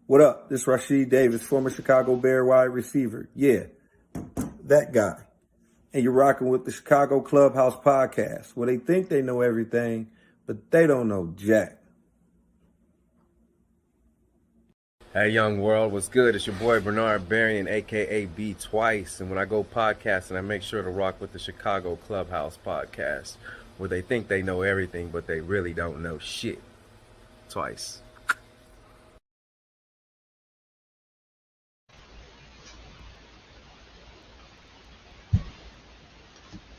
What up? This is Rashid Davis, former Chicago Bear wide receiver. Yeah, that guy. And you're rocking with the Chicago Clubhouse Podcast, where they think they know everything, but they don't know jack. Hey, young world, what's good? It's your boy Bernard Berrien, a.k.a. B Twice. And when I go podcasting, I make sure to rock with the Chicago Clubhouse Podcast, where they think they know everything, but they really don't know shit. Twice.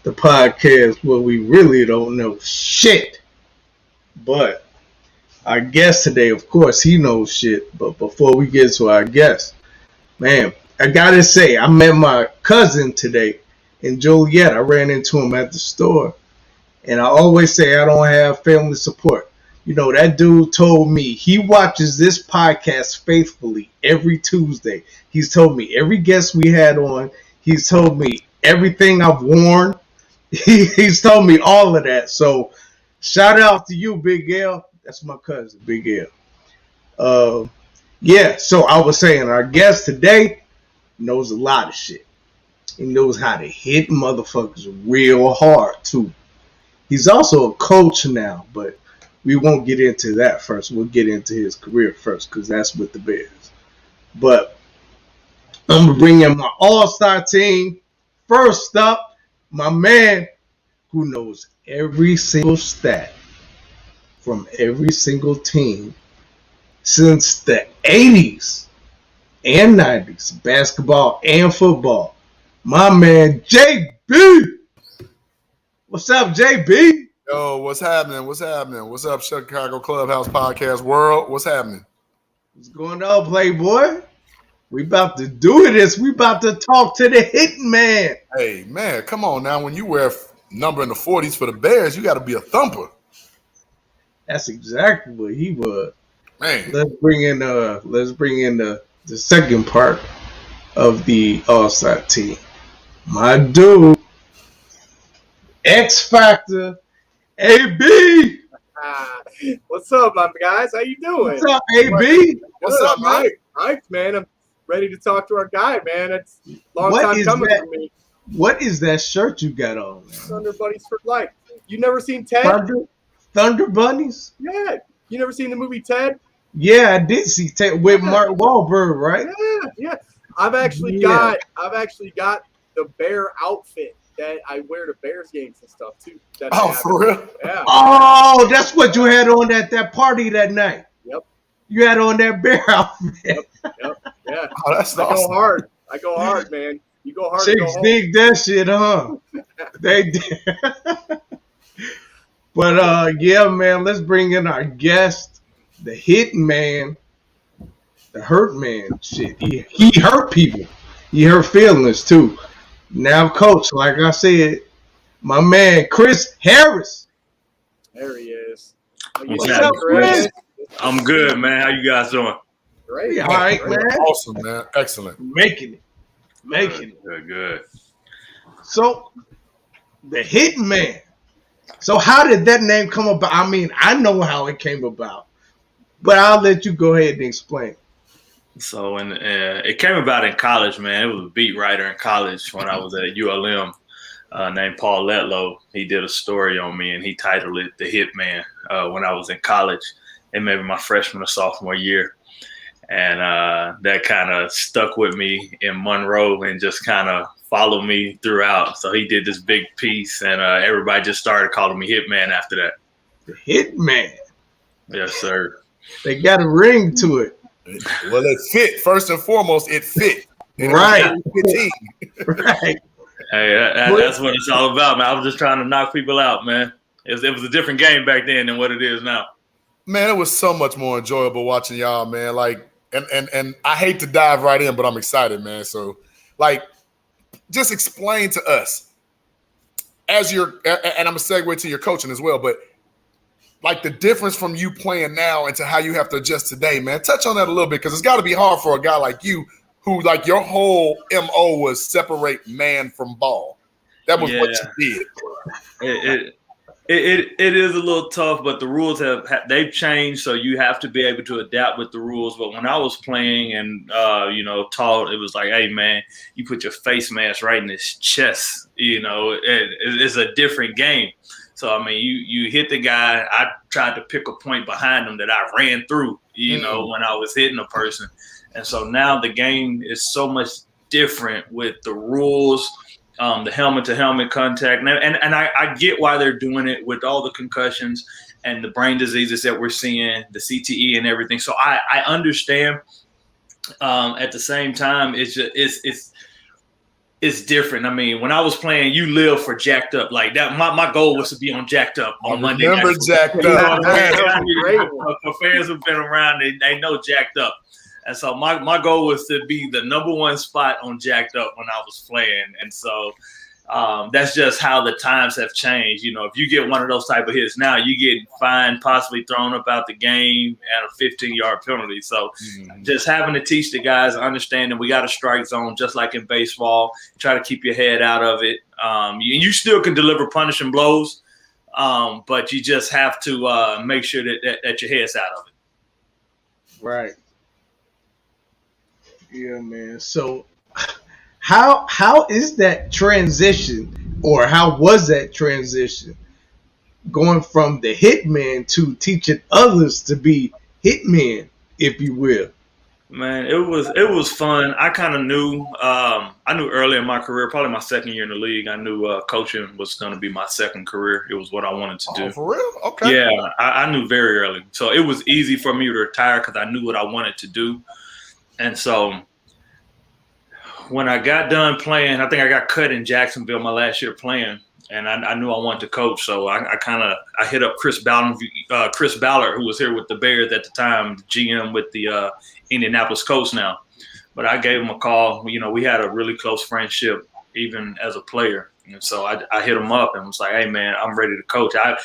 The podcast where we really don't know shit. But our guest today, of course, he knows shit. But before we get to our guest, man, I gotta say, I met my cousin today in Joliet. I ran into him at the store. And I always say I don't have family support. You know, that dude told me he watches this podcast faithfully every Tuesday. He's told me every guest we had on. He's told me everything I've worn. He's told me all of that. So shout out to you, Big L. That's my cousin, Big L. Yeah, so I was saying our guest today knows a lot of shit. He knows how to hit motherfuckers real hard, too. He's also a coach now, but we won't get into that first. We'll get into his career first because that's with the Bears. But I'm going to bring in my all-star team. First up, my man who knows every single stat from every single team since the 80s and 90s, basketball and football. My man, JB. What's up, JB? Yo, what's happening? What's happening? What's up, Chicago Clubhouse Podcast world? What's happening? What's going on, Playboy? We about to do this. We about to talk to the Hitman. Hey, man, come on now. When you wear number in the 40s for the Bears, you got to be a thumper. That's exactly what he was. Man, Let's bring in the second part of the All-Star team. My dude, X Factor, AB. What's up, my guys? How you doing? What's up, AB? what's up, Mike? Mike, man, I'm ready to talk to our guy, man. It's a long time coming for me. What is that shirt you got on, man? Thunder Buddies for life. You never seen Ted? Thunder Bunnies? Yeah. You never seen the movie Ted? Yeah, I did see Ted with Mark Wahlberg, right? Yeah. I've actually got the Bear outfit that I wear to Bears games and stuff too. For real? Yeah. Oh, that's what you had on at that party that night. Yep. You had on that Bear outfit. Yep. Yeah. Oh, that's awesome. I go hard, man. You go hard. Chicks dig that shit, huh? They did. But yeah, man, let's bring in our guest, the Hitman, the Hurt Man. Shit, he hurt people. He hurt feelings too. Now, Coach, like I said, my man Chris Harris. There he is. What's up, Chris? I'm good, man. How you guys doing? Great. All right, man. Awesome, man. Excellent. Making it. Good. So, the Hitman. So, how did that name come about? I mean, I know how it came about, but I'll let you go ahead and explain. So, it came about in college, man. It was a beat writer in college when I was at ULM named Paul Letlow. He did a story on me, and he titled it "The Hitman" when I was in college. maybe my freshman or sophomore year. And that kind of stuck with me in Monroe and just kind of followed me throughout. So he did this big piece, and everybody just started calling me Hitman after that. The Hitman. Yes, sir. They got a ring to it. Well, it fit. First and foremost, it fit. Right. Right. Hey, that's what it's all about, man. I was just trying to knock people out, man. It was a different game back then than what it is now. Man, it was so much more enjoyable watching y'all, man. Like, and I hate to dive right in, but I'm excited, man. So, like, just explain to us and I'm gonna segue to your coaching as well, but like the difference from you playing now into how you have to adjust today, man. Touch on that a little bit, because it's got to be hard for a guy like you who, like, your whole MO was separate man from ball. That was what you did. It is a little tough, but the rules they've changed, so you have to be able to adapt with the rules. But when I was playing and taught, it was like, hey man, you put your face mask right in his chest. It's a different game. So I mean, you hit the guy. I tried to pick a point behind him that I ran through. When I was hitting a person, and so now the game is so much different with the rules. The helmet-to-helmet contact. And I get why they're doing it with all the concussions and the brain diseases that we're seeing, the CTE and everything. So I understand. At the same time, it's different. I mean, when I was playing, you live for jacked up like that. My goal was to be on jacked up on Monday. Remember jacked up. For fans who've been around, they know jacked up. And so my goal was to be the number one spot on Jacked Up when I was playing. And so that's just how the times have changed. If you get one of those type of hits now, you get fined, possibly thrown up out the game, and a 15-yard penalty. So just having to teach the guys, understanding we got a strike zone just like in baseball, try to keep your head out of it. You still can deliver punishing blows, but you just have to make sure that your head's out of it. Right. Yeah, man. So how is that transition, or how was that transition going from the hitman to teaching others to be hitmen, if you will? Man, it was fun. I kind of knew I knew early in my career, probably my second year in the league, I knew coaching was going to be my second career. It was what I wanted to do. Oh, for real? Okay. Yeah, I knew very early. So it was easy for me to retire because I knew what I wanted to do. And so when I got done playing, I think I got cut in Jacksonville my last year playing, and I knew I wanted to coach. So I hit up Chris Ballard, who was here with the Bears at the time, GM with the Indianapolis Colts now. But I gave him a call. We had a really close friendship even as a player. And so I hit him up and was like, hey, man, I'm ready to coach. I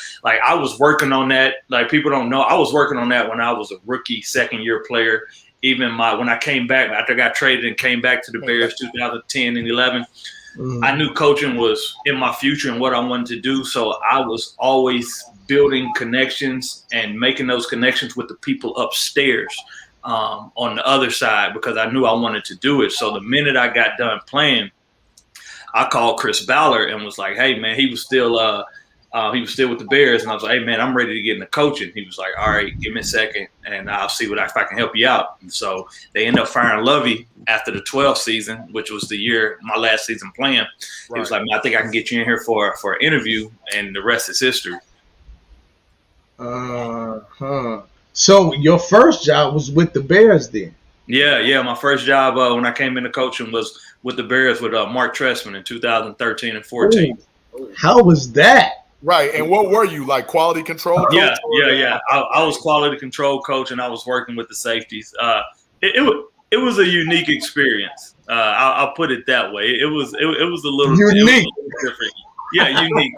was working on that. Like, people don't know, I was working on that when I was a rookie, second-year player. Even when I came back, after I got traded and came back to the Bears 2010 and 11, I knew coaching was in my future and what I wanted to do. So I was always building connections and making those connections with the people upstairs on the other side, because I knew I wanted to do it. So the minute I got done playing, I called Chris Ballard and was like, hey, man, he was still with the Bears. And I was like, hey, man, I'm ready to get into coaching. He was like, all right, give me a second, and I'll see if I can help you out. And so they ended up firing Lovey after the 12th season, which was the year, my last season playing. Right. He was like, man, I think I can get you in here for an interview, and the rest is history. So your first job was with the Bears then? Yeah. My first job when I came into coaching was with the Bears with Mark Trestman in 2013 and 14. Ooh. How was that? Right. And what were you, like, quality control coach? Yeah. I was quality control coach, and I was working with the safeties. It was a unique experience. I'll put it that way. It was a little unique, different. Yeah, unique.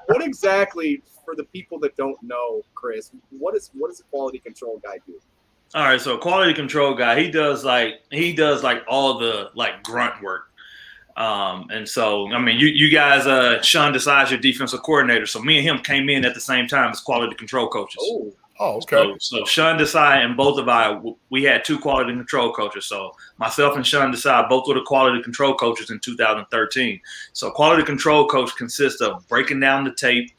What exactly, for the people that don't know, Chris, what does a quality control guy do? All right, so a quality control guy, he does all the grunt work. And so, I mean, you guys, Sean Desai's your defensive coordinator. So me and him came in at the same time as quality control coaches. Oh, Oh, okay. So Sean Desai and both of we had 2 quality control coaches. So myself and Sean Desai both were the quality control coaches in 2013. So quality control coach consists of breaking down the tape,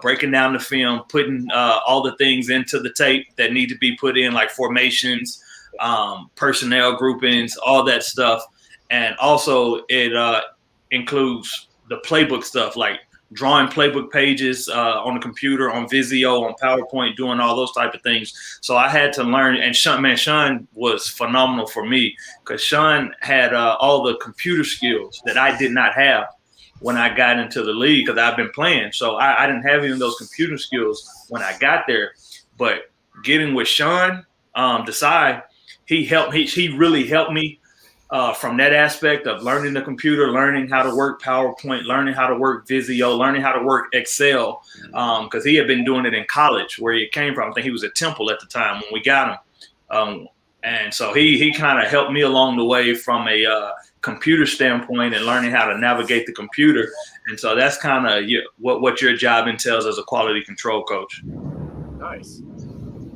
breaking down the film, putting all the things into the tape that need to be put in, like formations, personnel groupings, all that stuff. And also it includes the playbook stuff, like drawing playbook pages on the computer, on Visio, on PowerPoint, doing all those type of things. So I had to learn. And Sean was phenomenal for me because Sean had all the computer skills that I did not have when I got into the league because I've been playing. So I didn't have even those computer skills when I got there. But getting with Sean Desai, he really helped me from that aspect of learning the computer, learning how to work PowerPoint, learning how to work Visio, learning how to work Excel, because he had been doing it in college where he came from. I think he was at Temple at the time when we got him. And so he kind of helped me along the way from a computer standpoint and learning how to navigate the computer. And so that's kind of what your job entails as a quality control coach. Nice.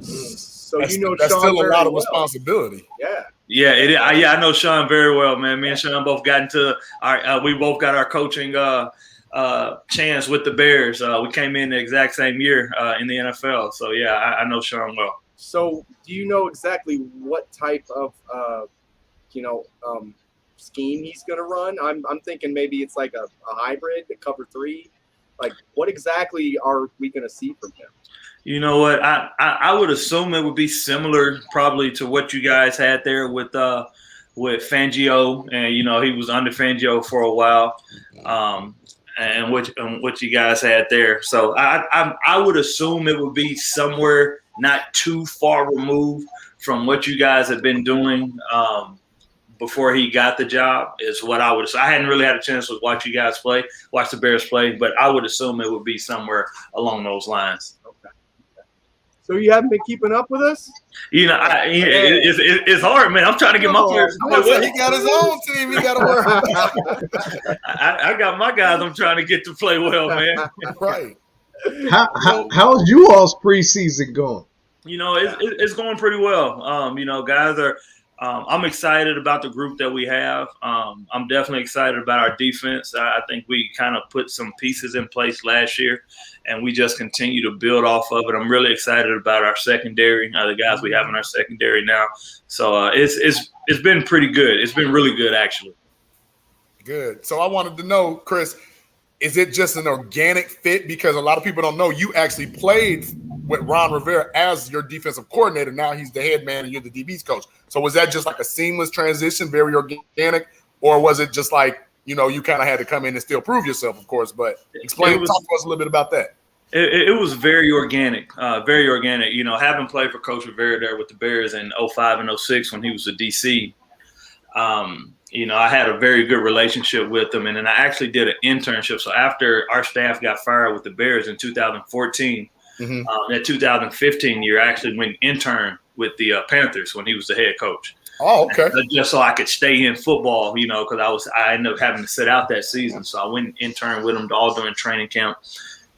So That's Sean still a lot of well. responsibility. Yeah. Yeah, I know Sean very well, man. Me and Sean both got into we both got our coaching chance with the Bears. We came in the exact same year in the NFL. So yeah, I know Sean well. So do you know exactly what type of scheme he's going to run? I'm thinking maybe it's like a hybrid, the cover 3. Like, what exactly are we going to see from him? You know what? I would assume it would be similar probably to what you guys had there with Fangio, and he was under Fangio for a while, and what you guys had there. So I would assume it would be somewhere not too far removed from what you guys have been doing before he got the job is what I would assume. I hadn't really had a chance to watch the Bears play, but I would assume it would be somewhere along those lines. So you haven't been keeping up with us? It's hard, man. I'm trying to get my players. He got his own team. He got to work. I got my guys. I'm trying to get to play well, man. Right. How's you all's preseason going? It's going pretty well. Guys are. I'm excited about the group that we have. I'm definitely excited about our defense. I think we kind of put some pieces in place last year, and we just continue to build off of it. I'm really excited about our secondary, the guys we have in our secondary now. So it's been pretty good. It's been really good, actually. Good. So I wanted to know, Chris, is it just an organic fit? Because a lot of people don't know you actually played with Ron Rivera as your defensive coordinator. Now he's the head man and you're the DB's coach. So was that just like a seamless transition, very organic, or was it just like, you kind of had to come in and still prove yourself, of course, but talk to us a little bit about that. It was very organic, very organic. Having played for Coach Rivera there with the Bears in 05 and 06 when he was a DC, I had a very good relationship with him. And then I actually did an internship. So after our staff got fired with the Bears in 2014, that 2015 year, I actually went intern with the Panthers when he was the head coach. Oh, okay. Just so I could stay in football, because I ended up having to sit out that season. So I went and interned with him all during training camp.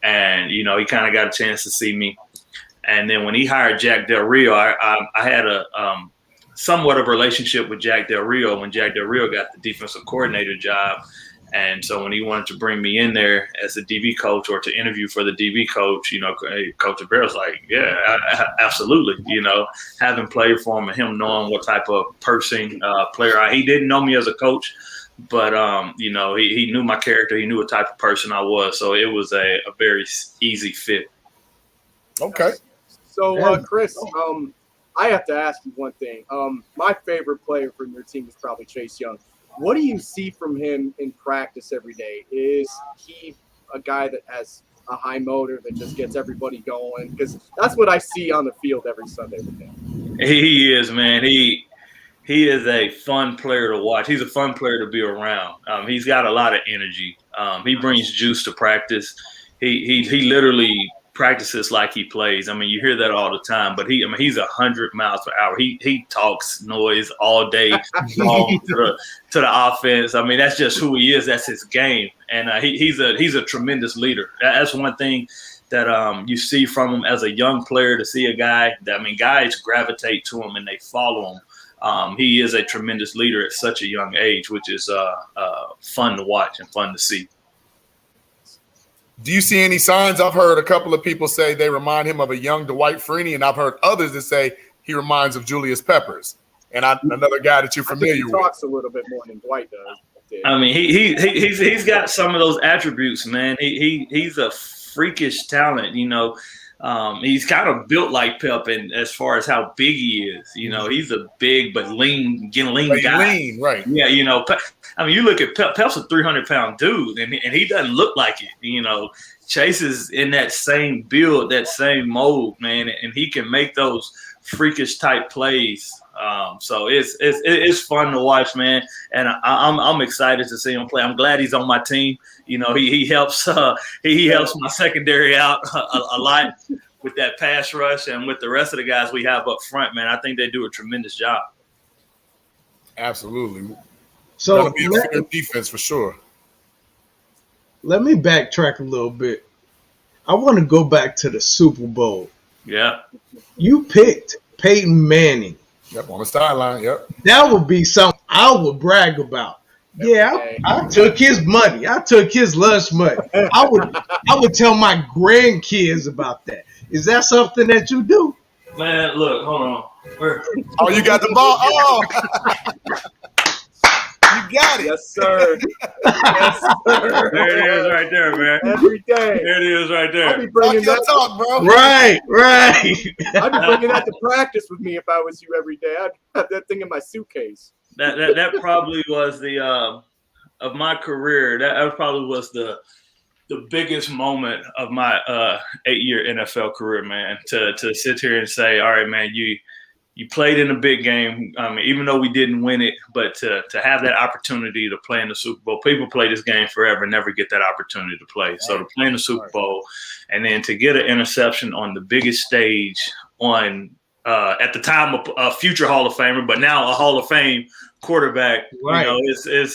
And, he kind of got a chance to see me. And then when he hired Jack Del Rio, I had a somewhat of a relationship with Jack Del Rio when Jack Del Rio got the defensive coordinator job. And so when he wanted to bring me in there as a DB coach or to interview for the DB coach, Coach Rivera was like, yeah, absolutely. Having played for him and him knowing what type of person, player he didn't know me as a coach, but, he knew my character. He knew what type of person I was. So it was a very easy fit. Okay. So, Chris, I have to ask you one thing. My favorite player from your team is probably Chase Young. What do you see from him in practice every day? Is he a guy that has a high motor that just gets everybody going? Because that's what I see on the field every Sunday with him. He is, man. He is a fun player to watch. He's a fun player to be around. He's got a lot of energy. He brings juice to practice. He literally practices like he plays. You hear that all the time, but he's 100 miles per hour. He talks noise all day long to the offense. That's just who he is. That's his game. And he's a tremendous leader. That's one thing you see from him as a young player. To see a guy that, I mean, guys gravitate to him and they follow him. He is a tremendous leader at such a young age, which is fun to watch and fun to see. Do you see any signs? I've heard a couple of people say they remind him of a young Dwight Freeney, and I've heard others that say he reminds of Julius Peppers. And another guy that you're familiar with. He talks a little bit more than Dwight does. I mean, he's got some of those attributes, man. He's a freakish talent, you know. He's kind of built like Pep, and as far as how big he is, you know, he's a big but lean guy. Lean, right? Yeah, you know. I mean, you look at Pep. Pep's a 300-pound dude, and he doesn't look like it. You know, Chase is in that same build, that same mold, man, and he can make those freakish type plays. So it's fun to watch, man, and I'm excited to see him play. I'm glad he's on my team. You know, he helps he helps my secondary out a lot with that pass rush, and with the rest of the guys we have up front, man. I think they do a tremendous job. Absolutely. So that'll be a fair defense for sure. Let me backtrack a little bit. I want to go back to the Super Bowl. Yeah. You picked Peyton Manning. Yep, on the sideline. Yep. That would be something I would brag about. Yeah, I took his money. I took his lunch money. I would tell my grandkids about that. Is that something that you do? Man, look, hold on. Oh, you got the ball. Oh, you got it. Yes, sir. Yes, sir. There it is right there, man. Every day. There it is right there. I'd be bringing Talk, bro. Right. I'd be bringing that to practice with me if I was you every day. I'd have that thing in my suitcase. That probably was the of my career. That probably was the biggest moment of my 8-year NFL career, man. To sit here and say, all right, man, you played in a big game. Even though we didn't win it, but to have that opportunity to play in the Super Bowl. People play this game forever and never get that opportunity to play. So to play in the Super Bowl and then to get an interception on the biggest stage on at the time a future Hall of Famer, but now a Hall of Fame quarterback. Right. You know,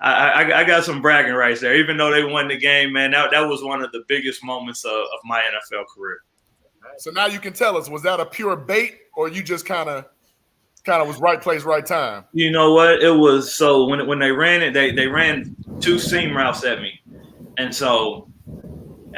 I got some bragging rights there. Even though they won the game, man, that was one of the biggest moments of my NFL career. So now you can tell us, was that a pure bait, or you just kind of was right place, right time? You know what? It was, so when they ran it, they ran 2 seam routes at me. And so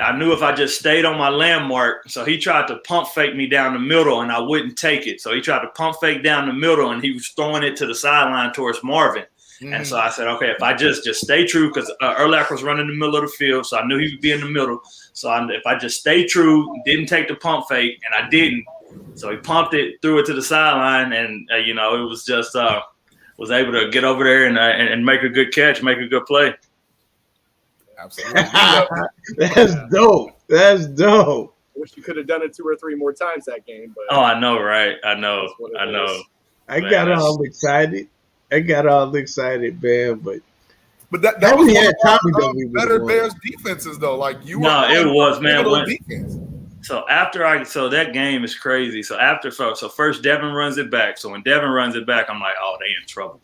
I knew if I just stayed on my landmark, so he tried to pump fake me down the middle and I wouldn't take it. So he tried to pump fake down the middle and he was throwing it to the sideline towards Marvin. And so I said, okay, if I just stay true, because Urlacher was running in the middle of the field, so I knew he would be in the middle. So if I just stay true, didn't take the pump fake, and I didn't. So he pumped it, threw it to the sideline, and, you know, it was just was able to get over there and make a good catch, make a good play. Absolutely. That's dope. That's dope. Wish you could have done it 2 or 3 more times that game. But Oh, I know, right? I know. I got all excited. Man, but that How was we one had of Tommy our that we was better on. Bears defenses, though. Like you were. No, it was, man. Defense. So that game is crazy. So first Devin runs it back. So when Devin runs it back, I'm like, oh, they in trouble.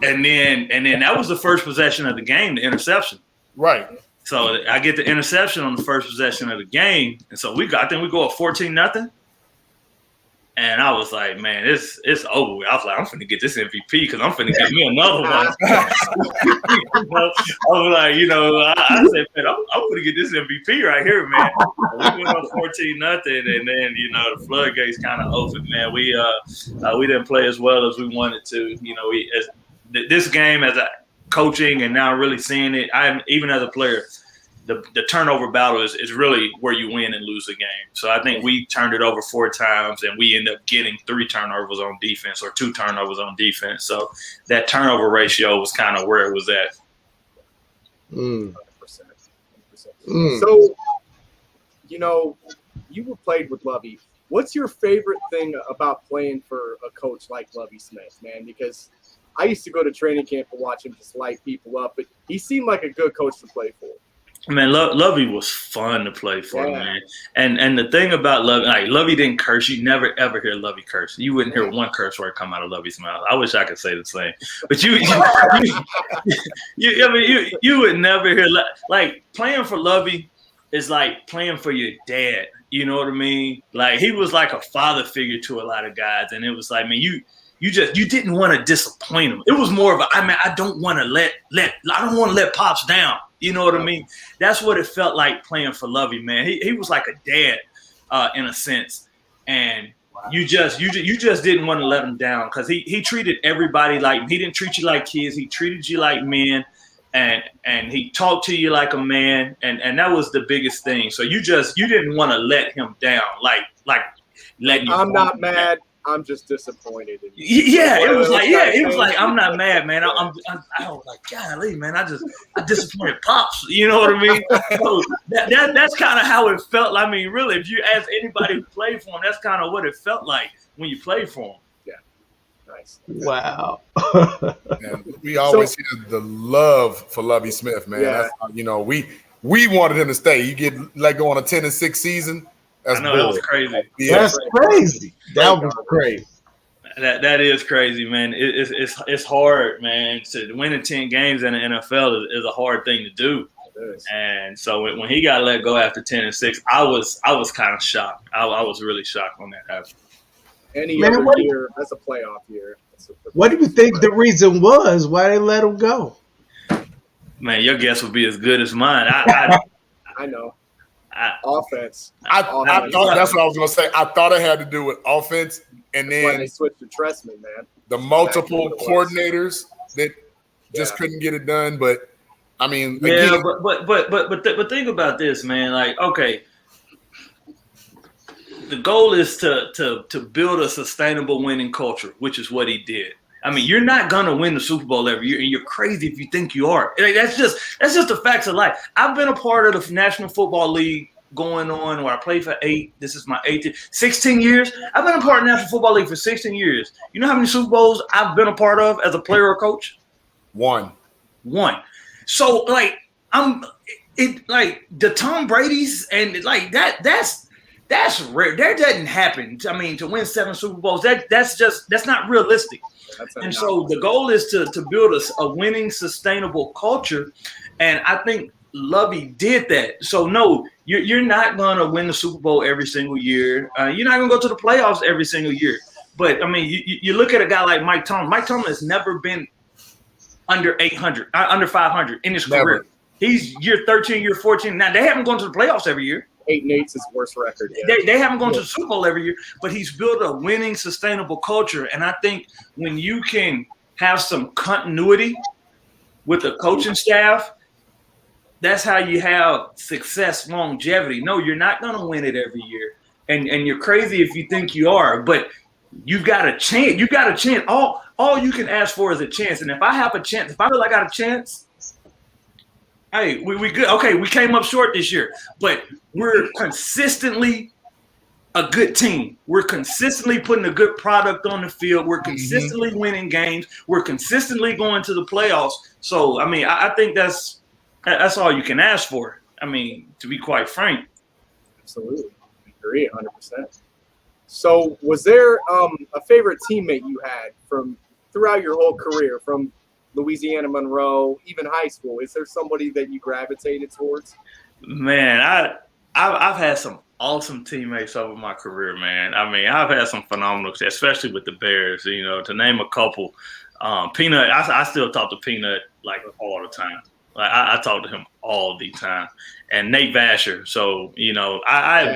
and then that was the first possession of the game, the interception. Right. So I get the interception on the first possession of the game, and so I think we go up 14-0. And I was like, man, it's over with. I was like, I'm finna get this MVP because I'm finna get me another one. I was like, I said, man, I'm finna get this MVP right here, man. We went on 14-0, and then the floodgates kind of opened, man. We didn't play as well as we wanted to. This game as a coaching and now really seeing it, even as a player. The turnover battle is really where you win and lose the game. So I think we turned it over 4 times, and we end up getting 3 turnovers on defense or 2 turnovers on defense. So that turnover ratio was kind of where it was at. 100%. So, you played with Lovey. What's your favorite thing about playing for a coach like Lovey Smith, man? Because I used to go to training camp and watch him just light people up, but he seemed like a good coach to play for. Man, Lovey was fun to play for, man. And the thing about Lovey, like Lovey didn't curse. You never ever hear Lovey curse. You wouldn't hear one curse word come out of Lovey's mouth. I wish I could say the same, but you would never hear like playing for Lovey. is like playing for your dad. You know what I mean? Like he was like a father figure to a lot of guys, and it was like, man, you didn't want to disappoint him. It was more of a, I don't want to let Pops down. You know what I mean? That's what it felt like playing for Lovey, man. He was like a dad in a sense, and you just didn't want to let him down because he treated everybody like, he didn't treat you like kids. He treated you like men, and he talked to you like a man, and that was the biggest thing. So you didn't want to let him down, like letting you. I'm not mad. I'm just disappointed. Yeah, it was like I'm not mad, man. I was like, golly, man, I disappointed Pops. You know what I mean? So that's kind of how it felt. I mean, really, if you ask anybody who played for him, that's kind of what it felt like when you played for him. Yeah, nice. Wow. And we always hear the love for Lovey Smith, man. Yeah. That's, we wanted him to stay. You get let go on a 10-6 season. That's I know that was crazy. Yeah. That's crazy. That was crazy. That is crazy, man. It's hard, man. To win in 10 games in the NFL is a hard thing to do. And so when he got let go after 10-6, I was kind of shocked. I was really shocked when that happened. Any other year, that's a playoff year. What do you think the reason was why they let him go? Man, your guess would be as good as mine. I know. Offense. I thought that's what I was going to say. I thought it had to do with offense, and That's why then they switched to Trestman, man. the multiple coordinators that just couldn't get it done. But I mean, yeah, again, but think about this, man. Like, okay, the goal is to build a sustainable winning culture, which is what he did. I mean, you're not gonna win the Super Bowl every year, and you're crazy if you think you are. Like, that's just the facts of life. I've been a part of the National Football League going on where I played for 16 years. I've been a part of the National Football League for 16 years. You know how many Super Bowls I've been a part of as a player or coach? One. So like the Tom Brady's and like that's rare. That doesn't happen. I mean, to win 7 Super Bowls, that's not realistic. And so the goal is to build a winning, sustainable culture. And I think Lovey did that. So no, you're not gonna win the Super Bowl every single year. You're not gonna go to the playoffs every single year. But I mean, you look at a guy like Mike Tomlin. Mike Tomlin has never been under 500 in his career. He's year 13, year 14. Now they haven't gone to the playoffs every year. 8-8 is his worst record. Yeah. They haven't gone to the Super Bowl every year, but he's built a winning, sustainable culture. And I think when you can have some continuity with the coaching staff, that's how you have success, longevity. No, you're not going to win it every year. And you're crazy if you think you are, but you've got a chance. You got a chance. All you can ask for is a chance. And if I have a chance, if I feel like I got a chance, hey, we good. Okay, we came up short this year, but we're consistently a good team. We're consistently putting a good product on the field. We're consistently winning games. We're consistently going to the playoffs. So, I mean, I think that's all you can ask for. I mean, to be quite frank. Absolutely. I agree 100%. So was there a favorite teammate you had from throughout your whole career, from Louisiana Monroe, even high school? Is there somebody that you gravitated towards? Man, I've had some awesome teammates over my career, man. I mean, I've had some phenomenal, especially with the Bears, you know, to name a couple. Peanut, I still talk to Peanut like all the time. Like I talk to him all the time. And Nate Vasher. So, you know, I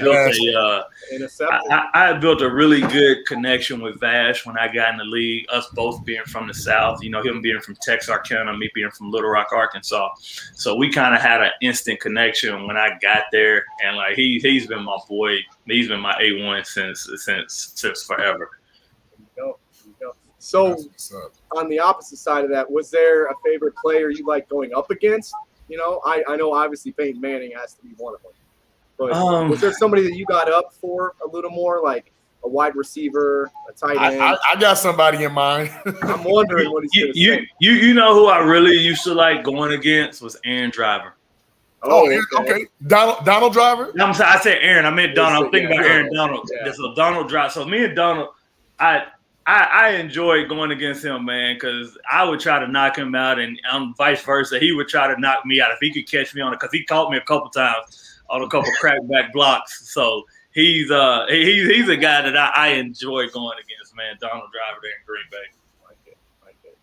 built a really good connection with Vash when I got in the league, us both being from the South, you know, him being from Texarkana, me being from Little Rock, Arkansas. So we kind of had an instant connection when I got there. And like he's been my boy. He's been my A1 since forever. There you go. So on the opposite side of that, was there a favorite player you like going up against? You know, I know obviously Peyton Manning has to be one of them. But was there somebody that you got up for a little more, like a wide receiver, a tight end? I got somebody in mind. I'm wondering what he's going to say. You know who I really used to like going against was Aaron Driver. Oh, okay. Donald Driver? I said Aaron. I meant Donald. I'm thinking about Aaron Donald. Yeah. So Donald Driver. So me and Donald, I enjoyed going against him, man, because I would try to knock him out, and vice versa. He would try to knock me out if he could catch me on it, because he caught me a couple times on a couple crackback blocks. So he's a guy that I enjoy going against, man. Donald Driver there in Green Bay. Like it.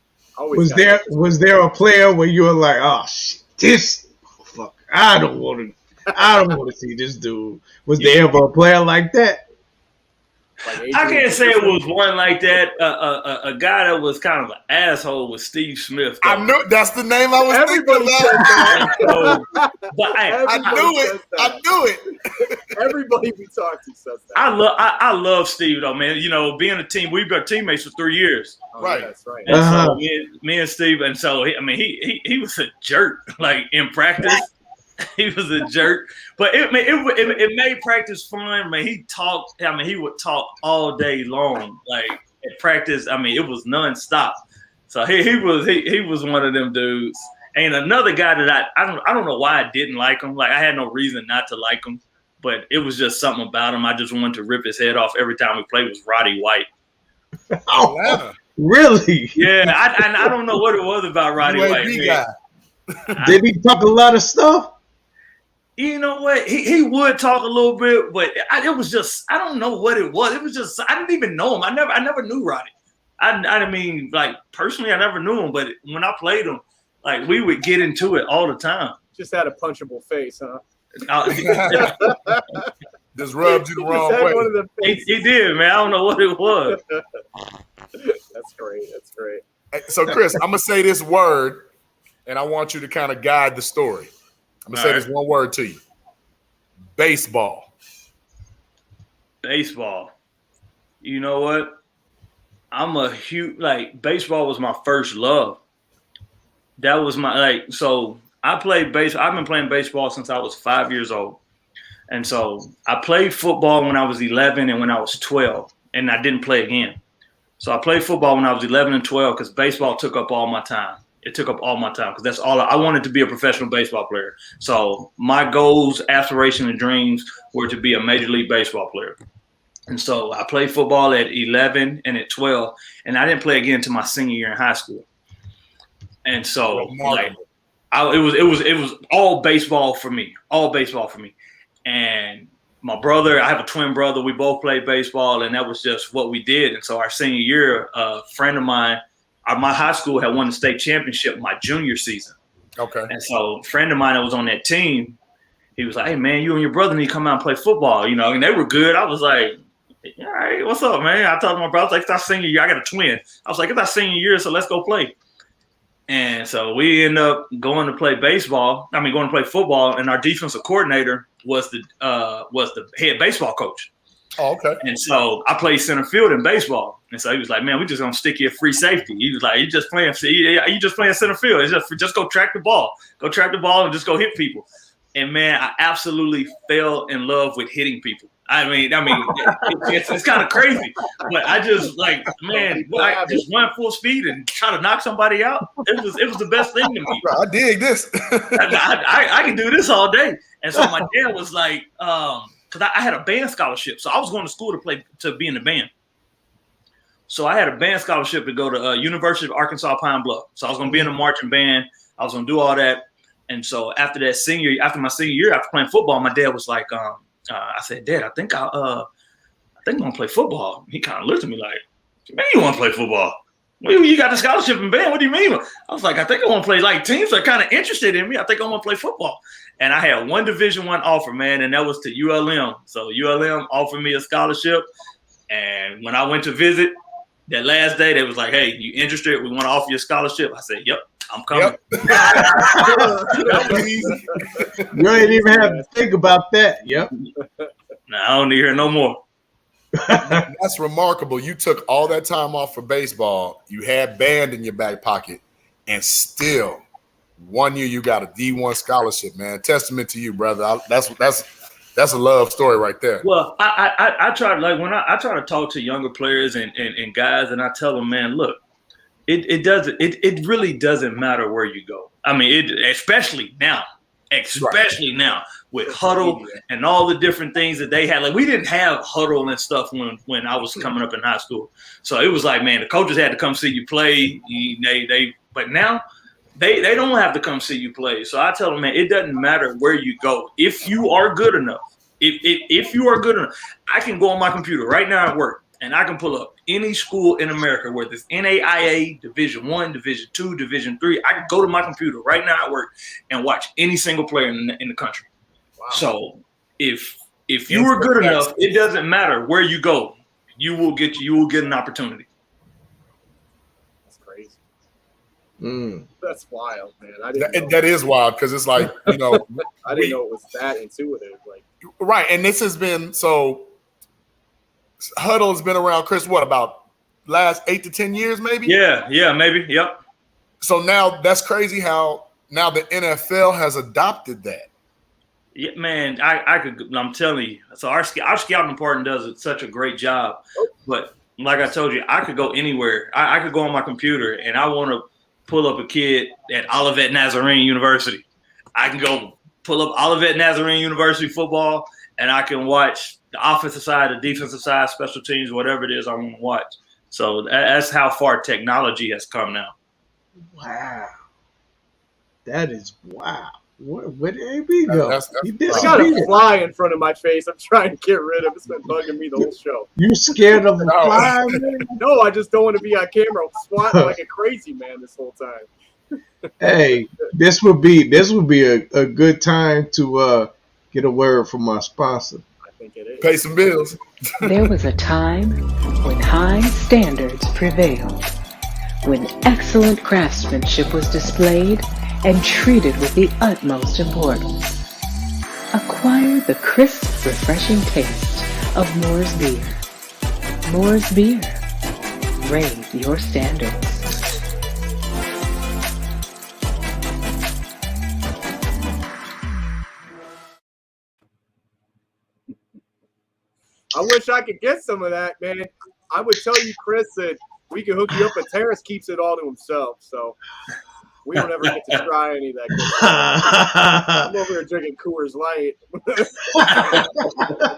Was there a player where you were like, oh shit, this motherfucker, I don't want to see this dude. Was there ever a player like that? I can't say it was one like that. A guy that was kind of an asshole was Steve Smith. Though. I knew that's the name I was thinking about. But I knew it. Everybody we talk to says that. I love Steve though, man. You know, being a team, we've been teammates for 3 years. Right. That's right. And so me and Steve, and so he was a jerk. Like in practice, he was a jerk. But it made practice fun. Man, he talked. He would talk all day long. Like at practice, it was nonstop. So he was one of them dudes. And another guy that I don't know why I didn't like him. Like I had no reason not to like him, but it was just something about him. I just wanted to rip his head off every time we played. Was Roddy White. Oh, really? Yeah, I don't know what it was about Roddy White. Did he talk a lot of stuff? You know what? He would talk a little bit, but it was just I don't know what it was. It was just I didn't even know him. I never knew Roddy. I mean, like personally, I never knew him, but when I played him, like we would get into it all the time. Just had a punchable face, huh? Just rubbed you the wrong way. One of the he did, man. I don't know what it was. That's great. That's great. So, Chris, I'm gonna say this word, and I want you to kind of guide the story. I'm gonna say this one word to you: baseball. Baseball. You know what? I'm a huge baseball was my first love. That was my so I played baseball. I've been playing baseball since I was 5 years old. And so I played football when I was 11 and when I was 12, and I didn't play again. So I played football when I was 11 and 12 because baseball took up all my time. It took up all my time because that's all I wanted to be a professional baseball player. So my goals, aspirations, and dreams were to be a Major League Baseball player. And so I played football at 11 and at 12, and I didn't play again until my senior year in high school. And so it was all baseball for me, And my brother, I have a twin brother. We both played baseball, and that was just what we did. And so our senior year, a friend of mine, my high school had won the state championship my junior season. Okay. And so a friend of mine that was on that team, he was like, hey, man, you and your brother need to come out and play football, and they were good. I was like, all right, what's up, man? I told my brother, I was like, it's our senior year. I got a twin. I was like, it's our senior year, so let's go play. And so we ended up going to play football, and our defensive coordinator was the head baseball coach. Oh, okay. And so I played center field in baseball. And so he was like, man, we just gonna stick you a free safety. He was like, you just playing center field. It's just go track the ball. Go track the ball and just go hit people. And man, I absolutely fell in love with hitting people. It's kind of crazy, but I just I just run full speed and try to knock somebody out. It was the best thing to me. I dig this. I can do this all day. And so my dad was like, because I had a band scholarship, so I was going to school to be in the band. So I had a band scholarship to go to University of Arkansas Pine Bluff. So I was going to be in a marching band. I was going to do all that. And so after my senior year, after playing football, my dad was like, I said, Dad, I think I'm gonna play football. He kind of looked at me like, man, you want to play football? Well, you got the scholarship in band. What do you mean? I was like, I think I want to play. Teams are kind of interested in me. I think I want to play football. And I had one Division I offer, man, and that was to ULM. So ULM offered me a scholarship. And when I went to visit that last day, they was like, hey, you interested? We want to offer you a scholarship. I said, yep. I'm coming. Yep. That was easy. You ain't even have to think about that. Yep. Nah, I don't need to hear no more. That's remarkable. You took all that time off for baseball. You had band in your back pocket, and still 1 year you got a D1 scholarship, man. Testament to you, brother. That's a love story right there. Well, I try when I try to talk to younger players and guys, and I tell them, man, look. It really doesn't matter where you go. Especially now with Huddle and all the different things that they had. We didn't have Huddle and stuff when I was coming up in high school. So it was like, man, the coaches had to come see you play. But now They don't have to come see you play. So I tell them, man, it doesn't matter where you go. If you are good enough, if you are good enough, I can go on my computer right now at work and I can pull up any school in America, whether it's NAIA, Division I, Division II, Division III. I can go to my computer right now at work and watch any single player in the country. Wow. So if you are good enough, it doesn't matter where you go. You will get an opportunity. That's crazy. Mm. That's wild, man. That is wild because it's like, I didn't know it was that intuitive. Like, right, and this has been so. Huddle has been around, Chris. What about last 8 to 10 years, maybe? Yeah, maybe. Yep. So now that's crazy how now the NFL has adopted that. Yeah, man, I'm telling you. So our scouting department does such a great job. But like I told you, I could go anywhere. I could go on my computer and I want to pull up a kid at Olivet Nazarene University. I can go pull up Olivet Nazarene University football and I can watch the offensive side, the defensive side, special teams, whatever it is I want to watch. So that's how far technology has come now. Wow. That is wow. Where did AB go? I got a fly in front of my face. I'm trying to get rid of it. It's been bugging me the whole show. You scared of a fly, man? No, I just don't want to be on camera swatting like a crazy man this whole time. Hey, this would be a good time to get a word from our sponsor. I think it is. Pay some bills. There was a time when high standards prevailed, when excellent craftsmanship was displayed and treated with the utmost importance. Acquire the crisp, refreshing taste of Moore's Beer. Moore's Beer. Raise your standards. I wish I could get some of that, man. I would tell you, Chris, that we could hook you up, but Terrace keeps it all to himself, so we don't ever get to try any of that good stuff. I'm over here drinking Coors Light.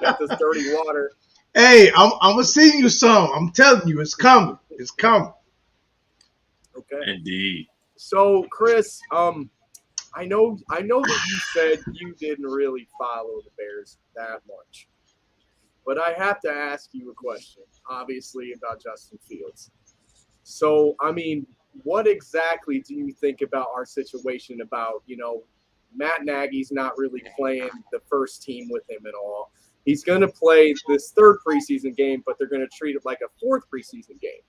Got this dirty water. Hey, I'm gonna sing you some. I'm telling you, it's coming. It's coming. Okay. Indeed. So, Chris, I know that you said you didn't really follow the Bears that much, but I have to ask you a question, obviously, about Justin Fields. So, I mean, what exactly do you think about our situation about, Matt Nagy's not really playing the first team with him at all. He's going to play this third preseason game, but they're going to treat it like a fourth preseason game.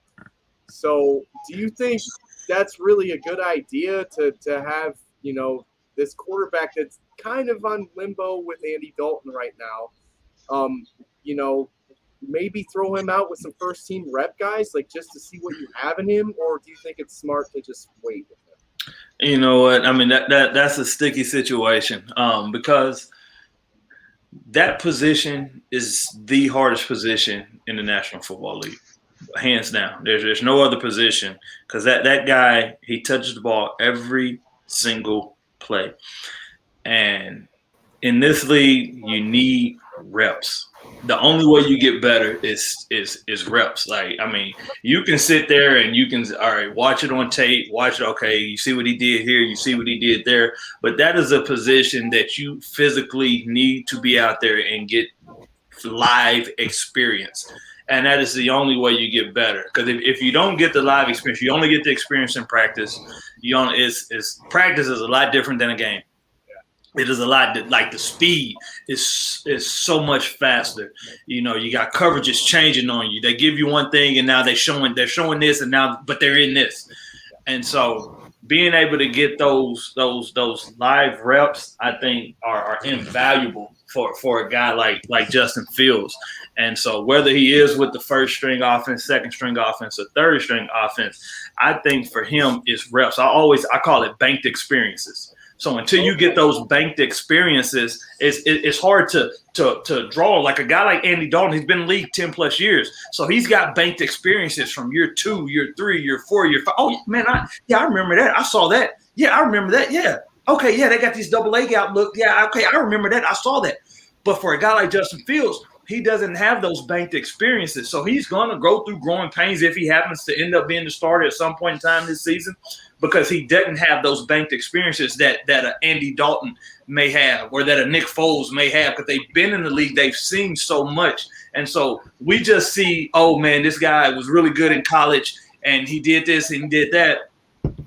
So do you think that's really a good idea to have, this quarterback that's kind of on limbo with Andy Dalton right now, maybe throw him out with some first team rep guys, like just to see what you have in him? Or do you think it's smart to just wait with him? You know what? I mean, that's a sticky situation because that position is the hardest position in the National Football League, hands down. There's no other position because that guy, he touches the ball every single play. And in this league, you need reps. The only way you get better is reps. Like, I mean, you can sit there and you can, all right, watch it on tape, watch it. Okay, you see what he did here, you see what he did there. But that is a position that you physically need to be out there and get live experience. And that is the only way you get better. Because if you don't get the live experience, you only get the experience in practice. Practice is a lot different than a game. It is a lot like the speed is so much faster. You got coverages changing on you. They give you one thing and now they're showing this and now, but they're in this. And so being able to get those live reps, I think are invaluable for a guy like Justin Fields. And so whether he is with the first string offense, second string offense, or third string offense, I think for him is reps. I call it banked experiences. So until you get those banked experiences, it's hard to draw. Like a guy like Andy Dalton, he's been in the league 10 plus years. So he's got banked experiences from year 2, year 3, year 4, year 5. Oh man, I remember that. I saw that. Yeah, I remember that. Yeah. Okay, yeah, they got these double A outlook. Yeah, okay, I remember that. I saw that. But for a guy like Justin Fields, he doesn't have those banked experiences. So he's going to go through growing pains if he happens to end up being the starter at some point in time this season, because he doesn't have those banked experiences that Andy Dalton may have, or that a Nick Foles may have, because they've been in the league. They've seen so much. And so we just see, oh, man, this guy was really good in college, and he did this and he did that.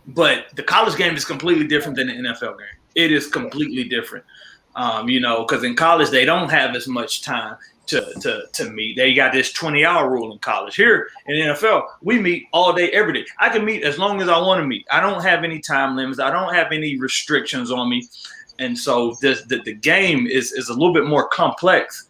But the college game is completely different than the NFL game. It is completely different, because in college they don't have as much time to meet. They got this 20-hour rule in college. Here in the NFL, we meet all day, every day. I can meet as long as I want to meet. I don't have any time limits. I don't have any restrictions on me. And so the game is a little bit more complex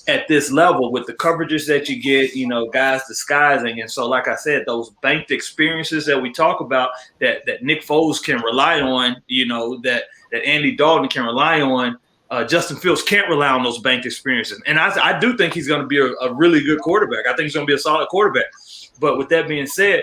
at this level with the coverages that you get, guys disguising. And so, like I said, those banked experiences that we talk about that Nick Foles can rely on, that Andy Dalton can rely on, Justin Fields can't rely on those banked experiences. And I do think he's going to be a really good quarterback. I think he's going to be a solid quarterback. But with that being said,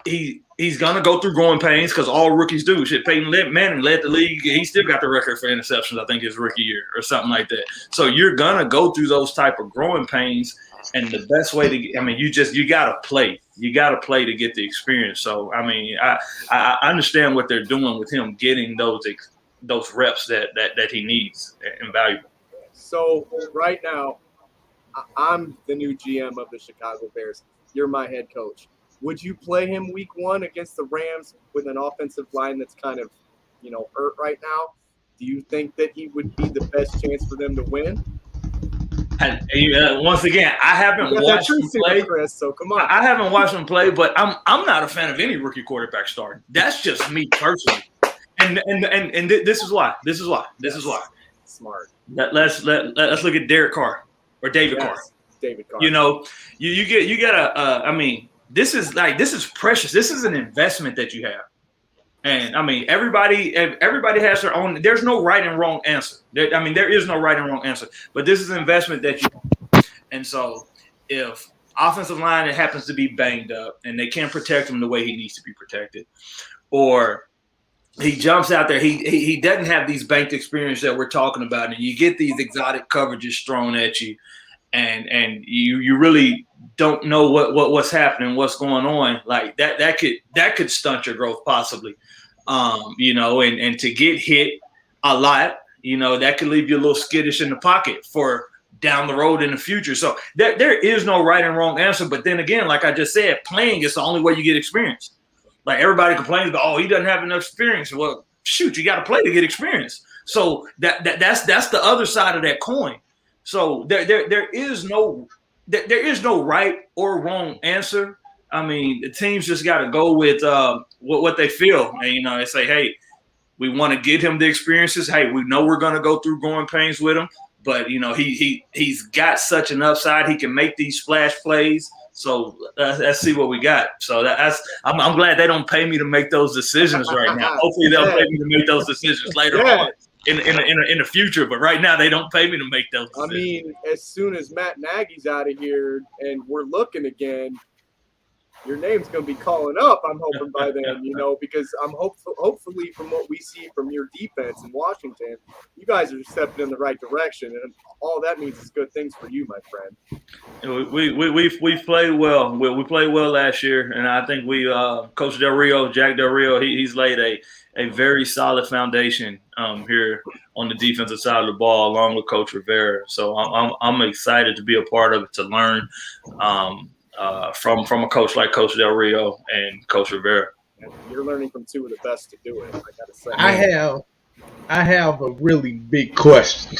he's going to go through growing pains, because all rookies do. Shit, Peyton Manning led the league. He still got the record for interceptions, I think, his rookie year or something like that. So you're going to go through those type of growing pains. And the best way you got to play. You got to play to get the experience. So, I understand what they're doing with him getting those reps that he needs and valuable. So right now, I'm the new GM of the Chicago Bears. You're my head coach. Would you play him week 1 against the Rams with an offensive line that's kind of, hurt right now? Do you think that he would be the best chance for them to win? And once again, I haven't watched him play. Chris, so come on. I haven't watched him play, but I'm not a fan of any rookie quarterback starting. That's just me personally. And this is why. Smart. Let's look at Derek Carr or David Carr. David Carr. You gotta. This is precious. This is an investment that you have. And everybody has their own. There's no right and wrong answer. There is no right and wrong answer. But this is an investment that you. And so, if offensive line happens to be banged up and they can't protect him the way he needs to be protected, or he jumps out there, he doesn't have these banked experience that we're talking about, and you get these exotic coverages thrown at you, and you really don't know what's happening, what's going on. Like that could stunt your growth possibly. And to get hit a lot, that could leave you a little skittish in the pocket for down the road in the future. So there is no right and wrong answer. But then again, like I just said, playing is the only way you get experience. Like everybody complains about, oh, he doesn't have enough experience. Well, shoot, you got to play to get experience. So that's the other side of that coin. So there is no right or wrong answer. The teams just got to go with what they feel, and they say, hey, we want to get him the experiences. Hey, we know we're going to go through growing pains with him, but he's got such an upside. He can make these splash plays. So let's see what we got. So I'm glad they don't pay me to make those decisions right now. Hopefully they'll pay me to make those decisions later on in the future. But right now they don't pay me to make those decisions. As soon as Matt Nagy's out of here and we're looking again, your name's going to be calling up, I'm hoping, by then, because I'm hopefully from what we see from your defense in Washington, you guys are stepping in the right direction, and all that means is good things for you, my friend. We played well. We played well last year, and I think Coach Jack Del Rio, he's laid a very solid foundation here on the defensive side of the ball, along with Coach Rivera. So I'm excited to be a part of it, to learn from a coach like Coach Del Rio and Coach Rivera. You're learning from two of the best to do it, I gotta say. I have a really big question,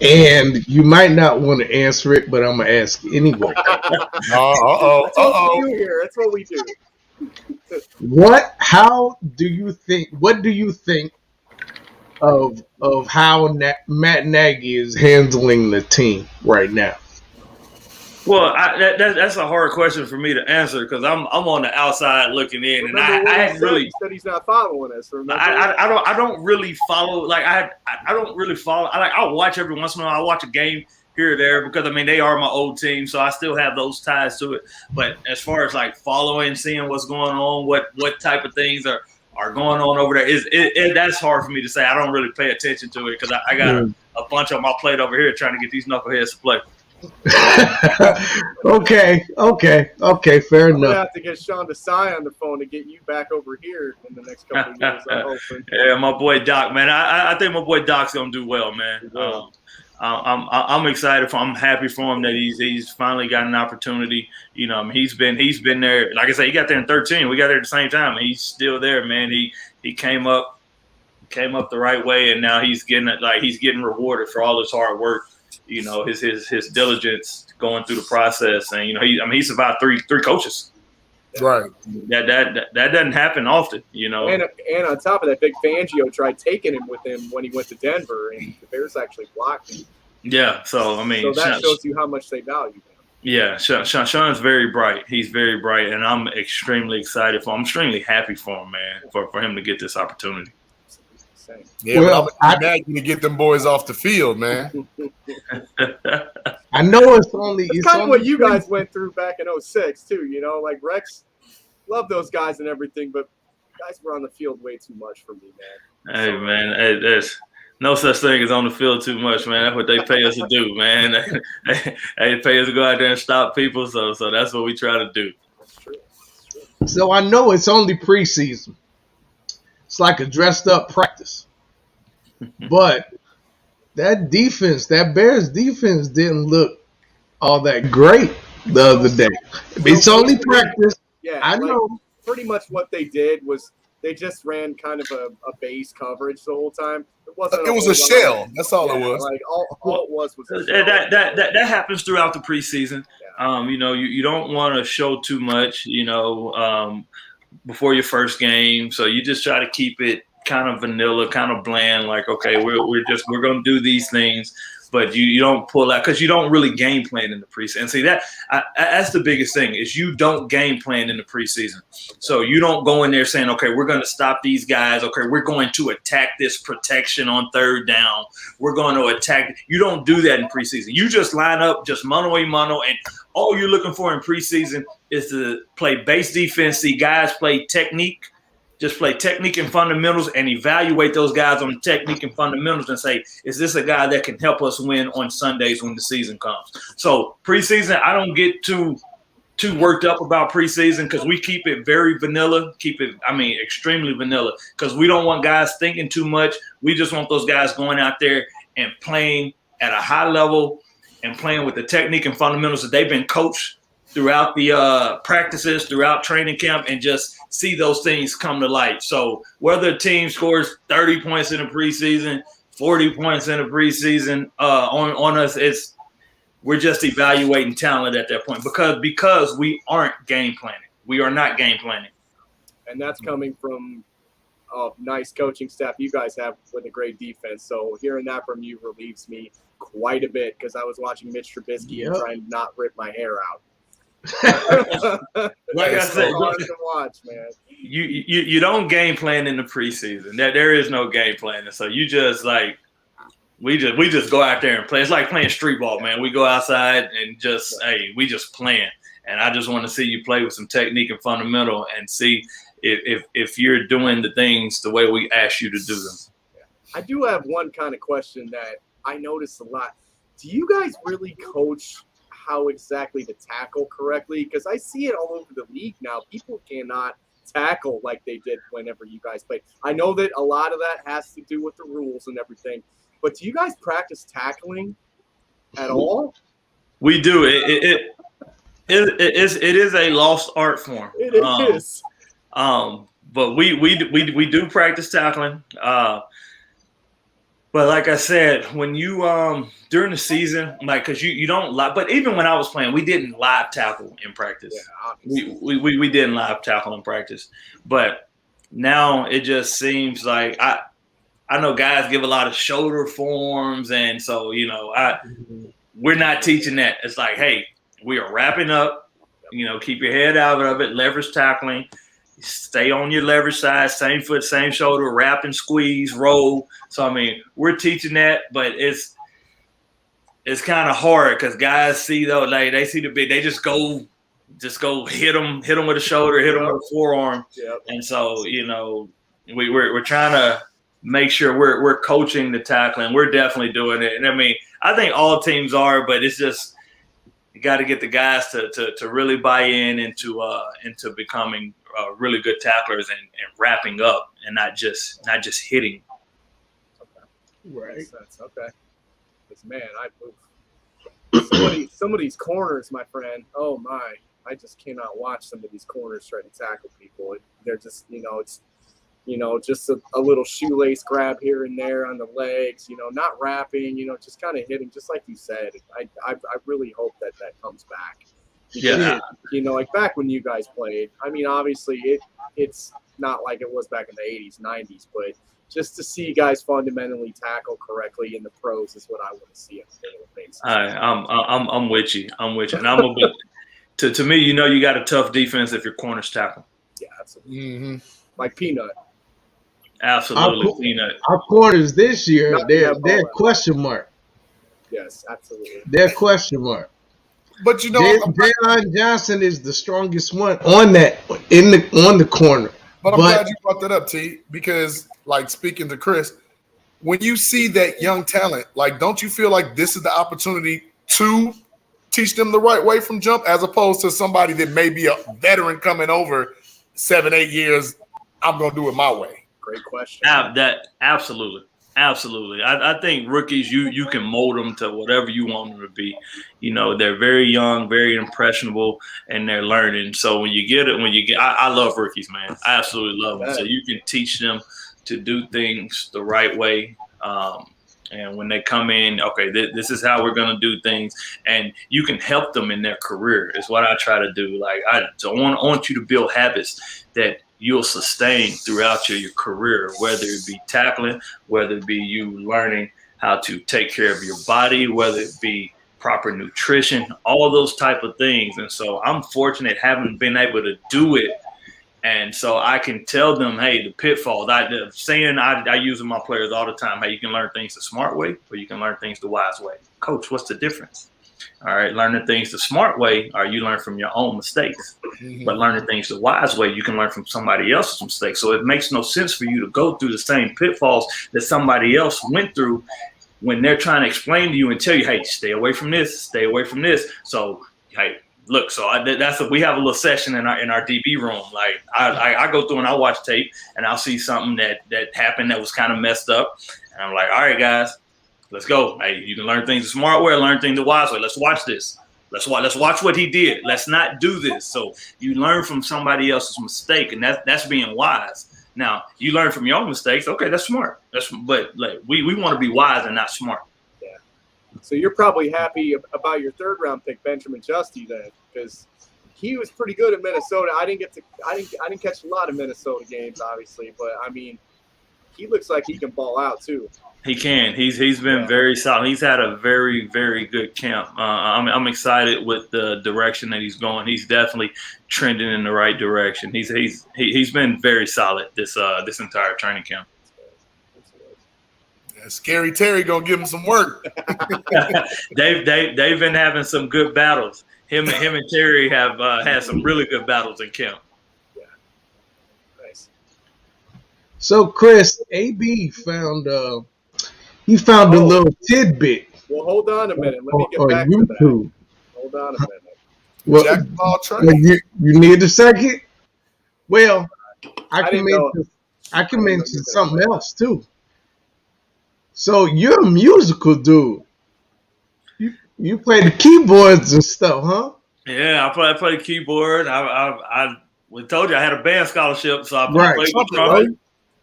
and you might not want to answer it, but I'm gonna ask anyway. That's what we do here. That's what we do. What do you think of how Matt Nagy is handling the team right now? Well, that's a hard question for me to answer, because I'm on the outside looking in, and I hadn't really said he's not following us. I don't really follow. I don't really follow. I'll watch every once in a while. I watch a game here or there, because they are my old team, so I still have those ties to it. But as far as following, seeing what's going on, what type of things are going on over there. That's hard for me to say. I don't really pay attention to it because I got a bunch on my plate over here trying to get these knuckleheads to play. Okay, fair I'm gonna enough. have to get Sean Desai on the phone to get you back over here in the next couple of years. I'm hoping. Yeah, my boy Doc, man. I think my boy Doc's gonna do well, man. I'm excited for him. I'm happy for him that he's finally got an opportunity. You know, I mean, he's been there. Like I said, he got there in 13. We got there at the same time, and he's still there, man. He came up the right way, and now he's getting rewarded for all his hard work. You know, his diligence going through the process, and you know, he survived three coaches. Right. That doesn't happen often, you know. And on top of that, Big Fangio tried taking him with him when he went to Denver, and the Bears actually blocked him. Yeah, so I mean, so that shows you how much they value him. Yeah, Sean's very bright. He's very bright, and I'm extremely excited for him. I'm extremely happy for him, man, for him to get this opportunity. Yeah, well, I'm imagine to get them boys off the field, man. I know it's only it's kind of what you guys went through back in 06 too. You know, like Rex, love those guys and everything, but guys were on the field way too much for me, man. Hey, man, there's no such thing as on the field too much, man. That's what they pay us to do, man. They pay us to go out there and stop people, so that's what we try to do. That's true. So I know it's only preseason. It's like a dressed up practice. But that Bears defense didn't look all that great the other day. It's only practice. Yeah, I know. Pretty much what they did was they just ran kind of a base coverage the whole time. It was a shell. That's all it was. Like all it was a shell. That happens throughout the preseason. Yeah. You know, you don't want to show too much, you know, before your first game. So you just try to keep it kind of vanilla, kind of bland, like, okay, we're going to do these things, but you don't pull out because you don't really game plan in the preseason. And see, that's the biggest thing is you don't game plan in the preseason. So you don't go in there saying, okay, we're going to stop these guys. Okay, we're going to attack this protection on third down. We're going to attack. You don't do that in preseason. You just line up, just mano a mano, and all you're looking for in preseason is to play base defense, see guys play technique. Just play technique and fundamentals and evaluate those guys on the technique and fundamentals and say, is this a guy that can help us win on Sundays when the season comes? So preseason, I don't get too worked up about preseason because we keep it very vanilla, extremely vanilla because we don't want guys thinking too much. We just want those guys going out there and playing at a high level and playing with the technique and fundamentals that they've been coached throughout the practices, throughout training camp, and just see those things come to light. So whether a team scores 30 points in the preseason, 40 points in the preseason on us, we're just evaluating talent at that point because we aren't game planning. We are not game planning. And that's coming from a nice coaching staff you guys have with a great defense. So hearing that from you relieves me quite a bit because I was watching Mitch Trubisky and trying to not rip my hair out. Like I said, hard to watch, man. You don't game plan in the preseason. There is no game planning. So you just we just go out there and play. It's like playing street ball, man. We go outside and we just playing. And I just want to see you play with some technique and fundamental and see if you're doing the things the way we ask you to do them. I do have one kind of question that I notice a lot. Do you guys really coach how exactly to tackle correctly? Because I see it all over the league now. People cannot tackle like they did whenever you guys played. I know that a lot of that has to do with the rules and everything, but do you guys practice tackling at all? We do. It is a lost art form. It is. But we do practice tackling. But like I said, when you during the season, like because you don't live, but even when I was playing, we didn't live tackle in practice. Yeah, we didn't live tackle in practice. But now it just seems like I know guys give a lot of shoulder forms, and so we're not teaching that. It's like, hey, we are wrapping up. Keep your head out of it. Leverage tackling. Stay on your leverage side, same foot, same shoulder, wrap and squeeze, roll. So, we're teaching that, but it's kind of hard because guys see though, like they see the big, they just go hit them with a shoulder, hit them with a forearm. Yep. And so, we're trying to make sure we're coaching the tackling. We're definitely doing it. And I mean, I think all teams are, but it's just you got to get the guys to really buy into becoming really good tacklers and wrapping up and not just hitting. Right. Okay. Because man, some of these corners, my friend. Oh my, I just cannot watch some of these corners try to tackle people. They're just, it's, just a little shoelace grab here and there on the legs. Not wrapping. Just kind of hitting, just like you said. I really hope that comes back. Because, Yeah. like back when you guys played. I mean, obviously it's not like it was back in the 80s, 90s, but just to see guys fundamentally tackle correctly in the pros is what I want to see on a daily basis. I'm with you. And I'm a bit, to me, you got a tough defense if your corners tackle. Yeah, absolutely. Like Peanut. Absolutely, Peanut. Our corners this year, they're question mark. Yes, absolutely. They're question mark. But Jaylon Johnson is the strongest one on that on the corner. But I'm glad you brought that up, T, because like speaking to Chris, when you see that young talent, like don't you feel like this is the opportunity to teach them the right way from jump, as opposed to somebody that may be a veteran coming over 7-8 years? I'm gonna do it my way. Great question. That absolutely. I think rookies, you can mold them to whatever you want them to be. They're very young, very impressionable, and they're learning. So I love rookies, man. I absolutely love them. So you can teach them to do things the right way. And when they come in, okay, this is how we're going to do things. And you can help them in their career is what I try to do. Like I want you to build habits that you'll sustain throughout your career, whether it be tackling, whether it be you learning how to take care of your body, whether it be proper nutrition, all those type of things. And so I'm fortunate having been able to do it. And so I can tell them, hey, the pitfalls. I use with my players all the time. Hey, you can learn things the smart way or you can learn things the wise way. Coach, what's the difference? All right, learning things the smart way, or you learn from your own mistakes. But learning things the wise way, you can learn from somebody else's mistakes. So it makes no sense for you to go through the same pitfalls that somebody else went through when they're trying to explain to you and tell you, hey, stay away from this, stay away from this. So, hey, look, we have a little session in our DB room. Like I go through and I watch tape and I'll see something that happened that was kind of messed up. And I'm like, all right, guys, let's go. Hey, you can learn things the smart way, learn things the wise way. Let's watch this. Let's watch what he did. Let's not do this. So you learn from somebody else's mistake, and that's being wise. Now you learn from your own mistakes. Okay, that's smart. But we want to be wise and not smart. Yeah. So you're probably happy about your third round pick, Benjamin Justy, then, because he was pretty good at Minnesota. I didn't catch a lot of Minnesota games, obviously, but I mean, he looks like he can ball out too. He can. He's been very solid. He's had a very, very good camp. I'm excited with the direction that he's going. He's definitely trending in the right direction. He's been very solid this entire training camp. Yeah, Scary Terry gonna give him some work. They've been having some good battles. Him and Terry have had some really good battles in camp. Yeah. Nice. So Chris, AB found a little tidbit. Well, hold on a minute. Let me get back to that. Hold on a minute. Well, Jack of all trades. you need a second? Well, I can mention something else too. So you're a musical dude. You play the keyboards and stuff, huh? Yeah, I play the keyboard. We told you I had a band scholarship, so I played the trumpet. Right?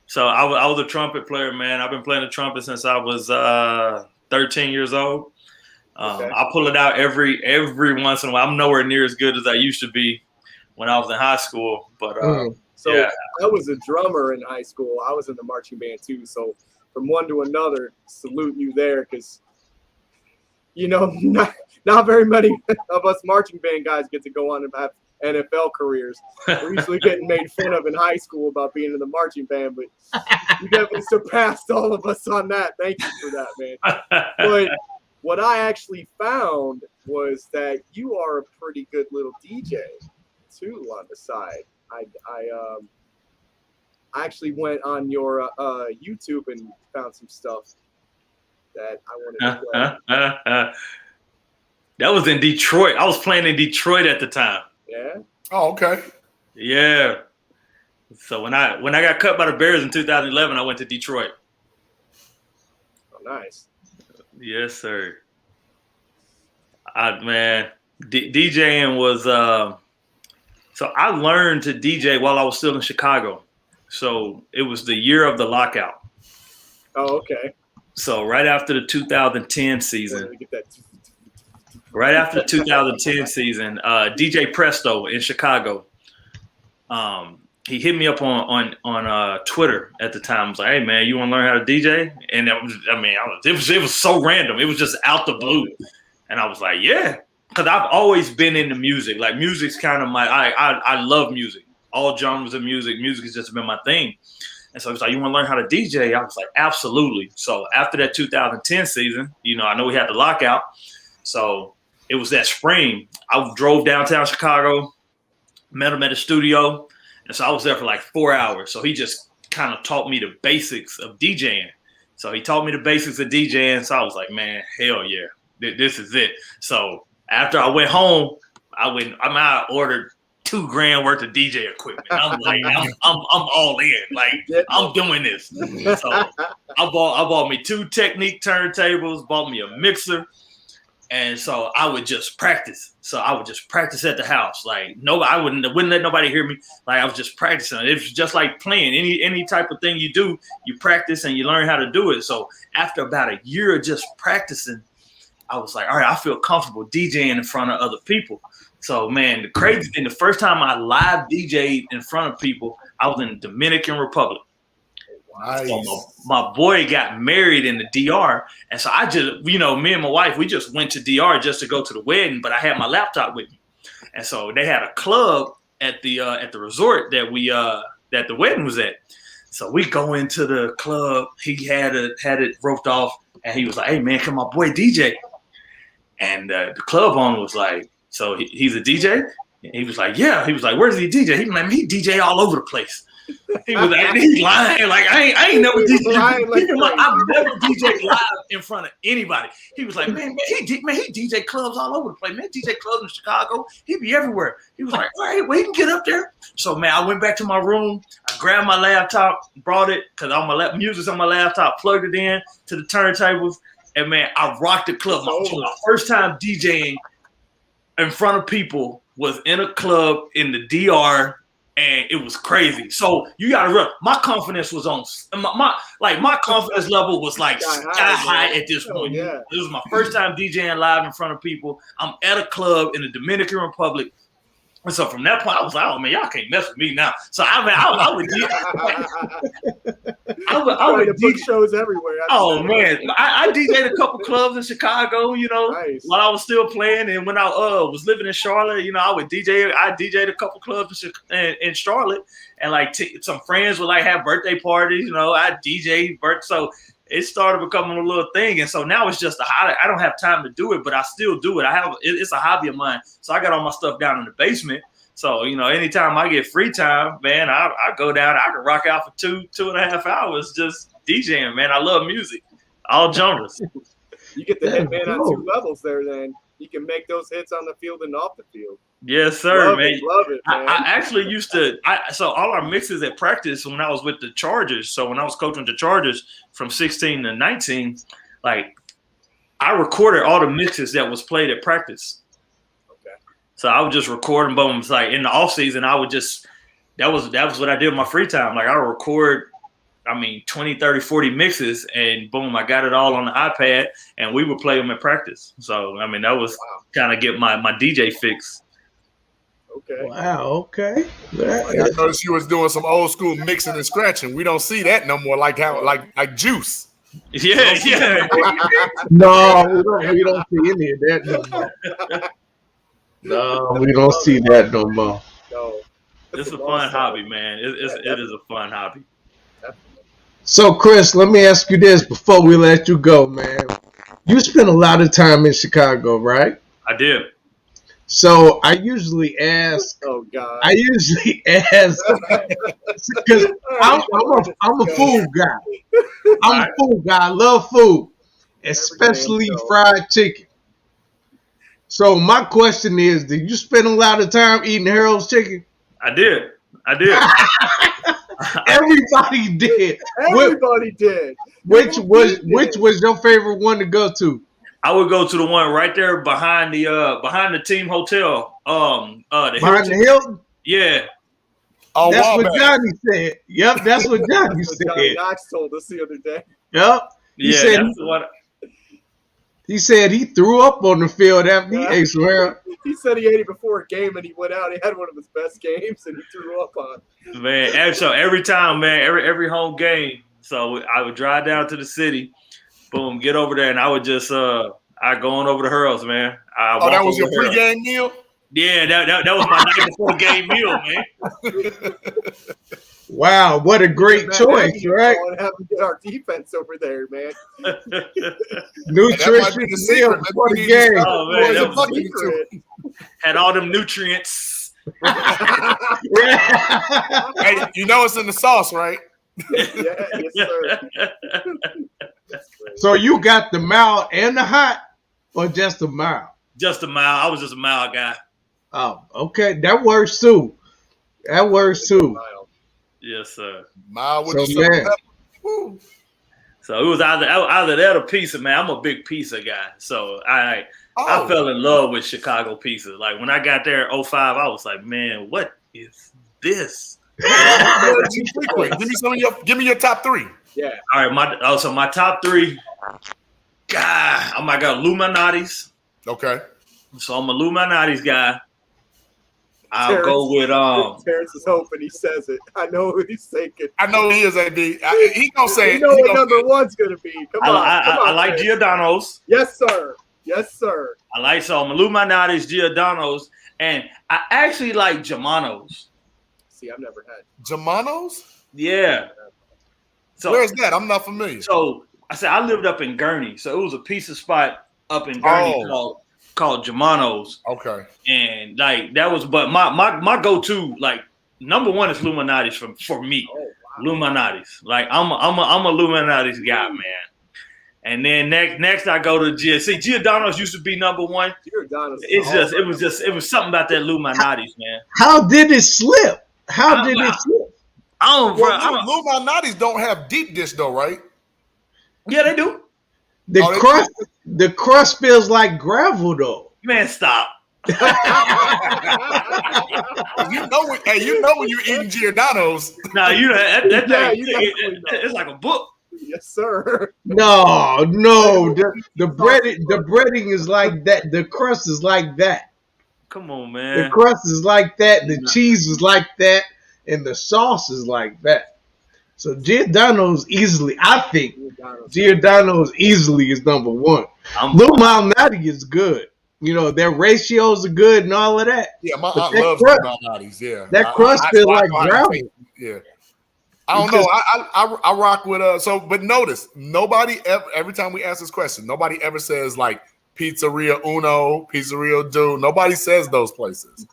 So I was a trumpet player, man. I've been playing the trumpet since I was 13 years old. Okay. I pull it out every once in a while. I'm nowhere near as good as I used to be when I was in high school. But I was a drummer in high school. I was in the marching band too. So from one to another, salute you there, because not very many of us marching band guys get to go on and have NFL careers. We're usually getting made fun of in high school about being in the marching band, but you definitely surpassed all of us on that. Thank you for that, man. But what I actually found was that you are a pretty good little DJ too on the side. I actually went on your YouTube and found some stuff that I wanted to play. That was in Detroit. I was playing in Detroit at the time. Yeah. Oh, okay. Yeah. So when I got cut by the Bears in 2011, I went to Detroit. Oh, nice. Yes, sir. DJing was so I learned to DJ while I was still in Chicago. So it was the year of the lockout. Oh, okay. So right after the 2010 season. Get that. Right after the 2010 season, DJ Presto in Chicago, he hit me up on Twitter at the time. I was like, "Hey man, you want to learn how to DJ?" And it was so random. It was just out the blue, and I was like, "Yeah," because I've always been into music. Like music's kind of I love music, all genres of music. Music has just been my thing. And so he was like, "You want to learn how to DJ?" I was like, "Absolutely." So after that 2010 season, I know we had the lockout, so. It was that spring. I drove downtown Chicago, met him at the studio, and so I was there for like 4 hours. So he just kind of taught me the basics of DJing. So he taught me the basics of DJing. So I was like, man, hell yeah, this is it. So after I went home, I ordered $2,000 worth of DJ equipment. I'm like, I'm all in. Like I'm doing this. So I bought me 2 Technique turntables, bought me a mixer. And so I would just practice. So I would just practice at the house. Like I wouldn't let nobody hear me. Like I was just practicing. It was just like playing any type of thing you do. You practice and you learn how to do it. So after about a year of just practicing, I was like, all right, I feel comfortable DJing in front of other people. So man, the crazy thing, the first time I live DJ'd in front of people, I was in the Dominican Republic. Nice. So my boy got married in the DR, and so I just, me and my wife, we just went to DR just to go to the wedding, but I had my laptop with me, and so they had a club at the resort that the wedding was at. So we go into the club. He had it roped off, and he was like, "Hey man, can my boy DJ?" And the club owner was like, "So he's a DJ?" And he was like, "Yeah." He was like, "Where's he DJ?" He was like, "He DJ all over the place." He was like, he's lying. Like I ain't never DJ. I've never DJ live in front of anybody. He was like, man, he DJ clubs all over the place. Man, DJ clubs in Chicago. He be everywhere. He was like, all right, well, he can get up there. So man, I went back to my room. I grabbed my laptop, brought it because all my music's on my laptop, plugged it in to the turntables, and man, I rocked the club. My first time DJing in front of people was in a club in the DR. And it was crazy. So you gotta realize my confidence was on my confidence level was like sky high at this point. Yeah. It was my first time DJing live in front of people. I'm at a club in the Dominican Republic. And so from that point, I was like, oh man, y'all can't mess with me now. So I would put shows everywhere. Oh man, I DJ'd a couple clubs in Chicago, nice. While I was still playing, and when I was living in Charlotte, I would DJ. I DJ'd a couple clubs in Charlotte, and like some friends would like have birthday parties. I DJ so. It started becoming a little thing, and so now it's just I don't have time to do it, but I still do it. It's a hobby of mine, so I got all my stuff down in the basement. So anytime I get free time, man, I go down. I can rock out for 2.5 hours just DJing. Man, I love music, all genres. You get the Hitman on 2 levels there, then you can make those hits on the field and off the field. Yes, sir, man. Love it, man. I actually used to. So all our mixes at practice when I was with the Chargers. So when I was coaching the Chargers from 16 to 19, like I recorded all the mixes that was played at practice. Okay. So I would just record them. Boom. It's like in the off season, I would just that was what I did in my free time. Like I would record. 20, 30, 40 mixes, and boom, I got it all on the iPad, and we would play them in practice. So that was kind of get my DJ fix. Okay. Wow. Okay. I noticed you was doing some old school mixing and scratching. We don't see that no more. Like Juice. Yeah. No, we don't see any of that no more. No, we don't see that no more. No. It's a fun hobby, man. It is a fun hobby. So, Chris, let me ask you this before we let you go, man. You spent a lot of time in Chicago, right? I did. So I usually ask. Oh God. I usually ask because I'm a food guy. I'm a food guy. I love food, especially fried chicken. So my question is, did you spend a lot of time eating Harold's chicken? I did. Everybody did. Everybody did. Which was your favorite one to go to? I would go to the one right there behind the team hotel. Behind the Hilton? Yeah. Oh, that's wow, what man. Johnny said. Yep, that's what Johnny said. Johnny Knox told us the other day. Yep. He said he threw up on the field after he ate some Harold. He said he ate it before a game and he went out. He had one of his best games and he threw up on it. Man, and so every time, man, every home game, so I would drive down to the city, boom, get over there, and I would just I go on over to Hurls, man. That was your pregame meal? Yeah, that was my night before game meal, man. Wow, what a great choice, right? Have to get our defense over there, man. Nutritious meal before the game. Oh man, that was had all them nutrients. Hey, you know it's in the sauce, right? Yeah, yes, sir. So you got the mild and the hot, or just the mild? Just a mild. I was just a mild guy. Oh, okay, that works too. That works too. Yes, sir. Mild with So, man. So it was either that or pizza, man. I'm a big pizza guy, so I fell in love with Chicago pizza. Like when I got there in 2005, I was like, man, what is this? Give me your top three. Yeah. All right, my top three. God, I got Illuminati's. Okay. So I'm a Illuminati's guy. I'll go with Terrence is hoping he says it. I know who he's thinking. I know he is, AD. He gonna say it. You know what number one's gonna be. Come on. I like Giordano's. Yes, sir. Yes, sir. I'm Illuminati's, Giordano's, and I actually like Germano's. See, I've never had Germano's. Yeah. So where's that? I'm not familiar. So I said I lived up in Gurney, so it was a pizza spot up in Gurney called Germano's. Okay. And like that was, but my go-to, like number one is Illuminati's for me. Oh, wow. Illuminati's. Like I'm a Illuminati's guy, man. And then next I go to Giordano's used to be number one. Giordano's. It was something about that Illuminati's, man. How did it slip? How did it slip? Illuminati's don't have deep dish though, right? Yeah, they do. The crust feels like gravel though. Man, stop. you know when you're eating Giordano's. No, it's like a book. Yes, sir. No. The breading is like that. The crust is like that. Come on, man. The crust is like that. The cheese is like that, and the sauce is like that. So Giordano's easily, I think, Giordano's easily is number one. Lou Malnati is good. You know, their ratios are good and all of that. Yeah, my aunt loves Malnati's. Yeah, that crust feels like gravel. Yeah, I don't know. I rock with but notice nobody ever. Every time we ask this question, nobody ever says like Pizzeria Uno, Pizzeria Do. Nobody says those places.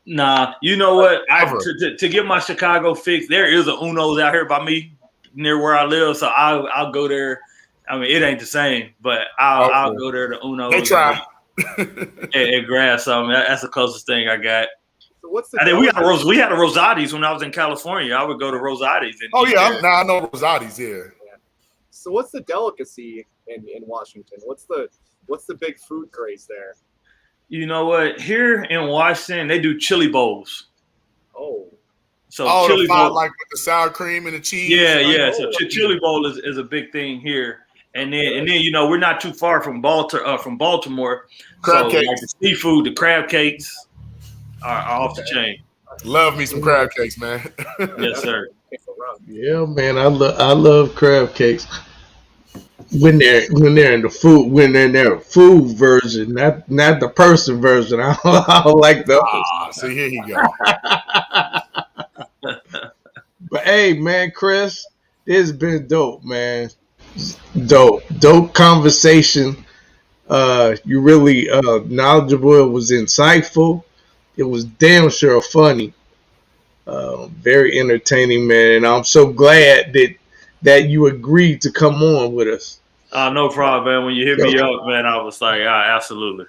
Nah, you know what? To get my Chicago fix, there is a Uno's out here by me near where I live, so I'll go there. I mean, it ain't the same, but I'll go there to Uno's. They try and grab something. That's the closest thing I got. So what's the? I think we had a Rosati's when I was in California. I would go to Rosati's. I know Rosati's. Yeah. So what's the delicacy in Washington? What's the big food craze there? You know what? Here in Washington, they do chili bowls. Oh. So chili bowl, like with the sour cream and the cheese. Yeah. So chili bowl is a big thing here. And then you know, we're not too far from Baltimore. Crab cakes. Like the seafood, the crab cakes are off the chain. Love me some crab cakes, man. Yes, sir. Yeah, man, I love crab cakes. When they're in their food version, not the person version. I don't like those. See, here you go. But hey, man, Chris, this has been dope, man. Dope conversation. You really knowledgeable. It was insightful. It was damn sure funny. Very entertaining, man. And I'm so glad that you agreed to come on with us. No problem, man. When you hit me up, man, I was like, absolutely.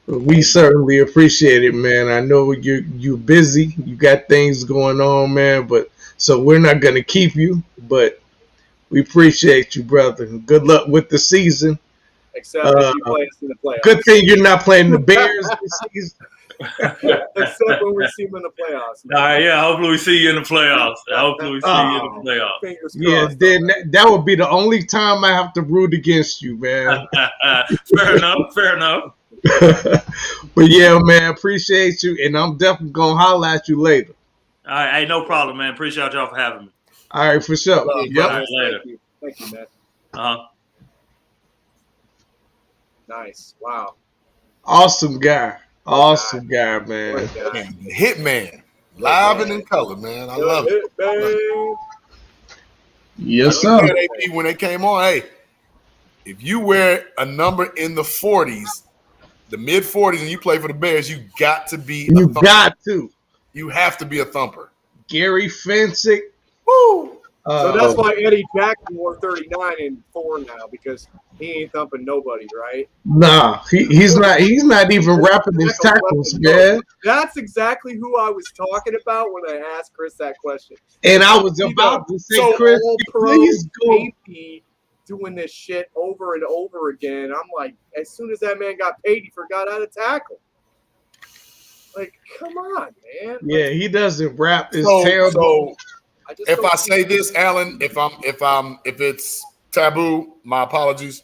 We certainly appreciate it, man. I know you're busy. You got things going on, man. But so we're not gonna keep you, but we appreciate you, brother. Good luck with the season. Except if you play us in the playoffs. Good thing you're not playing the Bears this season. Except when we see them in the playoffs. All right, yeah. Hopefully we see you in the playoffs. Yeah, then that would be the only time I have to root against you, man. Fair enough. But yeah, man, appreciate you, and I'm definitely gonna holler at you later. All right, hey, no problem, man. Appreciate y'all for having me. All right, for sure. Yep. All right, later. Thank you, man. Nice. Wow. Awesome guy, man. The Hitman, live and in color, man. I love it. Yes, sir. AP when they came on, hey, if you wear a number in the 40s, the mid 40s, and you play for the Bears, you got to be. You have to be a thumper. Gary Fensick. Woo! So that's why Eddie Jackson wore 39 and 4 now, because he ain't thumping nobody, right? Nah, he's not even wrapping his tackles, man. That's exactly who I was talking about when I asked Chris that question. And I was about to say, Chris, please go. Doing this shit over and over again. I'm like, as soon as that man got paid, he forgot how to tackle. Like, come on, man. Yeah, he doesn't wrap. It's terrible. So if I say this, Alan, if it's taboo, my apologies.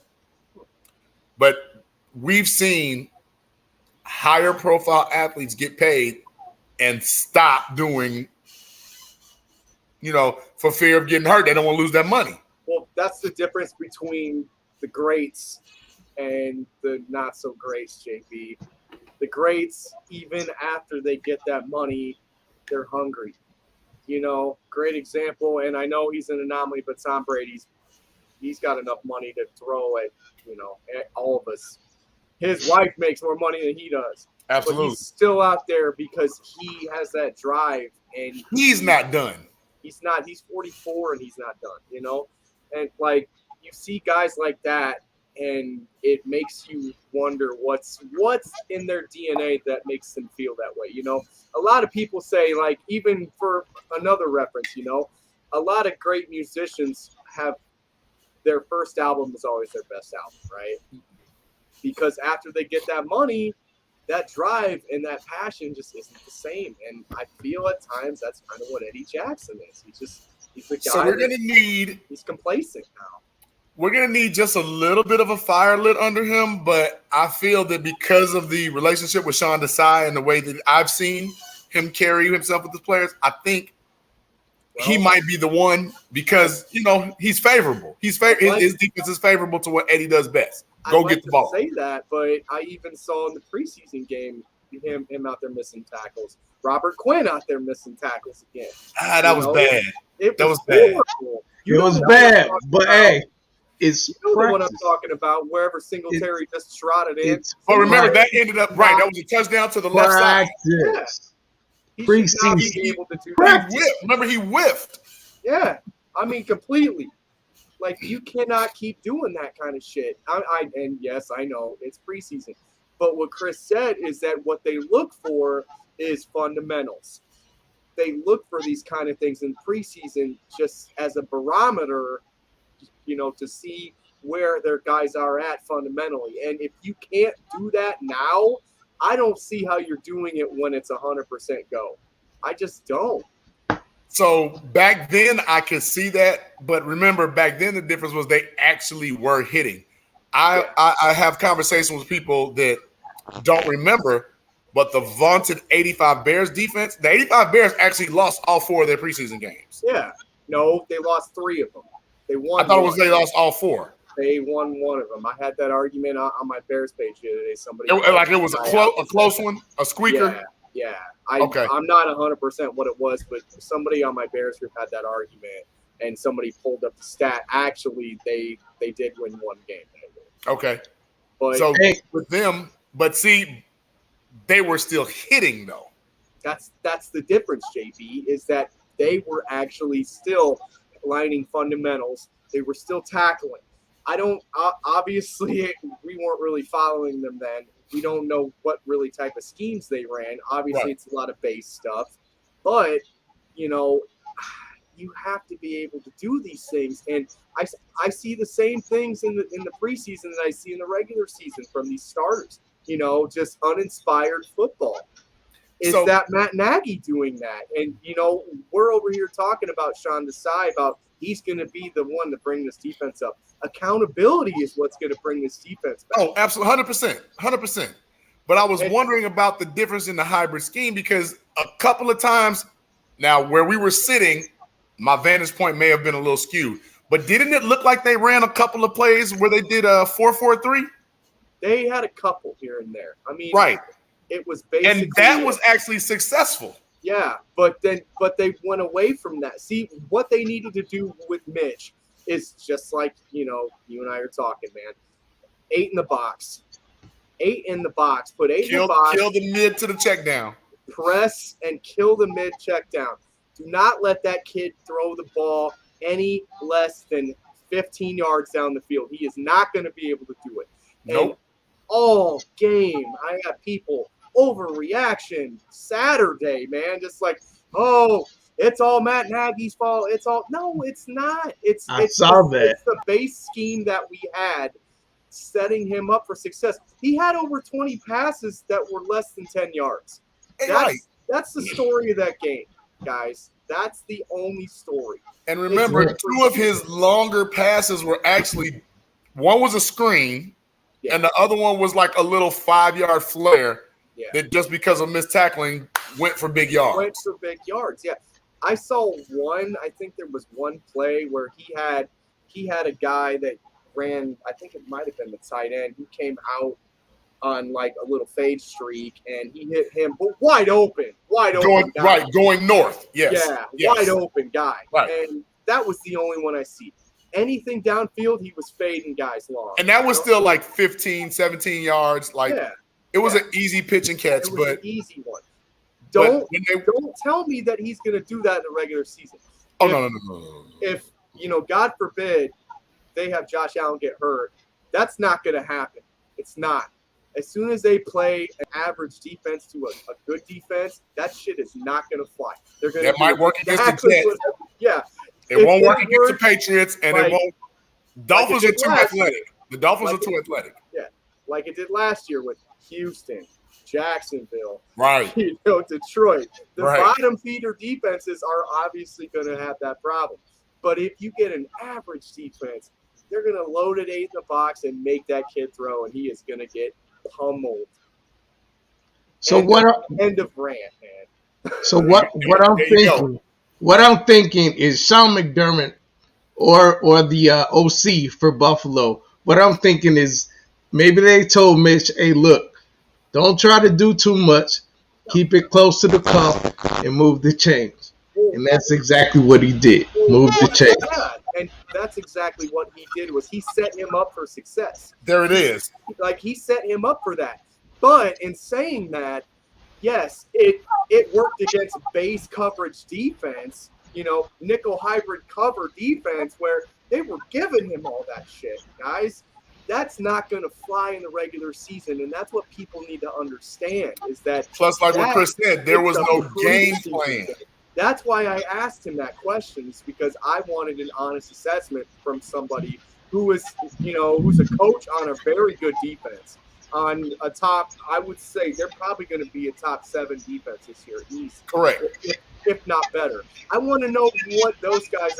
But we've seen higher profile athletes get paid and stop doing, for fear of getting hurt. They don't want to lose that money. Well, that's the difference between the greats and the not so greats, JB. The greats, even after they get that money, they're hungry. Great example, and I know he's an anomaly, but Tom Brady's got enough money to throw at all of us. His wife makes more money than he does. Absolutely. But he's still out there because he has that drive, and he's not done. He's not. He's 44 and he's not done. And like you see guys like that, and it makes you wonder what's in their DNA that makes them feel that way. A lot of people say, like, even for another reference, a lot of great musicians have their first album is always their best album, right? Because after they get that money, that drive and that passion just isn't the same. And I feel at times that's kind of what Eddie Jackson is. He's the guy. So he's complacent now. We're going to need just a little bit of a fire lit under him, but I feel that because of the relationship with Sean Desai and the way that I've seen him carry himself with his players, I think he might be the one because, he's favorable. His defense is favorable to what Eddie does best. Go get the ball. I say that, but I even saw in the preseason game him out there missing tackles. Robert Quinn out there missing tackles again. That was bad. That was bad. It was bad, but hey. It's the one I'm talking about, wherever Singletary just trotted in. But remember, that ended up right. That was a touchdown to the left side. Yeah. He should not be able to do that. Remember, he whiffed. Yeah. I mean, completely. Like, you cannot keep doing that kind of shit. And yes, I know it's preseason. But what Chris said is that what they look for is fundamentals. They look for these kind of things in preseason just as a barometer, to see where their guys are at fundamentally. And if you can't do that now, I don't see how you're doing it when it's 100% go. I just don't. So back then I could see that, but remember back then the difference was they actually were hitting. I have conversations with people that don't remember, but the vaunted 85 Bears defense, the 85 Bears actually lost all 4 of their preseason games. Yeah. No, they lost 3 of them. They won. I thought it was they lost all 4. They won 1 of them. I had that argument on my Bears page the other day. Somebody it was a close one, a squeaker. Yeah. I'm not 100% what it was, but somebody on my Bears group had that argument, and somebody pulled up the stat. Actually, they did win 1 game. Okay. But So with them, but see, they were still hitting though. that's the difference, JB, is that they were actually still lining fundamentals. They were still tackling. I don't obviously we weren't really following them then. We don't know what really type of schemes they ran. Obviously, Right. it's a lot of base stuff, but you know, you have to be able to do these things. And I see the same things in the preseason that I see in the regular season from these starters. You know, just uninspired football. Is So- that Matt Nagy doing that? And, you know, we're over here talking about Sean Desai, about he's going to be the one to bring this defense up. Accountability is what's going to bring this defense back. Oh, absolutely, 100%. But I was wondering about the difference in the hybrid scheme because a couple of times now where we were sitting, my vantage point may have been a little skewed. But didn't it look like they ran a couple of plays where they did a 4-4-3? They had a couple here and there. I mean, Right. It was basically, And that was actually successful. yeah, but they went away from that. See, what they needed to do with Mitch is just like, you know, you and I are talking, man. 8 in the box. 8 in the box. Put 8 in the box. Kill the mid to the check down. Press and kill the mid check down. Do not let that kid throw the ball any less than 15 yards down the field. He is not going to be able to do it. Nope. And all game, I got people overreaction Saturday, man. Just like, oh, it's all Matt Nagy's fault. It's all no, it's not. It's the base scheme that we had setting him up for success. He had over 20 passes that were less than 10 yards. That's the story of that game, guys. That's the only story. And remember, 2 of his longer passes were actually, one was a screen, and the other one was like a little 5-yard flare that just because of missed tackling went for big yards. Yeah. I saw one, I think there was one play where he had a guy that ran, I think it might have been the tight end. He came out on like a little fade streak and he hit him, but wide open guy. Going north. Yes. Yeah, wide open guy. Right. And that was the only one I see. Anything downfield, he was fading guys long. And that was still like 15, 17 yards. Like it was an easy pitch and catch, it was but an easy one. Don't tell me that he's going to do that in the regular season. No. If, you know, God forbid they have Josh Allen get hurt, that's not going to happen. It's not. As soon as they play an average defense to a good defense, that shit is not going to fly. They're going to. That might work against the Jets. Yeah. It won't work against the Patriots, and it won't. Dolphins are too athletic. The Dolphins are too athletic. Yeah, like it did last year with Houston, Jacksonville, right? You know, Detroit. The right. bottom feeder defenses are obviously going to have that problem. But if you get an average defense, they're going to load it 8 in the box and make that kid throw, and he is going to get pummeled. So end of rant, man. So what I'm thinking is Sean McDermott or the OC for Buffalo. What I'm thinking is maybe they told Mitch, hey, look, don't try to do too much. Keep it close to the cuff and move the chains. And that's exactly what he did. Move the chains. Yeah, and that's exactly what he did was he set him up for success. There it is. Like he set him up for that. But in saying that, yes, it worked against base coverage defense, you know, nickel hybrid cover defense where they were giving him all that shit, guys. That's not going to fly in the regular season, and that's what people need to understand is that. Plus, like what Chris said, there was no game plan. That's why I asked him that question, is because I wanted an honest assessment from somebody who is, you know, who's a coach on a very good defense. On a top, I would say they're probably going to be a top 7 defense this year, easy. Correct. If not better. I want to know what those guys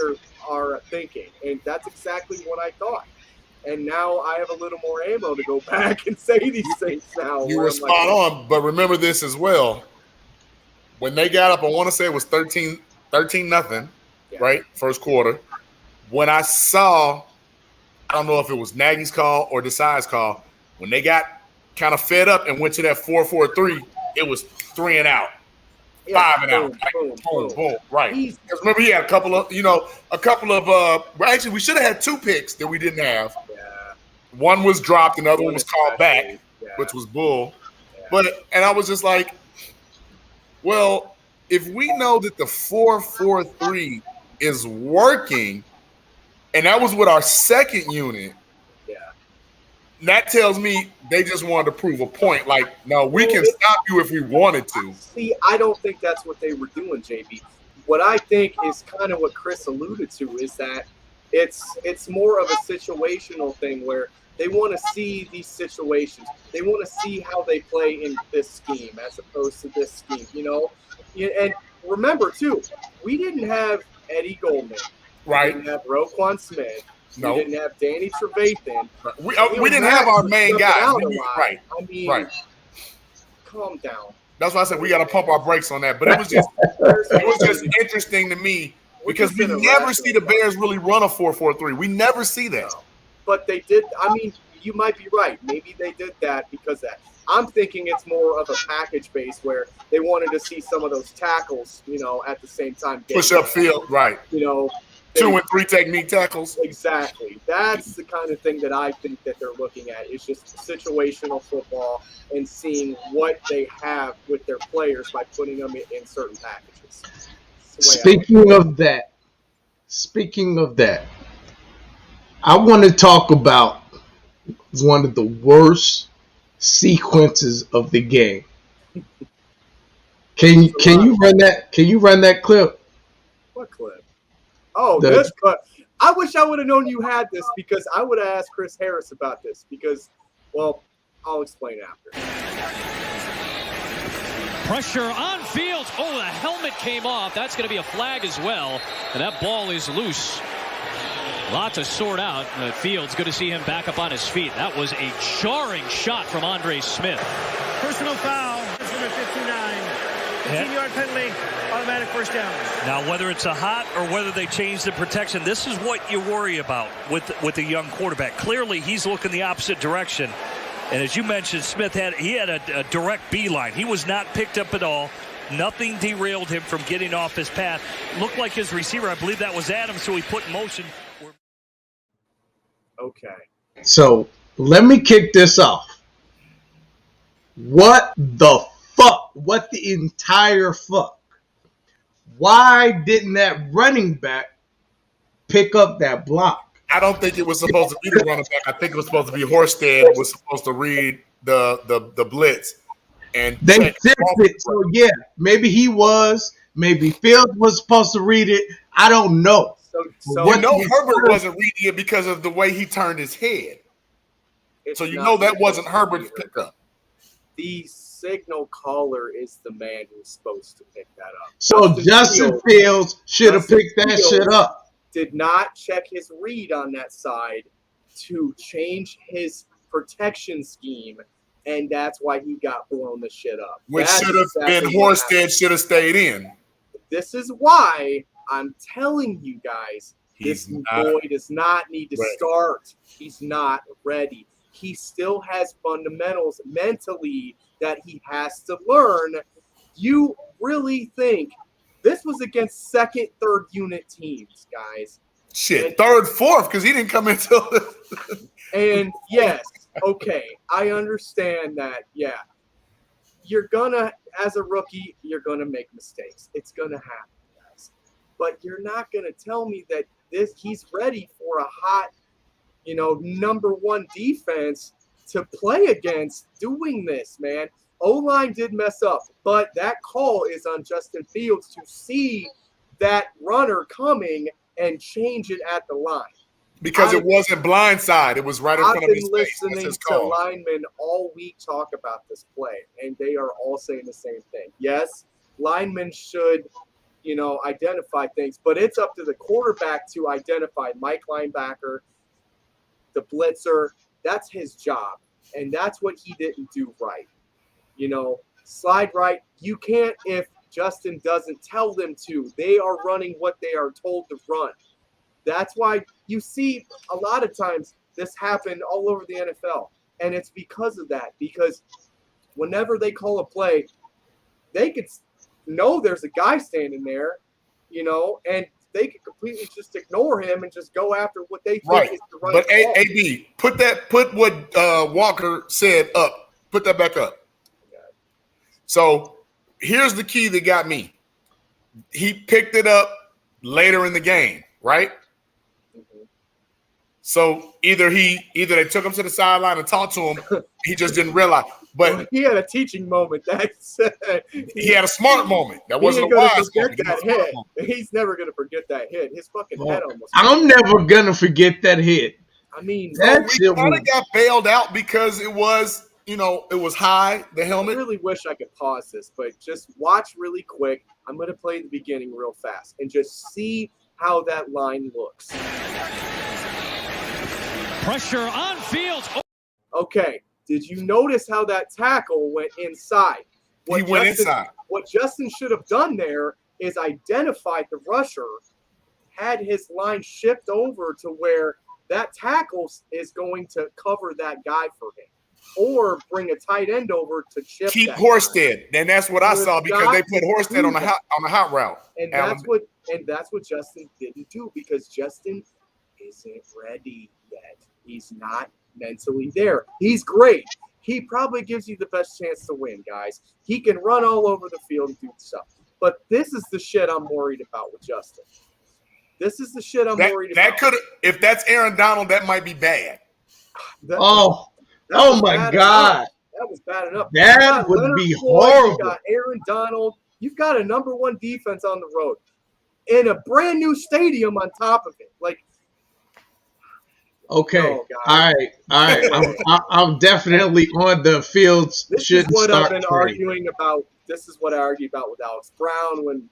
are thinking, and that's exactly what I thought. And now I have a little more ammo to go back and say these things now. You were spot on, but remember this as well. When they got up, I want to say it was 13-0, right? First quarter. When I saw, I don't know if it was Nagy's call or Desai's call, when they got kind of fed up and went to that 4-4-3, it was 3 and out, 5 and out, boom, right? Because remember, he had a couple of, well, actually, we should have had 2 picks that we didn't have. One was dropped, and the other one was called back, Yeah. which was bull. Yeah. And I was just like, well, if we know that the 4-4-3 is working, and that was with our second unit, that tells me they just wanted to prove a point. Like, no, we can stop you if we wanted to. See, I don't think that's what they were doing, JB. What I think is kind of what Chris alluded to is that it's more of a situational thing where they want to see these situations. They want to see how they play in this scheme as opposed to this scheme, you know? And remember, too, we didn't have Eddie Goldman. Right. We didn't have Roquan Smith. No. We didn't have Danny Trevathan. We didn't have our main guys. Right. I mean, right. Calm down. That's why I said we got to pump our brakes on that. But it was just interesting to me because we never see the Bears really run a 4-4-3. We never see that. But they did. I mean, you might be right. Maybe they did that because of that. I'm thinking it's more of a package base where they wanted to see some of those tackles, you know, at the same time. Push up field, right. You know. 2 and 3 technique tackles. Exactly. That's the kind of thing that I think that they're looking at. It's just situational football and seeing what they have with their players by putting them in certain packages. Speaking of that, I want to talk about one of the worst sequences of the game. Can you run that? Can you run that clip? What clip? Oh, this clip. I wish I would have known you had this because I would have asked Chris Harris about this because, well, I'll explain after. Pressure on Fields. Oh, the helmet came off. That's going to be a flag as well. And that ball is loose. A lot to sort out. Fields, good to see him back up on his feet. That was a jarring shot from Andre Smith. Personal foul. That's number 59. 15-yard penalty. Automatic first down. Now, whether it's a hot or whether they change the protection, this is what you worry about with the young quarterback. Clearly, he's looking the opposite direction. And as you mentioned, Smith had a direct beeline. He was not picked up at all. Nothing derailed him from getting off his path. Looked like his receiver, I believe that was Adams, so he put in motion. Okay. So let me kick this off. What the fuck? What the entire fuck? Why didn't that running back pick up that block? I don't think it was supposed to be the running back. I think it was supposed to be Horsted was supposed to read the blitz. And they fixed it. So, yeah, maybe he was. Maybe Fields was supposed to read it. I don't know. So Herbert wasn't reading it because of the way he turned his head. So that wasn't Herbert's pickup. The signal caller is the man who's supposed to pick that up. So Justin Fields should have picked that shit up. Did not check his read on that side to change his protection scheme, and that's why he got blown the shit up. Which should have been Horsted should have stayed in. This is why I'm telling you guys, this boy does not need to start. He's not ready. He still has fundamentals mentally that he has to learn. You really think this was against second, third unit teams, guys? Shit, third, fourth, because he didn't come until. And yes, okay, I understand that. Yeah, you're gonna, as a rookie, you're gonna make mistakes. It's gonna happen, guys. But you're not gonna tell me that he's ready for a hot, number one defense to play against doing this, man. O-line did mess up, but that call is on Justin Fields to see that runner coming and change it at the line. Because it wasn't blindside. It was right in front of his face. I've been listening to linemen all week talk about this play, and they are all saying the same thing. Yes, linemen should, identify things, but it's up to the quarterback to identify Mike linebacker, the blitzer. That's his job, and that's what he didn't do right. Slide right. You can't if Justin doesn't tell them to. They are running what they are told to run. That's why you see a lot of times this happen all over the NFL. And it's because of that. Because whenever they call a play, they could know there's a guy standing there, and they could completely just ignore him and just go after what they think Right. is the right But call. AB, put what Walker said up. Put that back up. So here's the key that got me. He picked it up later in the game, right? Mhm. So either they took him to the sideline and talked to him. He just didn't realize. But He had a teaching moment. he had a smart moment. That wasn't ain't a gonna wise forget moment. He had that a smart hit. moment. He's never gonna forget that hit. His fucking head almost. I'm never gonna forget that hit. I mean, That We shit kind was. of got bailed out because it was high, the I helmet. really wish I could pause this, but just watch really quick. I'm gonna play the beginning real fast and just see how that line looks. Pressure on Fields. Okay, did you notice how that tackle went inside? He went inside. What Justin should have done there is identified the rusher, had his line shift over to where that tackle is going to cover that guy for him, or bring a tight end over to chip. Keep that Horsted, and that's what I You saw have because got they put to Horsted do on the that. hot route. And that's what Justin didn't do, because Justin isn't ready yet. He's not mentally there. He's great. He probably gives you the best chance to win, guys. He can run all over the field and do stuff. But this is the shit I'm worried about with Justin. This is the shit I'm worried about. That could, if that's Aaron Donald, that might be bad. That Oh was my bad God. enough. That was bad enough. That You got would Leonard be Floyd, horrible. You got Aaron Donald. You've got a number one defense on the road in a brand new stadium on top of it. Like, Okay. no, guys. All right. I'm definitely on the Fields This is shouldn't what start I've been train. arguing about. This is what I argued about with Alex Brown when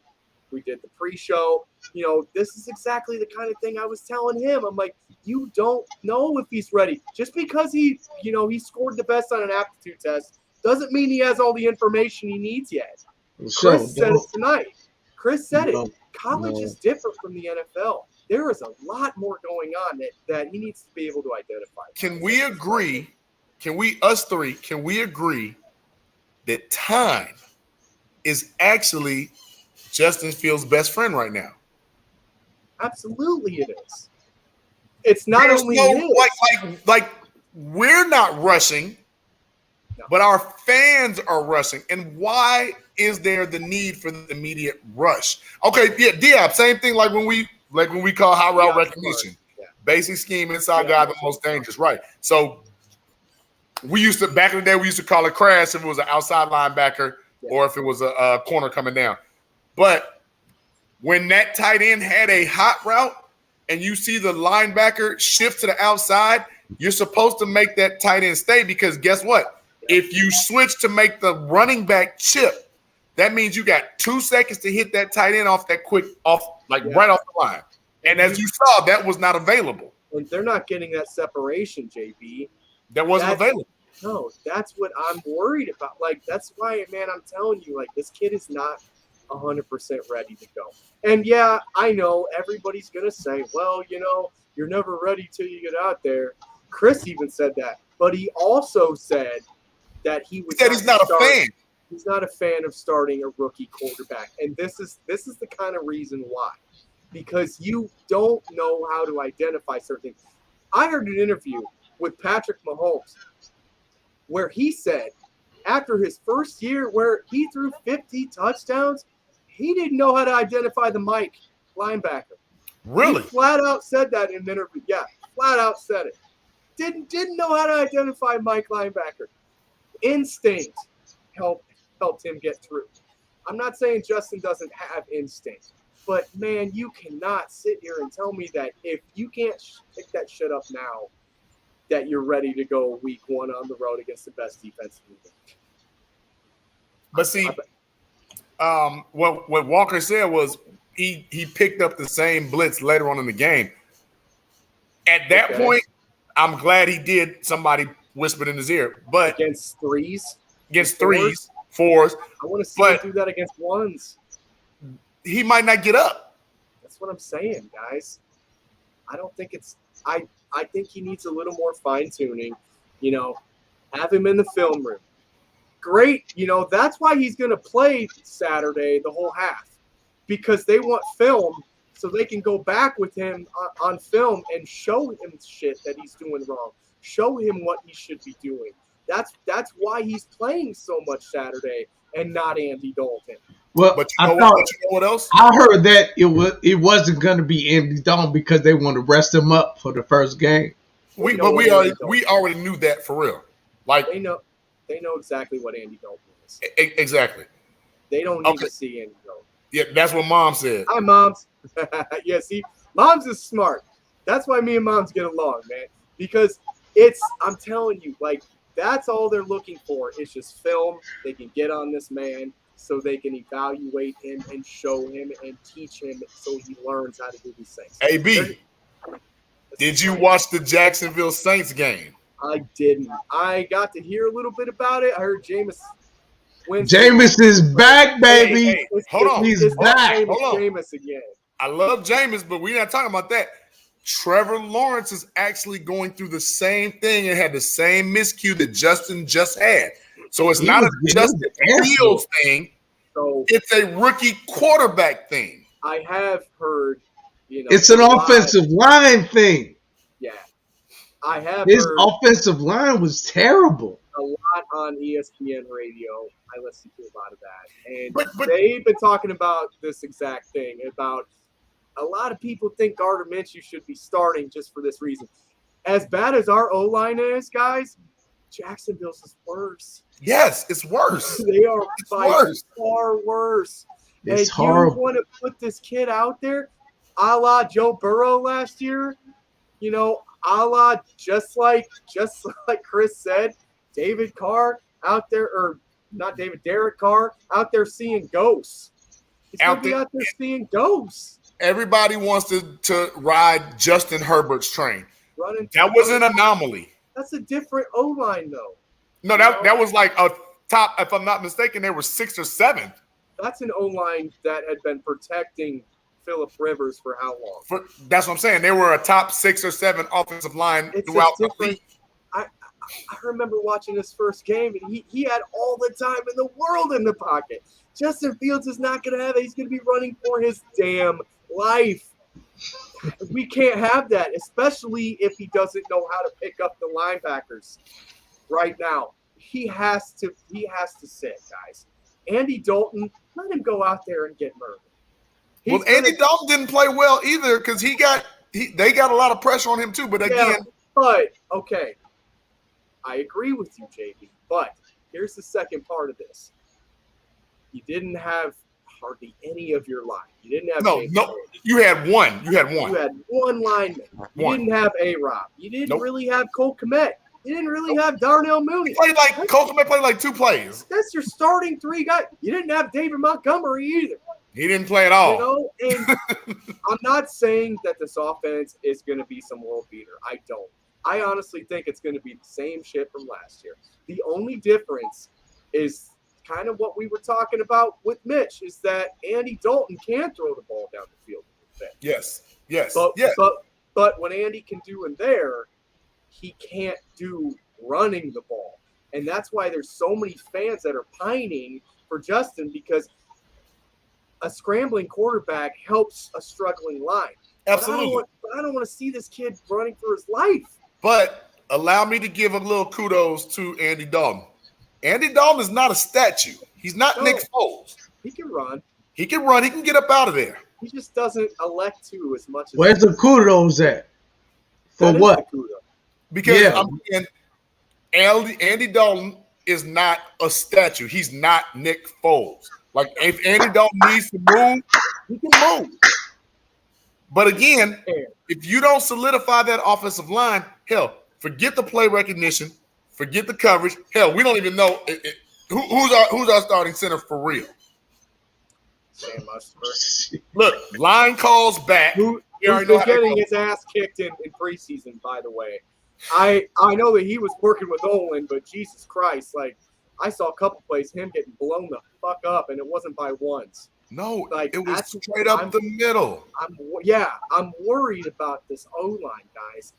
we did the pre-show. This is exactly the kind of thing I was telling him. I'm like, you don't know if he's ready. Just because he scored the best on an aptitude test doesn't mean he has all the information he needs yet. Chris said it tonight. Chris said it. College is different from the NFL. There is a lot more going on that he needs to be able to identify. Can we agree? Us three, can we agree that time is actually Justin Fields' best friend right now? Absolutely, it is. It's not There's only no, his. like we're not rushing, but our fans are rushing. And why is there the need for the immediate rush? Okay, yeah, Diab, same thing like when we call high route recognition. Yeah. Basic scheme, inside guy, the most dangerous. Right. So we used to, back in the day, we used to call it crash if it was an outside linebacker or if it was a corner coming down. But when that tight end had a hot route and you see the linebacker shift to the outside, you're supposed to make that tight end stay, because guess what? If you switch to make the running back chip, that means you got 2 seconds to hit that tight end off that quick, right off the line. And as you saw, that was not available. And they're not getting that separation, JB. That wasn't available. No, that's what I'm worried about. Like, that's why, man, I'm telling you, like, this kid is not 100% ready to go. And yeah, I know everybody's going to say, well, you're never ready till you get out there. Chris even said that. But he also said that he's not a fan. He's not a fan of starting a rookie quarterback. And this is the kind of reason why. Because you don't know how to identify certain things. I heard an interview with Patrick Mahomes where he said after his first year where he threw 50 touchdowns, he didn't know how to identify the Mike linebacker. Really? He flat out said that in an interview. Yeah, flat out said it. Didn't know how to identify Mike linebacker. Instinct helped him get through. I'm not saying Justin doesn't have instinct, but man, you cannot sit here and tell me that if you can't pick that shit up now, that you're ready to go week 1 on the road against the best defense in the league. But see, what Walker said was he picked up the same blitz later on in the game. At that point, I'm glad he did. Somebody whispered in his ear, but against threes, fours. I want to see him do that against ones. He might not get up. That's what I'm saying, guys. I don't think it's. I think he needs a little more fine tuning. Have him in the film room. Great. That's why he's going to play Saturday the whole half, because they want film so they can go back with him on film and show him shit that he's doing wrong. Show him what he should be doing. That's why he's playing so much Saturday and not Andy Dalton. Well, But you know what else? I heard that it wasn't going to be Andy Dalton because they want to rest him up for the first game. We already knew that for real. Like they know exactly what Andy Dalton is. Exactly. They don't need to see Andy Dalton. Yeah, that's what Mom said. Hi, Moms. Yeah, see, Moms is smart. That's why me and Moms get along, man. Because I'm telling you, like, that's all they're looking for. It's just film. They can get on this man so they can evaluate him and show him and teach him so he learns how to do these things. AB, did you watch the Jacksonville Saints game? I didn't. I got to hear a little bit about it. I heard Jameis Jameis is back, baby. Hey, hold on. He's back. Hold on. Jameis again. I love Jameis, but we're not talking about that. Trevor Lawrence is actually going through the same thing and had the same miscue that Justin just had. So it's not a Justin Fields thing. So it's a rookie quarterback thing. I have heard, it's an offensive line thing. Yeah. I have His heard offensive line was terrible. a lot on ESPN radio. I listened to a lot of that. And they've been talking about this exact thing, about a lot of people think Gardner Minshew should be starting just for this reason. As bad as our O-line is, guys, Jacksonville's is worse. Yes, it's worse. They are by far worse. It's and horrible. You want to put this kid out there, a la Joe Burrow last year, a la just like Chris said, David Carr out there, or not David, Derek Carr out there seeing ghosts. He's going to be out there seeing ghosts. Everybody wants to ride Justin Herbert's train. That was an anomaly. That's a different O-line, though. No, that was like a top, if I'm not mistaken, they were 6th or 7th. That's an O-line that had been protecting Phillip Rivers for how long? That's what I'm saying. They were a top 6 or 7 offensive line throughout the league. I remember watching his first game, and he had all the time in the world in the pocket. Justin Fields is not going to have it. He's going to be running for his damn life. We can't have that, especially if he doesn't know how to pick up the linebackers right now. He has to sit, guys. Andy Dalton, let him go out there and get murdered. Andy Dalton didn't play well either because they got a lot of pressure on him too. But again, okay, I agree with you, JB. But here's the second part of this: you didn't have hardly any of your line. You didn't have You had one. You had one lineman. You didn't have A-Rob. You didn't really have Cole Kmet. You didn't really have Darnell Mooney. Cole Kmet played like 2 plays. That's your starting 3 guys. You didn't have David Montgomery either. He didn't play at all. And I'm not saying that this offense is going to be some world beater. I don't. I honestly think it's going to be the same shit from last year. The only difference is kind of what we were talking about with Mitch, is that Andy Dalton can throw the ball down the field. Yes. But what Andy can do in there, he can't do running the ball. And that's why there's so many fans that are pining for Justin, because a scrambling quarterback helps a struggling line. Absolutely. I don't want to see this kid running for his life. But allow me to give a little kudos to Andy Dalton. Andy Dalton is not a statue. He's not Nick Foles. He can run. He can run. He can get up out of there. He just doesn't elect to as much as. Where's the kudos at? For what? Because Andy Dalton is not a statue. He's not Nick Foles. Like, if Andy Dalton needs to move, he can move. But again, if you don't solidify that offensive line, hell, forget the play recognition, forget the coverage. Hell, we don't even know who's our starting center for real. Look, line calls back. Who's been getting his ass kicked in preseason, by the way. I know that he was working with Olin, but Jesus Christ, like, I saw a couple plays, him getting blown the fuck up, and it wasn't by ones. No, like, it was straight up the middle. I'm worried about this O-line, guys.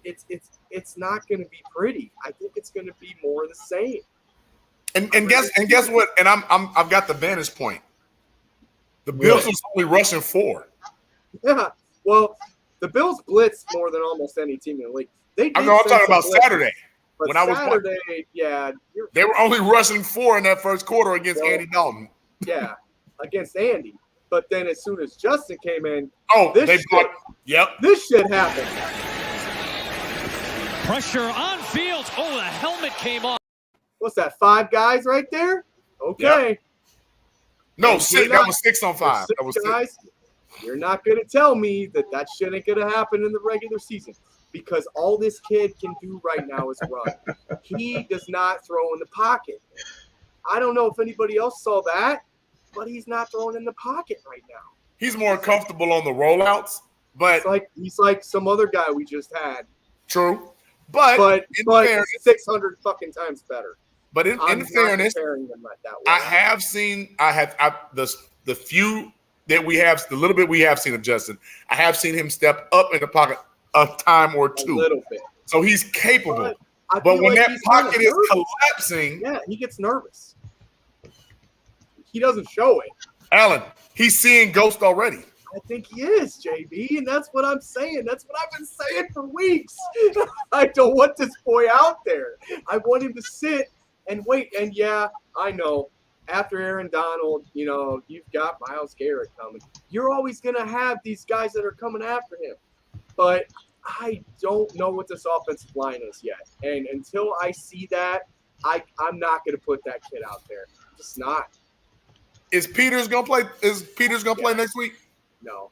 It's not going to be pretty. I think it's going to be more of the same. And guess what? And I've got the vantage point. The Bills was only rushing 4. Yeah. Well, the Bills blitzed more than almost any team in the league. I'm talking about Saturday. But When I was Saturday, they were only rushing 4 in that first quarter against Andy Dalton. Yeah, against Andy. But then as soon as Justin came in, this shit happened. Pressure on Fields. Oh, the helmet came off. What's that, 5 guys right there? Okay. Yep. No, 6. That was 6 on 5. That was 6. Guys, you're not going to tell me that shit ain't going to happen in the regular season, because all this kid can do right now is run. He does not throw in the pocket. I don't know if anybody else saw that, but he's not throwing in the pocket right now. He's more comfortable on the rollouts, but he's like some other guy we just had. True, but in fairness, 600 fucking times better. But in fairness, I have seen the few that we have, the little bit we have seen of Justin, I have seen him step up in the pocket a time or two. A little bit. So he's capable. But when that pocket is collapsing, he gets nervous. He doesn't show it. Alan, he's seeing ghosts already. I think he is, JB, and that's what I'm saying. That's what I've been saying for weeks. I don't want this boy out there. I want him to sit and wait. And yeah, I know. After Aaron Donald, you've got Myles Garrett coming. You're always going to have these guys that are coming after him. But I don't know what this offensive line is yet. And until I see that, I'm not going to put that kid out there. Just not. Is Peters going to play? Play next week? No.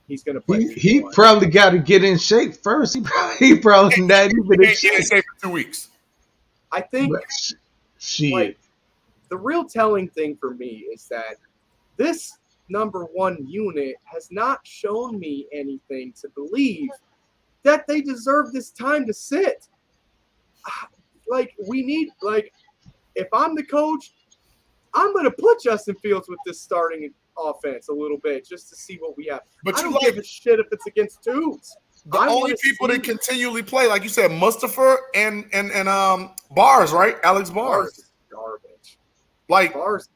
He's going to play. He probably got to get in shape first. He probably not even in shape. For 2 weeks. I think the real telling thing for me is that this number 1 unit has not shown me anything to believe that they deserve this time to sit. If I'm the coach, I'm going to put Justin Fields with this starting offense a little bit just to see what we have. But I don't give a shit if it's against twos. The only people that continually play, like you said, Mustafa and Bars, right? Alex Bars. Is garbage. Bars is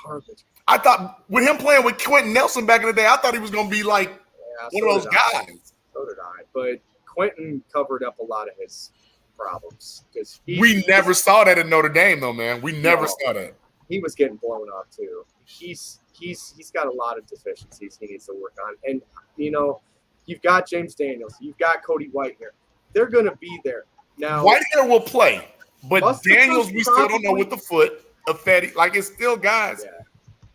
garbage. I thought with him playing with Quentin Nelson back in the day, I thought he was going to be one of those guys. So did I. But Quentin covered up a lot of his problems. We never saw that in Notre Dame, though, man. We never saw that. He was getting blown up too. He's got a lot of deficiencies he needs to work on. And you've got James Daniels, you've got Cody Whitehair. They're going to be there. Now Whitehair will play, but Daniels we still don't know with the foot. Affetti, it's still guys. Yeah.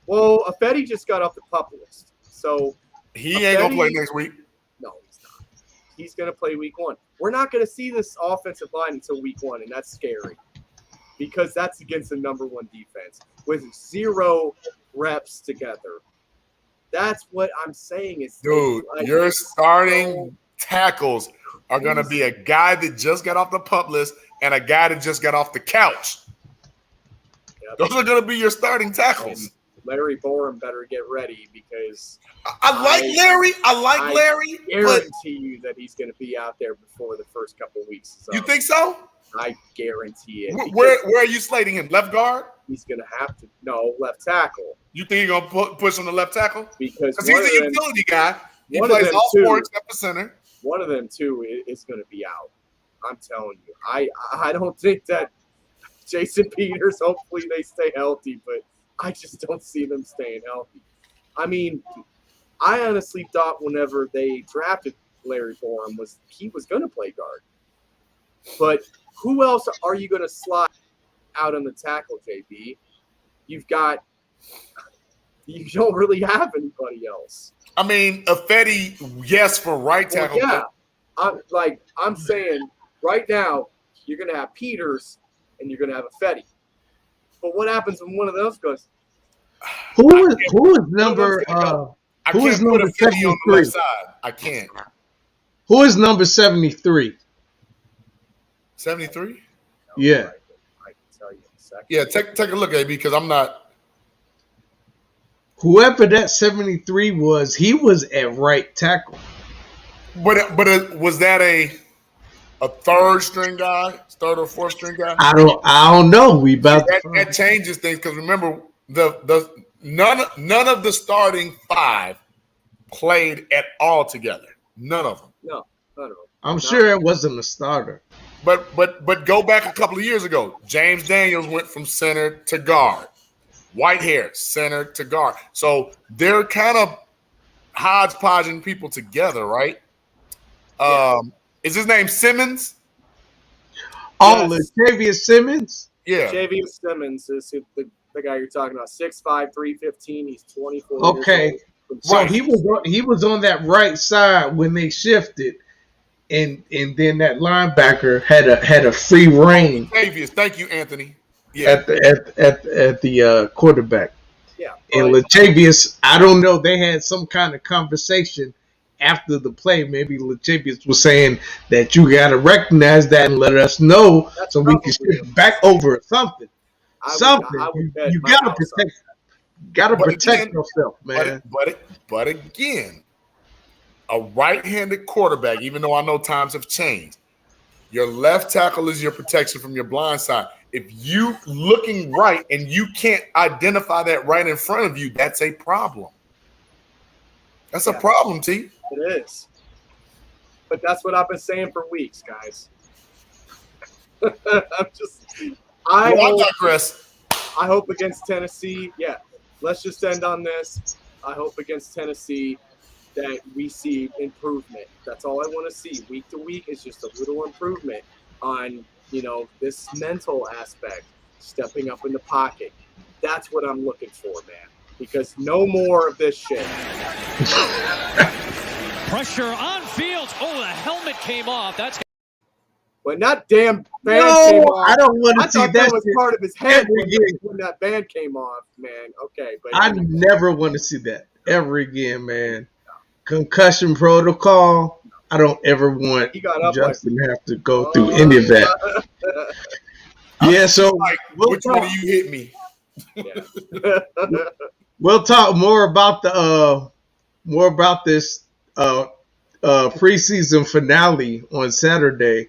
Well, Affetti just got off the pup list, so he ain't gonna play next week. No, he's not. He's gonna play week 1. We're not gonna see this offensive line until week 1, and that's scary. Because that's against the number 1 defense with 0 reps together. That's what I'm saying. Dude, your starting tackles are going to be a guy that just got off the pup list and a guy that just got off the couch. Yep. Those are going to be your starting tackles. And Larry Borum better get ready because I like Larry. I guarantee you that he's going to be out there before the first couple of weeks. So. You think so? I guarantee it. Where are you slating him? Left guard? He's going to have to. No, left tackle. You think you're going to push on the left tackle? Because he's a utility guy. He plays all 4 except the center. One of them, too, is going to be out. I'm telling you. I don't think that Jason Peters, hopefully they stay healthy, but I just don't see them staying healthy. I mean, I honestly thought whenever they drafted Larry Borum he was going to play guard. But who else are you going to slot out on the tackle, JB? You don't really have anybody else. I mean, Affetti, yes, for right tackle. Well, yeah, I'm saying right now you're going to have Peters and you're going to have Affetti. But what happens when one of those goes? Who is number? Who is number 73? On the left side. I can't. Who is number 73? 73? Yeah. I can tell you in a second. Yeah, take a look at it because I'm not. Whoever that 73 was, he was at right tackle. But was that a third string guy, third or fourth string guy? I don't know. That changes things because remember none of the starting 5 played at all together. None of them. No, none of them. I'm sure it wasn't a starter. But go back a couple of years ago. James Daniels went from center to guard. Whitehair, center to guard. So they're kind of hodgepodging people together, right? Is his name Simmons? Oh, Latavius Simmons? Yeah. Latavius Simmons is the guy you're talking about. 6'5", 315. He's 24 Okay. years old. So he was on that right side when they shifted. And then that linebacker had a free reign. Latavius, thank you, Anthony. Yeah. At the quarterback. Yeah. And Latavius, I don't know. They had some kind of conversation after the play. Maybe Latavius was saying that you got to recognize that and let us know so we can shift back over or something. You got to protect. Got to protect yourself, man. But again, a right-handed quarterback, even though I know times have changed, your left tackle is your protection from your blind side. If you looking right and you can't identify that right in front of you, that's a problem. That's a problem, T. It is. But that's what I've been saying for weeks, guys. I digress. I hope against Tennessee, let's just end on this. I hope against Tennessee that we see improvement. That's all I want to see. Week to week is just a little improvement on, this mental aspect, stepping up in the pocket. That's what I'm looking for, man. Because no more of this shit. Pressure on Fields. Oh, the helmet came off. That's. When that damn band came off, I don't want to see that was part of his head again. when that band came off, man. Okay, but I never want to see that ever again, man. Concussion protocol. I don't ever want Justin to have to go through any of that. Yeah, so which one do you hit me? We'll talk more about this preseason finale on Saturday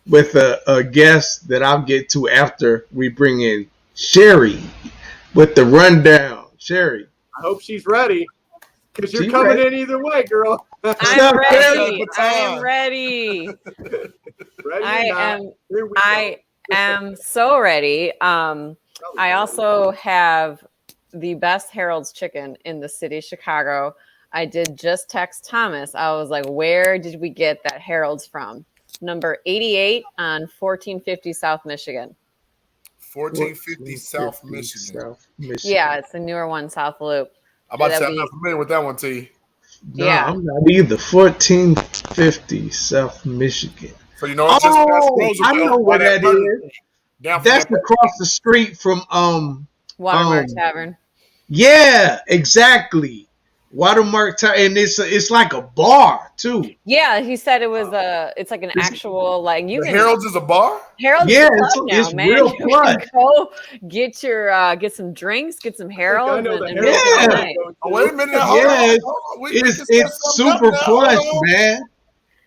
with a guest that I'll get to after we bring in Sherry with the rundown. Sherry, I hope she's ready because you're coming in either way, girl. I'm ready. I am ready. I am so ready. I also have the best Harold's chicken in the city of Chicago. I did just text Thomas. I was like, where did we get that Harold's from? Number 88 on 1450 South Michigan. 1450 South Michigan. Yeah, it's the newer one, South Loop. I'm about to say, I'm not familiar with that one, T. No, I'm not either. 1450 South Michigan. So you know, it's just I know where that is. That's across the street from Watermark Tavern. Yeah, exactly. Watermark Tavern, and it's like a bar too. Yeah, he said it was it's like an actual Harold's is a bar. Harold's is a club now, it's man. real fun. Go get your get some drinks, get some Harold's. Wait a minute. It's super plush, man.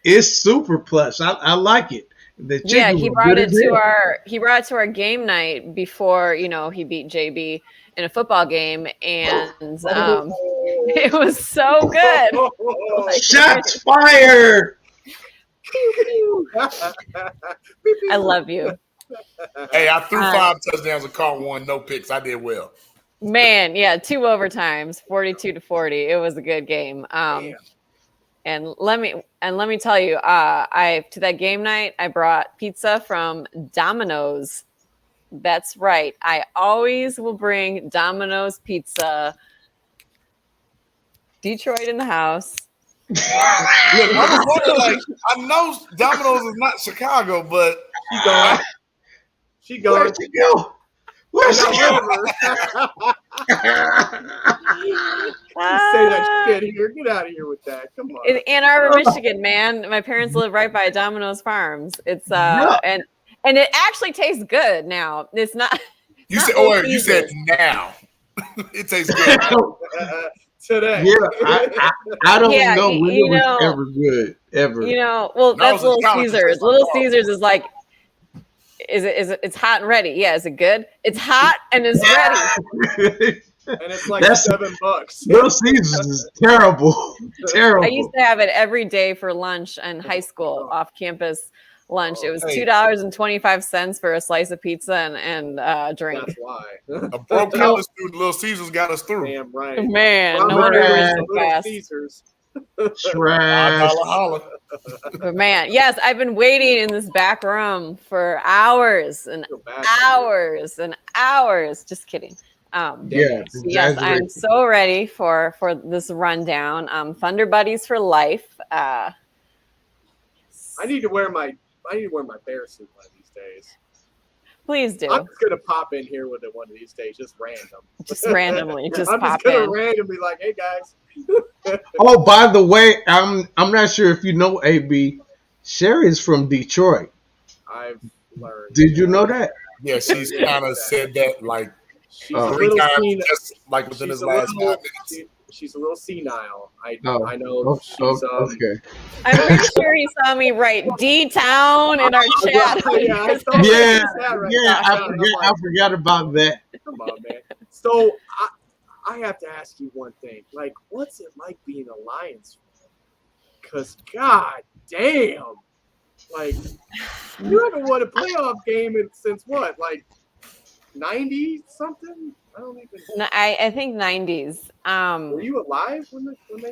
It's super plush. I like it. He brought it to our game night before he beat JB in a football game, and it was so good. Shots fired. I love you. Hey, I threw 5 touchdowns and caught 1, no picks. I did well. Man, 2 overtimes, 42-40. It was a good game. And let me tell you, to that game night, I brought pizza from Domino's. That's right. I always will bring Domino's pizza. Detroit in the house. Look, I was wondering, I know Domino's is not Chicago, but she gone. Where'd she go? Where's she going? Say that shit here. Get out of here with that. Come on. In Ann Arbor, Michigan, man. My parents live right by Domino's Farms. It's and it actually tastes good now. It's not. You said, you said now. It tastes good today. Yeah, I don't know when it was ever good ever. Well, that's Little Caesars. Little Caesars is like. Is it? It's hot and ready. Yeah, is it good? It's hot and it's ready. And it's like That's $7. Little Caesars is terrible. Terrible. I used to have it every day for lunch in high school, off campus lunch. It was Hey. $2.25 for a slice of pizza and drink. That's why. A broke college student, Little Caesars got us through. Damn right. Man, no I'm wonder it gonna was go so to Little fast. Caesars. Trash. Holla. But man, yes, I've been waiting in this back room for hours and Feel bad. hours and hours. Just kidding. Yeah. Yes, I'm exaggeration. so ready for this rundown. Thunder Buddies for life. I need to wear my bear suit one of these days. Please do. I'm just gonna pop in here with it one of these days, just random. Just randomly, just I'm pop just gonna in. randomly like, hey guys. Oh, by the way, I'm not sure if you know AB. Sherry's from Detroit. I've learned. Did you know that? Yeah, she's kind of said that like She's a 3 little times, senile. just like within his last 5 minutes. She's a little senile. I Oh, know. She's okay. I'm pretty sure he saw me write D-Town in our chat. I saw that right Yeah, now. I forgot about that. Come on, man. So I have to ask you one thing. Like, what's it like being a Lions fan? Because, god damn. Like, you haven't won a playoff game since what? Like, 90 something? I don't even. No, I think 90s. Were you alive when they? Damn.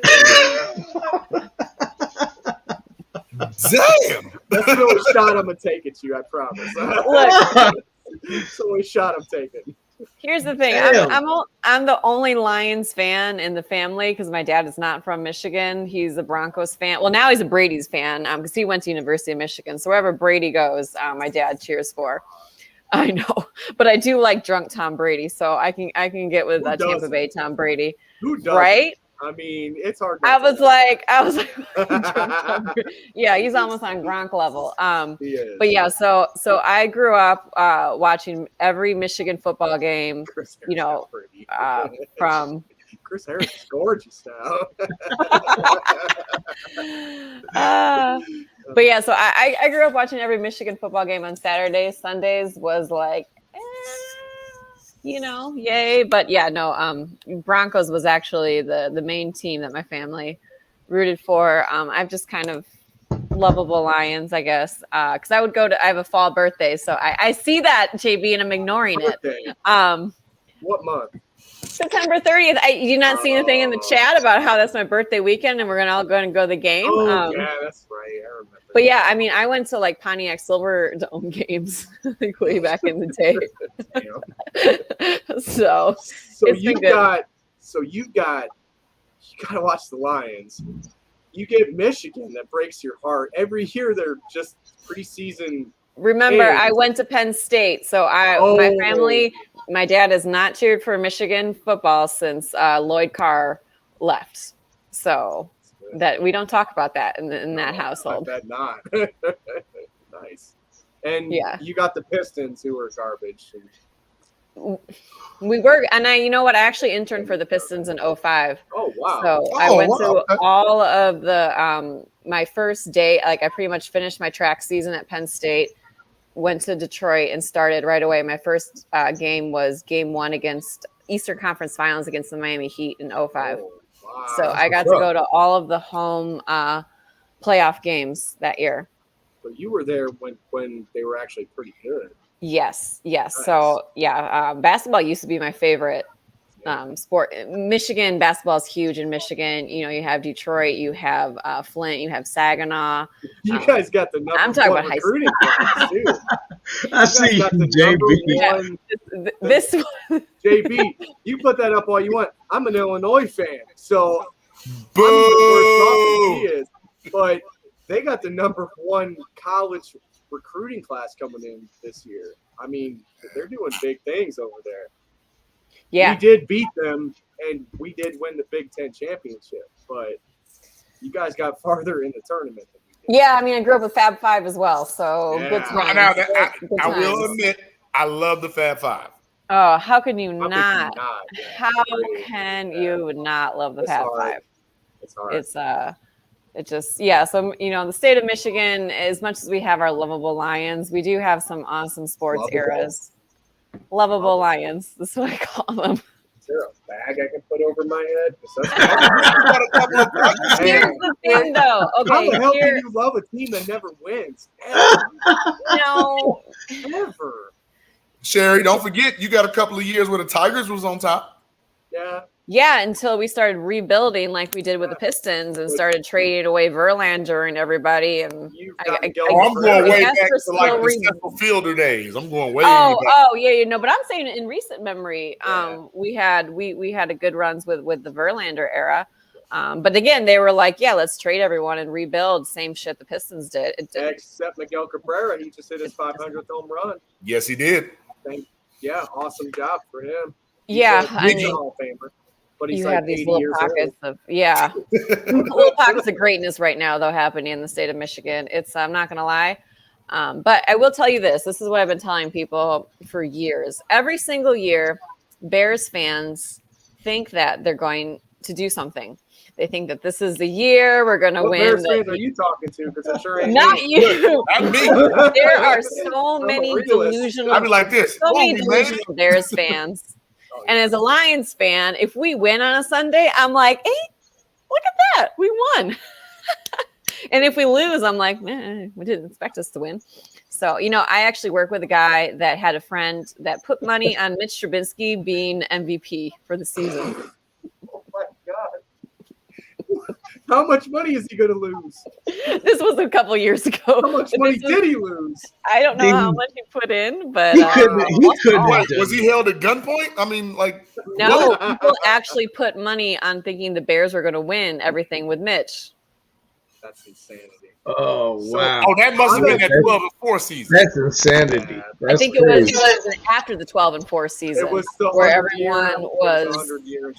That's the only shot I'm gonna take at you. I promise. Look, That's the only shot I'm taking. here's the thing. I'm the only Lions fan in the family because my dad is not from Michigan. He's a Broncos fan. Well, now he's a Brady's fan because he went to University of Michigan. So wherever Brady goes, my dad cheers for. I know, but I do like drunk Tom Brady, so I can get with Tampa Bay Tom Brady. Who does? Right? I mean, it's hard. I was like, drunk Tom Brady. Yeah, he's almost on Gronk level. He is. But yeah, so I grew up watching every Michigan football game. Chris Harris You know, pretty. from. Chris Harris is gorgeous now. But yeah, so I grew up watching every Michigan football game on Saturdays. Sundays was like, yay. But yeah, no, Broncos was actually the main team that my family rooted for. I've just kind of lovable Lions, I guess, because I have a fall birthday. So I see that, JB, and I'm ignoring it. What month? September 30th. You not see anything in the chat about how that's my birthday weekend and we're all going to go to the game? Oh, yeah, that's right. I remember. But yeah, I mean, I went to like Pontiac Silverdome games like way back in the day. So you gotta watch the Lions. You get Michigan that breaks your heart. Every year they're just preseason. Remember, I went to Penn State, so my family, my dad has not cheered for Michigan football since Lloyd Carr left. So that we don't talk about that in that household. I bet not. Nice. And you got the Pistons who are garbage. We were, and you know what? I actually interned for the Pistons in 2005. Oh wow! So I went to all of the my first day. Like I pretty much finished my track season at Penn State. Went to Detroit and started right away. My first game was game 1 against Eastern Conference Finals against the Miami Heat in 2005. Oh, wow. So I got to go to all of the home playoff games that year. But you were there when they were actually pretty good. Yes. Nice. So basketball used to be my favorite sport. Michigan basketball is huge in Michigan. You know, you have Detroit, you have Flint, you have Saginaw. You guys got the number I'm talking one about recruiting class too. I see you, JB. This JB, you put that up all you want. I'm an Illinois fan, so Boo! I'm even worse off than he is. But they got the number 1 college recruiting class coming in this year. I mean, they're doing big things over there. Yeah, we did beat them, and we did win the Big Ten championship. But you guys got farther in the tournament than we did. Yeah, I mean, I grew up with Fab Five as well, so good times. Now, Good I will times. admit, I love the Fab Five. Oh, how can you How not? could you not? How can you not love the It's Fab hard. Five? It's hard. It just So the state of Michigan, as much as we have our lovable Lions, we do have some awesome sports eras. Lovable Lions. That's what I call them. Is there a bag I can put over my head? Here's the thing, though. Okay, How the hell can you love a team that never wins? No, Never. Sherry, don't forget you got a couple of years where the Tigers was on top. Yeah, until we started rebuilding like we did with the Pistons and started trading away Verlander and everybody. And I'm going way back to like the Central Fielder days. I'm going way back. Yeah. But I'm saying in recent memory, we had a good runs with the Verlander era. But again, they were like, yeah, let's trade everyone and rebuild. Same shit the Pistons did. Except Miguel Cabrera, he just hit his 500th home run. Yes, he did. Yeah, awesome job for him. He's a Hall of Famer. But he's you like have these 80 little years pockets old. little pockets of greatness right now, though, happening in the state of Michigan. It's I'm not gonna lie, but I will tell you this. This is what I've been telling people for years. Every single year, Bears fans think that they're going to do something. They think that this is the year we're going to win. Bears fans are you talking to? Because I'm sure ain't not me. you. Not me. There are so many delusional. I'd be like this. So many delusional Bears fans. And as a Lions fan, if we win on a Sunday, I'm like, hey, look at that. We won. And if we lose, I'm like, man, we didn't expect us to win. So, I actually work with a guy that had a friend that put money on Mitch Trubinsky being MVP for the season. Oh, my God. How much money is he going to lose? This was a couple years ago. How much money did he lose? I don't know how much he put in, but he couldn't. Was he held at gunpoint? I mean, like no, people actually put money on thinking the Bears were going to win everything with Mitch. That's insanity. Oh, wow. Oh, that must have been that 12-4 season. That's insanity. I think it was after the 12-4 season. It was the where everyone was.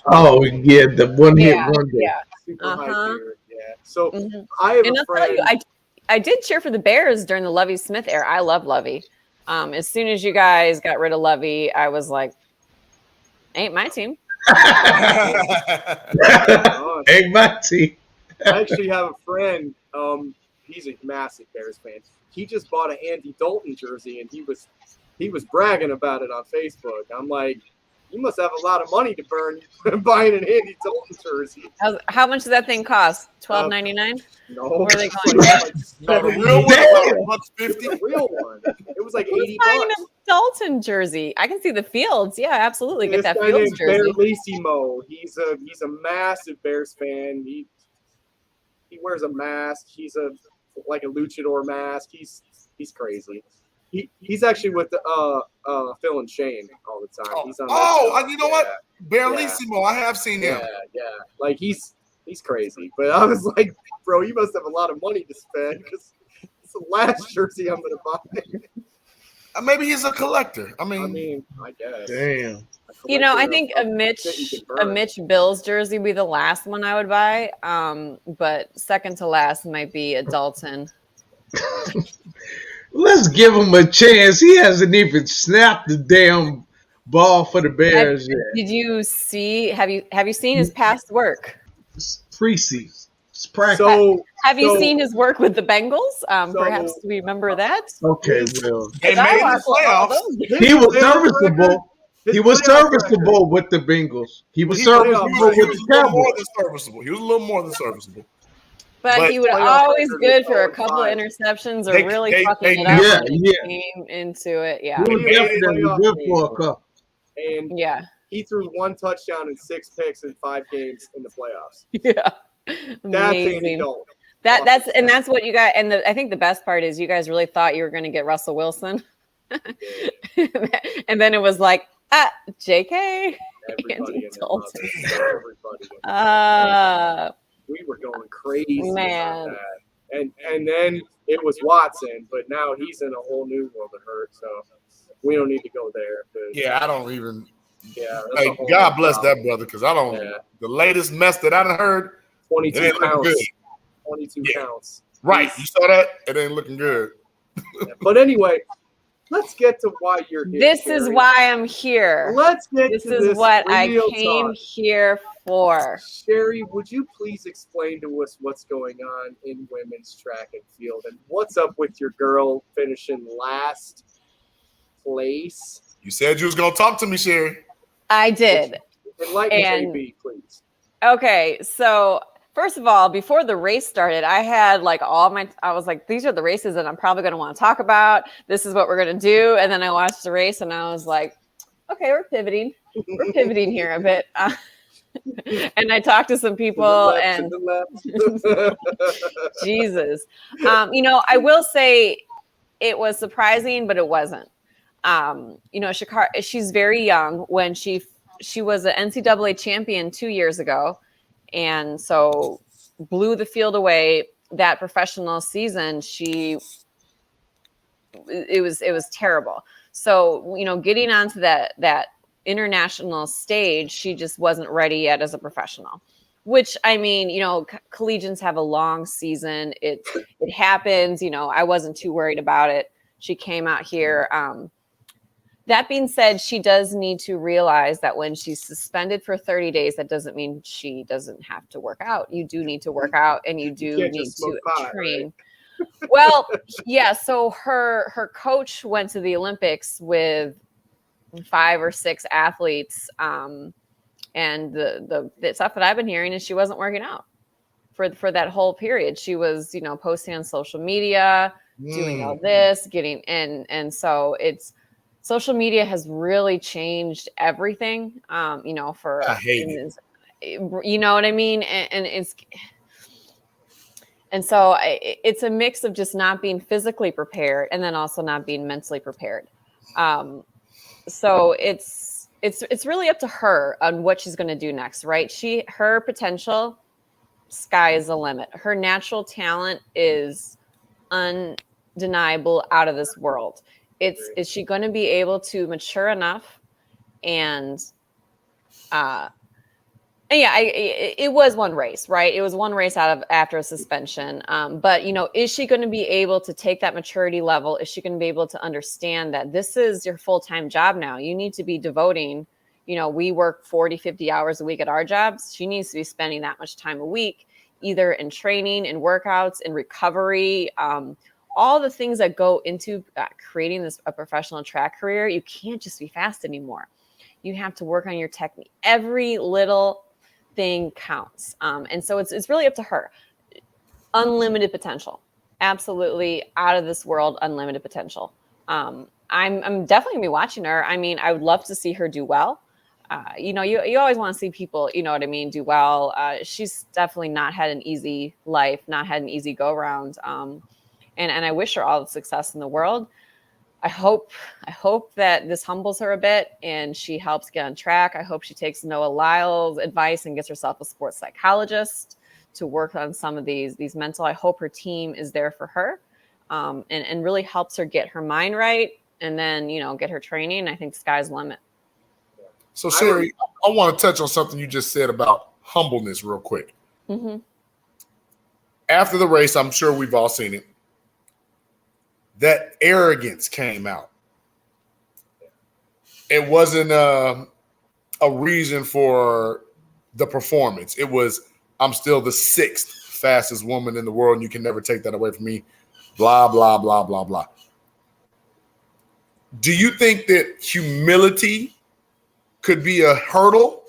Oh, yeah, the one hit wonder. Yeah. Super high period. Yeah. So Mm-hmm. I have And a I'll tell friend. you, I did cheer for the Bears during the Lovie Smith era. I love Lovie. As soon as you guys got rid of Lovie, I was like, ain't my team. Ain't my team. I actually have a friend. He's a massive Bears fan. He just bought an Andy Dalton jersey, and he was bragging about it on Facebook. I'm like, you must have a lot of money to burn buying an Andy Dalton jersey. How much does that thing cost? $12.99? No, Where are they going? No, the real one was $150. The real one. It was like Who's $80. buying a Dalton jersey? I can see the Fields. Yeah, absolutely. Get that This guy Fields named jersey. Bearlissimo. He's a massive Bears fan. He wears a mask. He's like a luchador mask. He's crazy. He's actually with Phil and Shane all the time. He's on you know what? Bearlissimo. I have seen him. Yeah. Like he's crazy. But I was like, bro, you must have a lot of money to spend because it's the last jersey I'm gonna buy. Maybe he's a collector. I guess. Damn. I think a Mitch Bills jersey would be the last one I would buy. But second to last might be a Dalton. Let's give him a chance. He hasn't even snapped the damn ball for the Bears yet. Did you see? Have you seen his past work? It's preseason. It's practice. So have you seen his work with the Bengals? Perhaps we remember that. Okay, well, they made the playoffs. He was serviceable. He was serviceable with the Bengals. He was serviceable with the Cowboys. He was a little more than serviceable. But he was always good for a couple of interceptions or really fucking it up when he came into it. Yeah. He was definitely good for a couple. And he threw one touchdown and 6 picks in 5 games in the playoffs. Yeah. That's Andy Dalton. That's what you got. And I think the best part is you guys really thought you were going to get Russell Wilson. And then it was like, JK. Andy Dalton. We were going crazy man. about that. And then it was Watson, but now he's in a whole new world of hurt, so we don't need to go there. Yeah, I don't even. Yeah, hey, God bless that brother, because I don't. Yeah. The latest mess that I done heard, 22 counts. 22 counts. Right, you saw that? It ain't looking good. But anyway, let's get to why you're here. This is why I'm here. Let's get this to this. This is what I came here for. Sherry, would you please explain to us what's going on in women's track and field and what's up with your girl finishing last place? You said you was going to talk to me, Sherry. I did. Enlighten And KB, please. okay, so first of all, before the race started, I had like I was like, these are the races that I'm probably going to want to talk about. This is what we're going to do. And then I watched the race and I was like, okay, we're pivoting. We're pivoting here a bit. And I talked to some people and Jesus. I will say it was surprising, but it wasn't. She's very young. When she was an NCAA champion 2 years ago, and so blew the field away that professional season. It was terrible. So getting onto that international stage, she just wasn't ready yet as a professional. Which, I mean, collegians have a long season. It happens. I wasn't too worried about it. She came out here. That being said, she does need to realize that when she's suspended for 30 days, that doesn't mean she doesn't have to work out. You do need to work out, and you do need to train. Right? Well, yeah. So her coach went to the Olympics with 5 or 6 athletes, and the stuff that I've been hearing is she wasn't working out for that whole period. She was, posting on social media, doing all this, and so it's. Social media has really changed everything, for, I hate it. You know what I mean? And so it's a mix of just not being physically prepared and then also not being mentally prepared. So it's really up to her on what she's going to do next, right? Her potential, sky is the limit. Her natural talent is undeniable, out of this world. Is she going to be able to mature enough and it was one race, right? It was one race after a suspension. But is she going to be able to take that maturity level? Is she going to be able to understand that this is your full-time job now? You need to be devoting, we work 40, 50 hours a week at our jobs. She needs to be spending that much time a week, either in training, in workouts, in recovery, all the things that go into creating a professional track career. You can't just be fast anymore. You have to work on your technique. Every little thing counts. And so it's really up to her. Unlimited potential. Absolutely out of this world, unlimited potential. I'm definitely gonna be watching her. I mean, I would love to see her do well. You always want to see people, do well. She's definitely not had an easy life, not had an easy go around. And I wish her all the success in the world. I hope that this humbles her a bit and she helps get on track. I hope she takes Noah Lyle's advice and gets herself a sports psychologist to work on some of these mental. I hope her team is there for her, and really helps her get her mind right, and then get her training. I think sky's the limit. So Sherry, I want to touch on something you just said about humbleness real quick. Mm-hmm. After the race, I'm sure we've all seen it. That arrogance came out. It wasn't a reason for the performance. It was, I'm still the 6th fastest woman in the world, and you can never take that away from me. Blah, blah, blah, blah, blah. Do you think that humility could be a hurdle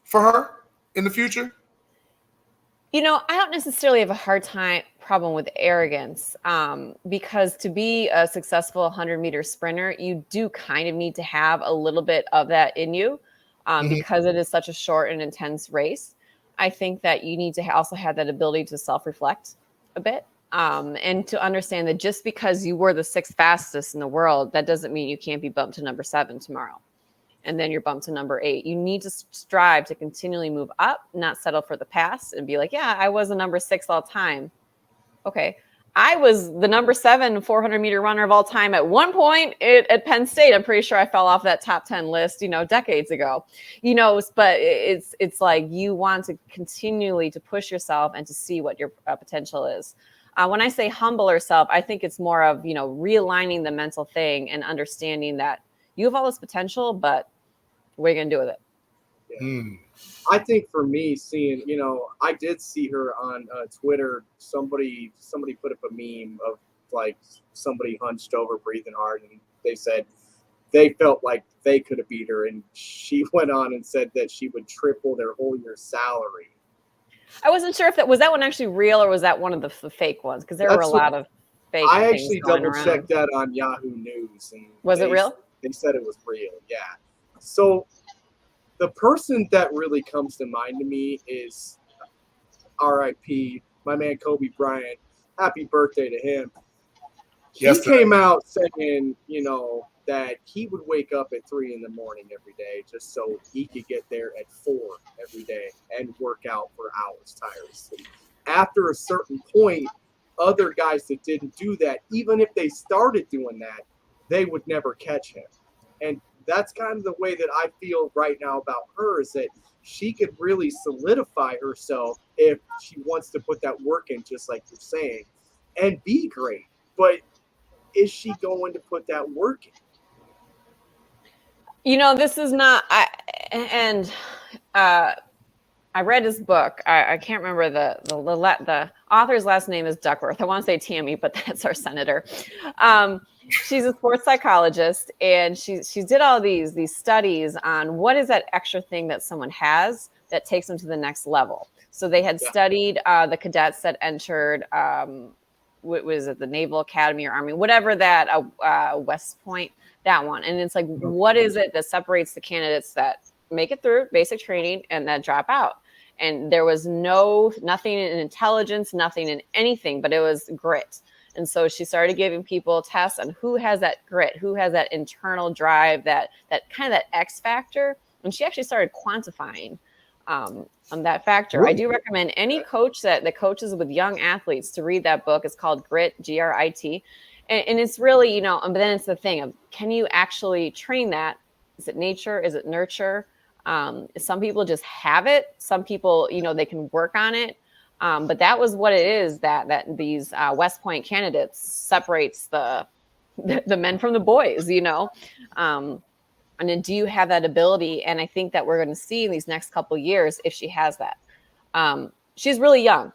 for her in the future? I don't necessarily have a hard problem with arrogance, because to be a successful 100-meter sprinter, you do kind of need to have a little bit of that in you, because it is such a short and intense race. I think that you need to also have that ability to self-reflect a bit, and to understand that just because you were the 6th fastest in the world, that doesn't mean you can't be bumped to number 7 tomorrow. And then you're bumped to number 8. You need to strive to continually move up, not settle for the past and be like, yeah, I was a number 6 all time. Okay. I was the number 7 400-meter runner of all time at one point at Penn State. I'm pretty sure I fell off that top 10 list, decades ago, but it's like you want to continually to push yourself and to see what your potential is. When I say humble herself, I think it's more of, realigning the mental thing and understanding that you have all this potential, but what are you going to do with it? Yeah. I think for me, seeing, I did see her on Twitter. Somebody put up a meme of like somebody hunched over, breathing hard, and they said, they felt like they could have beat her, and she went on and said that she would triple their whole year's salary. I wasn't sure if that was that one actually real or was that one of the fake ones, because there were a lot of fake. I things actually going double around. checked that on Yahoo News, and Was it real? They said it was real. Yeah. So the person that really comes to mind to me is R.I.P. my man Kobe Bryant. Happy birthday to him. He came out saying, that he would wake up at 3 a.m. every day just so he could get there at 4 every day and work out for hours tirelessly. After a certain point, other guys that didn't do that, even if they started doing that, they would never catch him. And that's kind of the way that I feel right now about her, is that she could really solidify herself if she wants to put that work in, just like you're saying, and be great. But is she going to put that work in? This is not. I read his book. I can't remember the author's last name is Duckworth. I want to say Tammy, but that's our senator. She's a sports psychologist, and she did all these studies on what is that extra thing that someone has that takes them to the next level. So they had studied the cadets that entered. What was it, the Naval Academy or Army, whatever that West Point, that one. And it's like, what is it that separates the candidates that make it through basic training and that drop out? And there was nothing in intelligence, nothing in anything, but it was grit. And so she started giving people tests on who has that grit, who has that internal drive, that kind of that X factor. And she actually started quantifying on that factor. Really? I do recommend any coach that coaches with young athletes to read that book. It's called Grit, Grit. And it's really, but then it's the thing of, can you actually train that? Is it nature? Is it nurture? Some people just have it. Some people, they can work on it. But that was what it is that these West Point candidates separates the men from the boys, and then do you have that ability? And I think that we're going to see in these next couple of years if she has that. She's really young.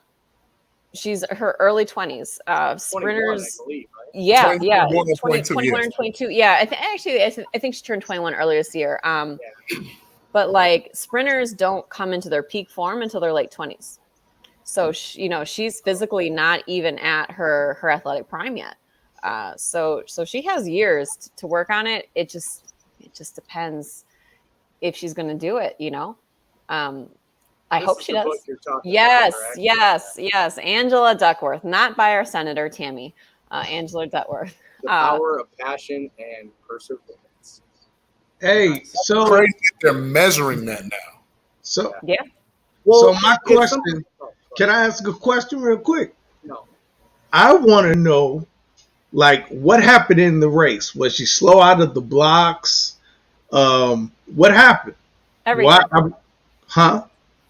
She's her early 20s. Sprinters. I believe, right? Yeah. 21 and 22. Yeah. I think she turned 21 earlier this year. But like sprinters don't come into their peak form until their late 20s. So, she's physically not even at her athletic prime yet. So she has years to work on it. It just depends if she's going to do it, I hope she does. Yes. Angela Duckworth, not by our Senator Tammy, Angela Duckworth. The Power of Passion and Perseverance. Hey, so crazy they're measuring that now. So yeah. Well, so my question, can I ask a question real quick? No. I want to know, what happened in the race? Was she slow out of the blocks? What happened?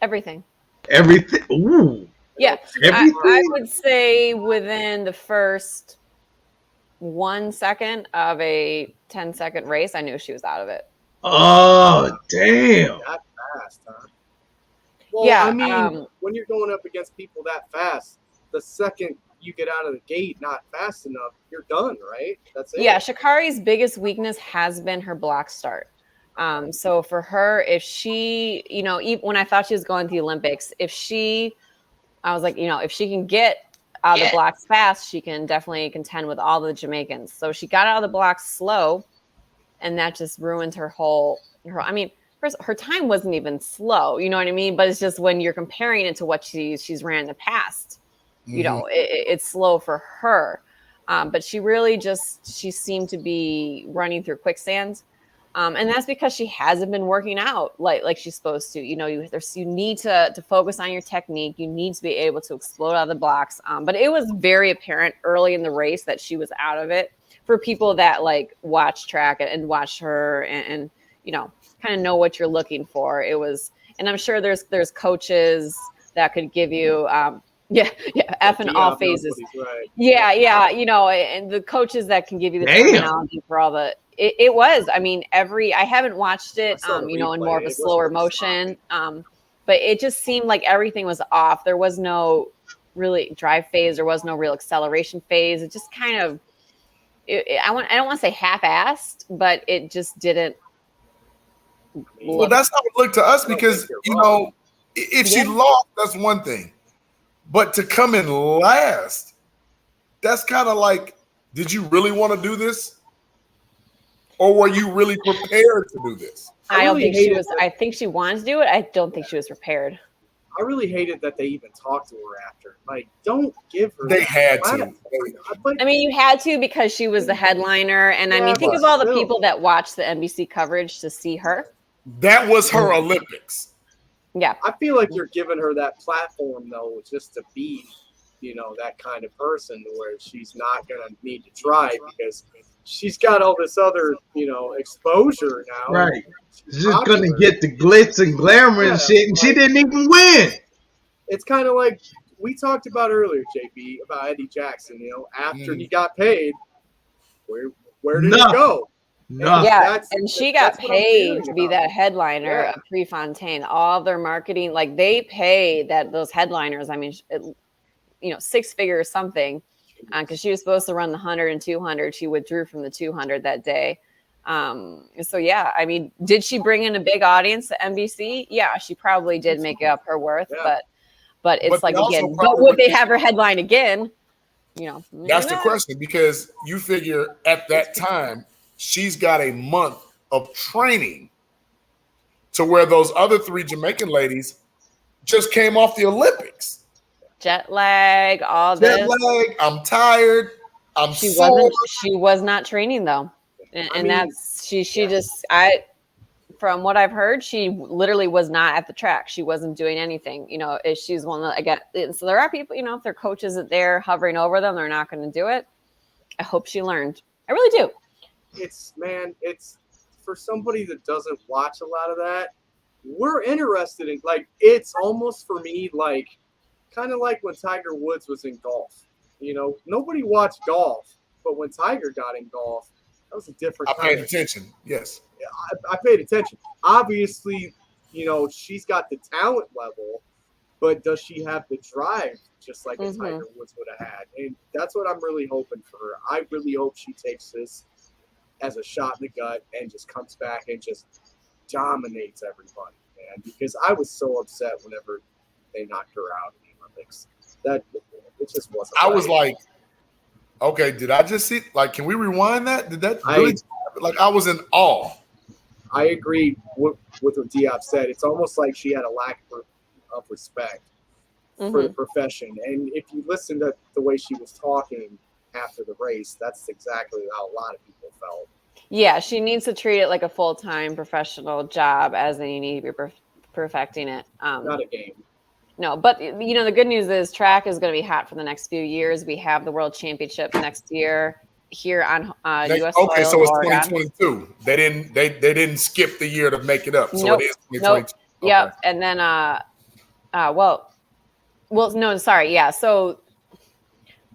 Everything. Everything. Ooh. Yeah. I would say within the first 1 second of a 10-second race, I knew she was out of it. Oh, damn. That fast, huh? Well, yeah. I mean, when you're going up against people that fast, the second you get out of the gate not fast enough, you're done, right? That's it. Yeah, Sha'Carri's biggest weakness has been her block start. So for her, if she, even when I thought she was going to the Olympics, I was like, if she can get out of the blocks fast, she can definitely contend with all the Jamaicans. So she got out of the blocks slow, and that just ruined her I mean, first, her time wasn't even slow, you know what I mean? But it's just when you're comparing it to what she's ran in the past, it's slow for her. But she really she seemed to be running through quicksand. And that's because she hasn't been working out like she's supposed to. You need to focus on your technique. You need to be able to explode out of the blocks. But it was very apparent early in the race that she was out of it. For people that watch track and watch her and kind of know what you're looking for. It was, and I'm sure there's coaches that could give you F in all phases. Right. Yeah, and the coaches that can give you the terminology for all the. It was. I mean, I haven't watched it, in more of a slower motion. But it just seemed like everything was off. There was no really drive phase. There was no real acceleration phase. It just kind of, I don't want to say half-assed, but it just didn't. Well, that's how it looked to us because, you know, if she lost, that's one thing. But to come in last, that's kind of like, did you really want to do this? Or were you really prepared to do this? I don't think she was. I think she wanted to do it. I don't think she was prepared. I really hated that they even talked to her after. Like, don't give her. They had to. I mean, you had to because she was the headliner. And I mean, think of all the people that watched the NBC coverage to see her. That was her Olympics. Yeah. I feel like you're giving her that platform, though, just to be, you know, that kind of person where she's not going to need to try because she's got all this other, you know, exposure now. Right. She's just going to get the glitz and glamour and shit, and she didn't even win. It's kind of like we talked about earlier, JB, about Eddie Jackson. You know, after he got paid, where did it go? No. Yeah, and she got paid to be that headliner of Prefontaine. All of their marketing, like they pay those headliners. I mean, you know, 6 figures something, because she was supposed to run the 100 and 200. She withdrew from the 200 that day. So yeah, I mean, did she bring in a big audience to NBC? Yeah, she probably did make up her worth, but it's like again, but would they have her headline again? You know, that's the question because you figure at that time she's got a month of training to where those other 3 Jamaican ladies just came off the Olympics. Jet lag, all this. Jet lag. I'm tired. She was not training though. And that's she just from what I've heard, she literally was not at the track. She wasn't doing anything. You know, if she's one of so there are people, you know, if their coach isn't there hovering over them, they're not going to do it. I hope she learned. I really do. It's for somebody that doesn't watch a lot of that, we're interested in, like, it's almost for me like kind of like when Tiger Woods was in golf. You know, nobody watched golf, but when Tiger got in golf, that was a different I paid attention. Yes. I paid attention. Obviously, you know, she's got the talent level, but does she have the drive just like a Tiger Woods would have had? And that's what I'm really hoping for her. I really hope she takes this as a shot in the gut and just comes back and just dominates everybody, man. Because I was so upset whenever they knocked her out in the Olympics. That it just wasn't. I was like, okay, did I just see? Like, can we rewind that? Did that really? Like, I was in awe. I agree with what Diop said. It's almost like she had a lack of respect for the profession. And if you listen to the way she was talking after the race, that's exactly how a lot of people felt. Yeah, she needs to treat it like a full-time professional job, as in you need to be perfecting it. Not a game. No, but you know the good news is track is going to be hot for the next few years. We have the World Championship next year here on U.S. Okay, soil, so it's Oregon. 2022. They didn't skip the year to make it up. So Nope. it is 2022. Okay. Yep, and then well, no, sorry, yeah. So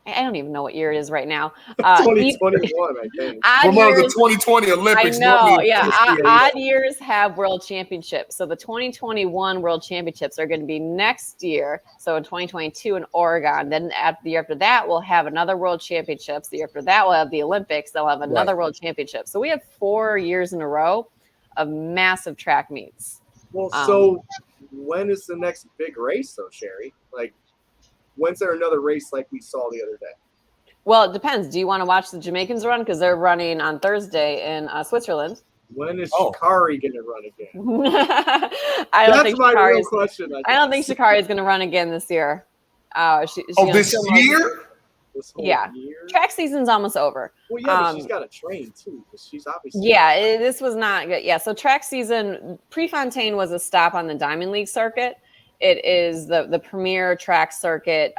I don't even know what year it is right now. 2021, I think. Remember the 2020 Olympics? I know, yeah. Odd years have world championships. So the 2021 world championships are going to be next year. So in 2022 in Oregon. Then the year after that, we'll have another world championships. The year after that, we'll have the Olympics. They'll have another world championship. So we have 4 years in a row of massive track meets. Well, so when is the next big race, though, Sherry? Like, when's there another race like we saw the other day? Well, it depends. Do you want to watch the Jamaicans run? Because they're running on Thursday in Switzerland. When is Shikari going to run again? That's my real question. I don't think Shikari is going to run again this year. This year? Yeah. Track season's almost over. Well, yeah, but she's got to train too. Because she's obviously. Yeah, this was not good. Yeah, so track season, Prefontaine was a stop on the Diamond League circuit. It is the premier track circuit,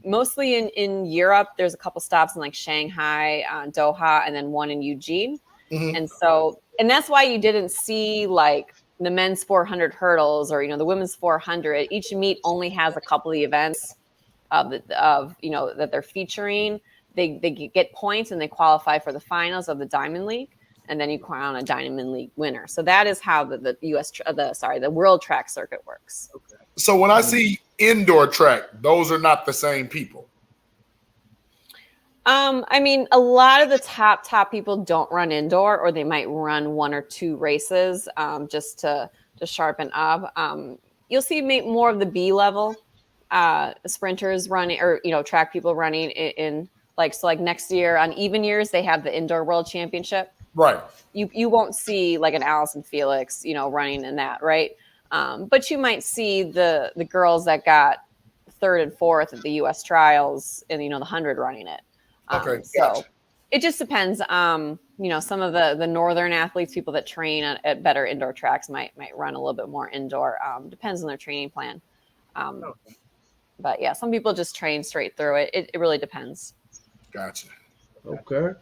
mostly in Europe. There's a couple stops in like Shanghai, Doha, and then one in Eugene. And that's why you didn't see like the men's 400 hurdles or, you know, the women's 400. Each meet only has a couple of events that they're featuring. They get points and they qualify for the finals of the Diamond League. And then you crown a Diamond League winner. So that is how the world track circuit works. Okay. So when I see indoor track, those are not the same people. I mean, a lot of the top people don't run indoor, or they might run 1 or 2 races just to sharpen up. You'll see more of the B level sprinters running, or track people running in like next year on even years they have the indoor world championship. Right. You won't see like an Allison Felix, running in that, right? But you might see the girls that got 3rd and 4th at the U.S. trials and the 100 running it. Okay, So gotcha. it just depends. Some of the northern athletes, people that train at better indoor tracks might run a little bit more indoor. Depends on their training plan. But yeah, some people just train straight through it. It really depends. Gotcha. Okay.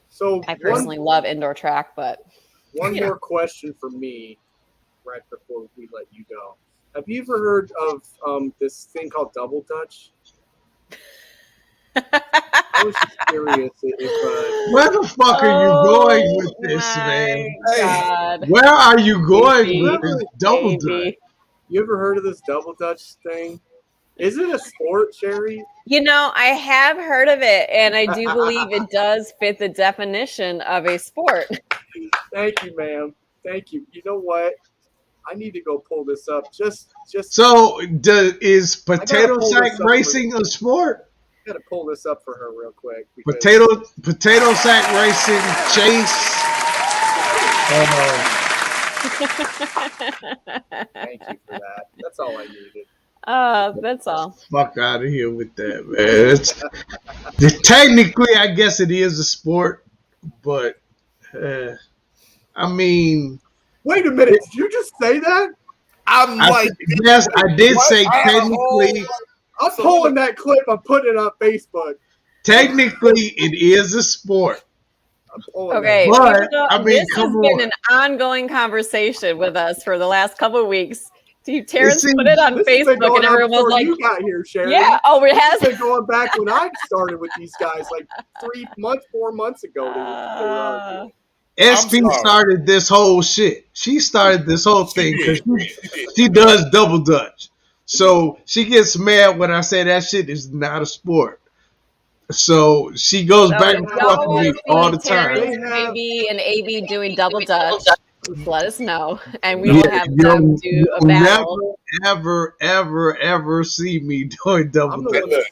So I personally love indoor track, but one more question for me, right before we let you go. Have you ever heard of this thing called double dutch? I was just curious if where the fuck are you going with this, man? God. Where are you going Maybe. with this double dutch? Maybe. You ever heard of this double dutch thing? Is it a sport, Sherry? I have heard of it, and I do believe it does fit the definition of a sport. Thank you, ma'am. Thank you. You know what? I need to go pull this up. Just. So, is potato sack racing a sport? I gotta pull this up for her real quick. Potato sack racing, chase. Thank you for that. That's all I needed. That's all. Fuck out of here with that, man. Technically, I guess it is a sport, but I mean. Wait a minute. Did you just say that? Yes, I did say technically. I'm pulling that clip. I'm putting it on Facebook. Technically, it is a sport. Okay, but this has been an ongoing conversation with us for the last couple of weeks. Terrence put it on Facebook, and everyone was like, "You got here, Sherry." Yeah. Oh, it has been going back when I started with these guys, like 4 months ago. They were arguing. SP started this whole shit. She started this whole thing because she does double dutch. So she gets mad when I say that shit is not a sport. So she goes back and forth with me all the time. AB and AB doing double dutch. Let us know, and we will have them do a battle. Ever see me doing double dutch.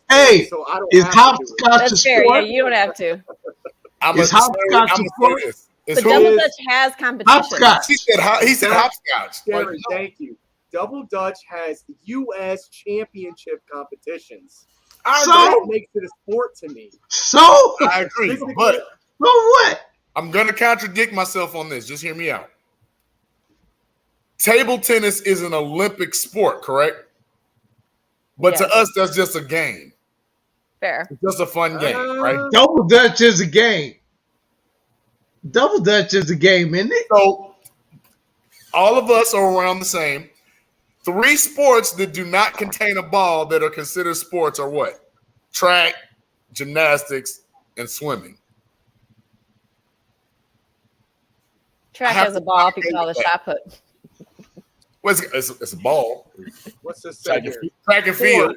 Hey, so I don't is have hopscotch That's a fair. sport? Yeah, you don't have to. Is hopscotch a sport? But double dutch has competition. Hopscotch. He said hopscotch. Gary, thank you. Double dutch has U.S. championship competitions. That makes it a sport to me. So I agree, but what? I'm gonna contradict myself on this. Just hear me out. Table tennis is an Olympic sport, correct? But to us, that's just a game. Fair. It's just a fun game, right? Double dutch is a game. Double dutch is a game, isn't it? So all of us are around the same. 3 sports that do not contain a ball that are considered sports are what? Track, gymnastics, and swimming. Track has a ball if you call the shot put. Well, it's a ball. What's this say here? Track and field.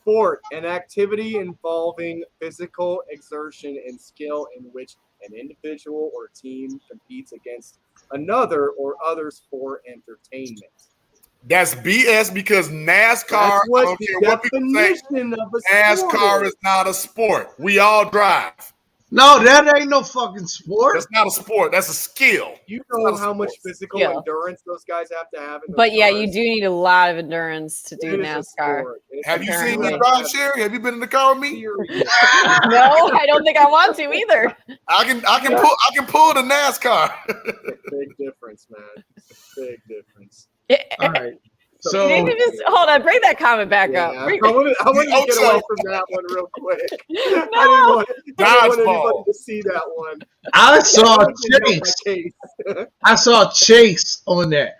Sport, an activity involving physical exertion and skill in which an individual or team competes against another or others for entertainment. That's BS because NASCAR, I don't care what people say, NASCAR is not a sport. We all drive. No, that ain't no fucking sport. That's not a sport. That's a skill. You know how much physical endurance those guys have to have. But yeah, you do need a lot of endurance to do NASCAR. Have you seen me drive, Sherry? Have you been in the car with me? No, I don't think I want to either. I can pull the NASCAR. Big difference, man. Big difference. All right. So maybe just hold on, bring that comment back up. I want to get away from that one real quick. No. I didn't want anybody to see that one. I saw Chase. I saw Chase on that.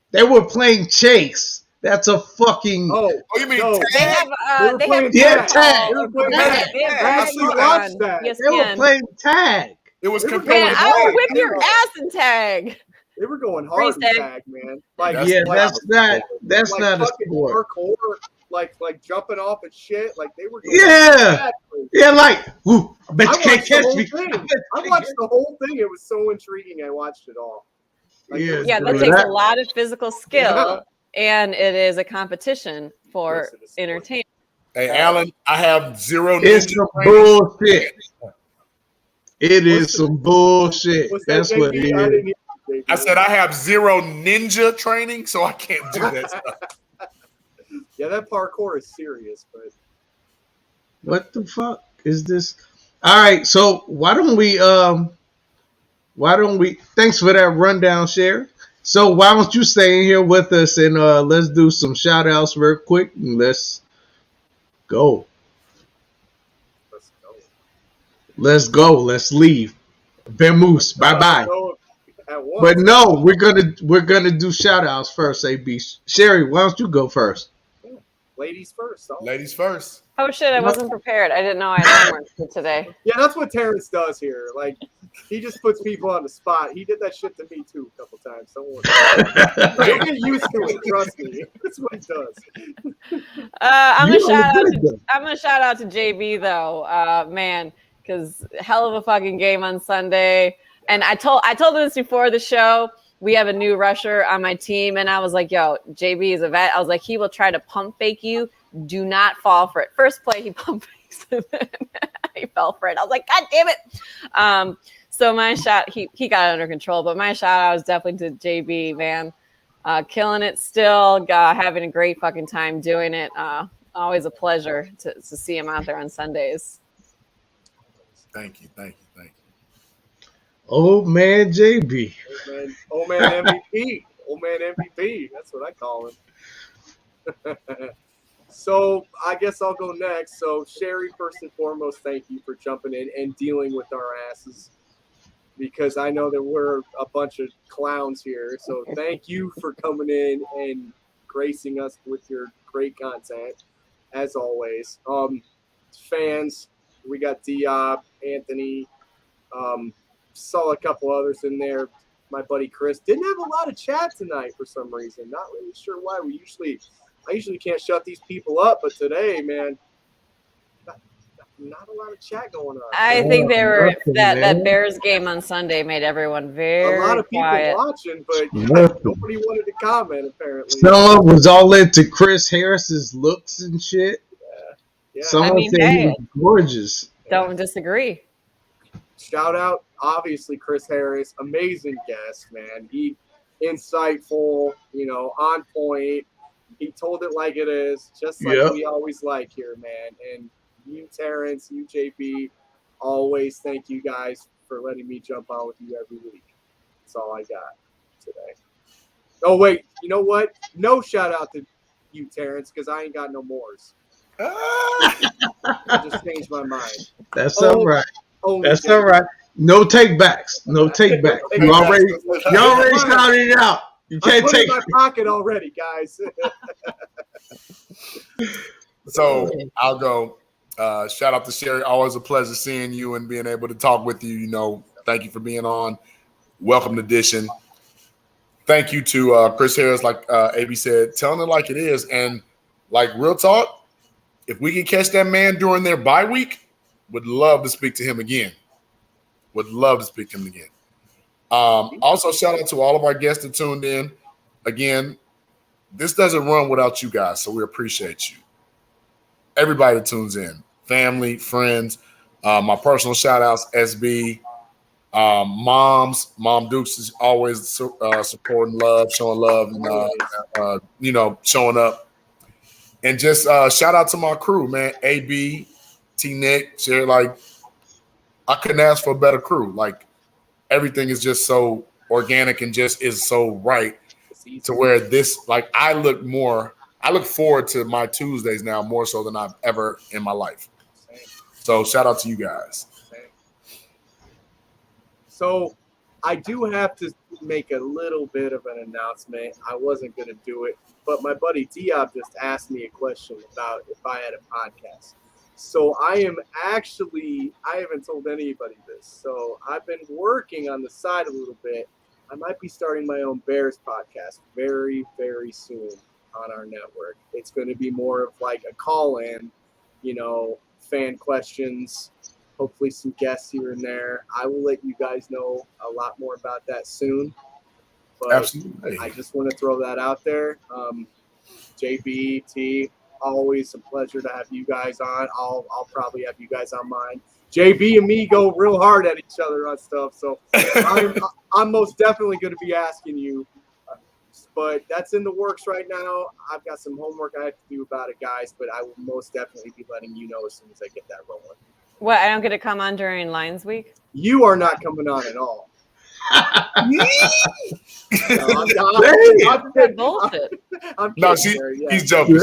They were playing Chase. That's a fucking. Oh, you mean tag? They have tag. I actually watched that. They were playing tag. It was competitive. I will whip your ass in tag. They were going hard in tag, man. That's not a sport. like jumping off and shit. Like they were going yeah, like, woo, I bet you can't catch me. I watched the whole thing. It was so intriguing. I watched it all. Like, yeah, that takes a lot of physical skill, and it is a competition for entertainment. Hey, Alan, I have zero. It's some bullshit. It is some bullshit. That's what it is. I said I have zero ninja training, so I can't do that stuff. Yeah, that parkour is serious, but what the fuck is this? All right, so why don't we thanks for that rundown, Sherry. So why don't you stay in here with us and let's do some shout outs real quick and let's go. Let's leave. Vamoose, bye-bye. But no, we're gonna do shout outs first, AB. Sherry, why don't you go first? Ladies first. Ladies first. Oh shit, I wasn't prepared. I didn't know I had homework for today. Yeah, that's what Terrence does here. Like, he just puts people on the spot. He did that shit to me too a couple times. Don't worry. You'll get used to it. Trust me. That's what he does. I'm gonna shout out to JB though, man, because hell of a fucking game on Sunday. And I told him this before the show. We have a new rusher on my team, and I was like, "Yo, JB is a vet." I was like, "He will try to pump fake you. Do not fall for it." First play, he pump fakes, and then he fell for it. I was like, "God damn it!" So my shot, he got it under control, but my shout out was definitely to JB, man, killing it still, having a great fucking time doing it. Always a pleasure to see him out there on Sundays. Thank you. Old man JB. Old man MVP. Old man MVP. That's what I call him. So I guess I'll go next. So Sherry, first and foremost, thank you for jumping in and dealing with our asses, because I know that we're a bunch of clowns here. So thank you for coming in and gracing us with your great content, as always. Fans, we got Diop, Anthony, saw a couple others in there. My buddy Chris didn't have a lot of chat tonight for some reason. Not really sure why. I usually can't shut these people up, but today, man, not a lot of chat going on. I think that Bears game on Sunday made everyone very a lot of people quiet. watching, but nobody wanted to comment apparently. Someone was all into Chris Harris's looks and shit. Yeah. Someone said he was gorgeous. Don't disagree. Shout out, obviously, Chris Harris, amazing guest, man. He insightful, on point. He told it like it is, just like we always like here, man. And you, Terrence, you, JP, always thank you guys for letting me jump on with you every week. That's all I got today. Oh, wait, you know what? No shout out to you, Terrence, because I ain't got no mores. I just changed my mind. That's all right. That's all right. No take backs. No take backs. You already shouted it out. You can't take it in my pocket already, guys. So I'll go. Shout out to Sherry. Always a pleasure seeing you and being able to talk with you. Thank you for being on. Welcome to Edition. Thank you to Chris Harris, like AB said, telling it like it is. And like real talk, if we can catch that man during their bye week, would love to speak to him again. Also, shout out to all of our guests that tuned in. Again, this doesn't run without you guys, so we appreciate you. Everybody that tunes in, family, friends, my personal shout outs, SB, Mom Dukes is always supporting love, showing love, and showing up. And just shout out to my crew, man. AB, T Nick, Sherry, like I couldn't ask for a better crew. Like everything is just so organic and just is so right to where this, like I look forward to my Tuesdays now more so than I've ever in my life. So shout out to you guys. So I do have to make a little bit of an announcement. I wasn't going to do it, but my buddy Diop just asked me a question about if I had a podcast. So I haven't told anybody this. So I've been working on the side a little bit. I might be starting my own Bears podcast very, very soon. on our network. It's going to be more of like a call-in, fan questions, hopefully some guests here and there. I will let you guys know a lot more about that soon. But Absolutely. I just want to throw that out there. JB, T, always a pleasure to have you guys on. I'll probably have you guys on mine. JB and me go real hard at each other on stuff, so I'm most definitely going to be asking you. But that's in the works right now. I've got some homework I have to do about it, guys, but I will most definitely be letting you know as soon as I get that rolling. What, I don't get to come on during Lions Week? You are not coming on at all. Bullshit. No, he's joking.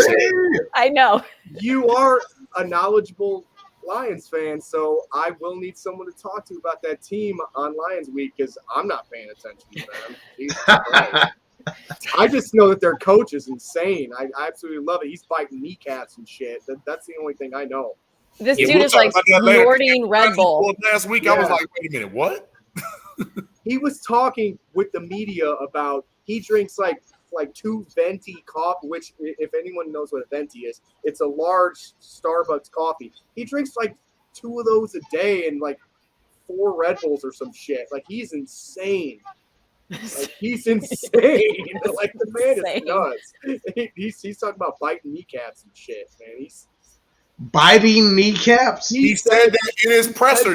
I know. You are a knowledgeable Lions fan, so I will need someone to talk to about that team on Lions Week because I'm not paying attention to them. Jesus Christ. I just know that their coach is insane. I absolutely love it. He's biting kneecaps and shit. That's the only thing I know. This dude is like snorting Red Bull. Last week, I was like, wait a minute, what? He was talking with the media about he drinks like 2 venti coffee, which if anyone knows what a venti is, it's a large Starbucks coffee. He drinks like 2 of those a day and like 4 Red Bulls or some shit. Like he's insane. Like he's insane. Like the man is nuts. He's talking about biting kneecaps and shit, man. He's biting kneecaps. He said that in his presser.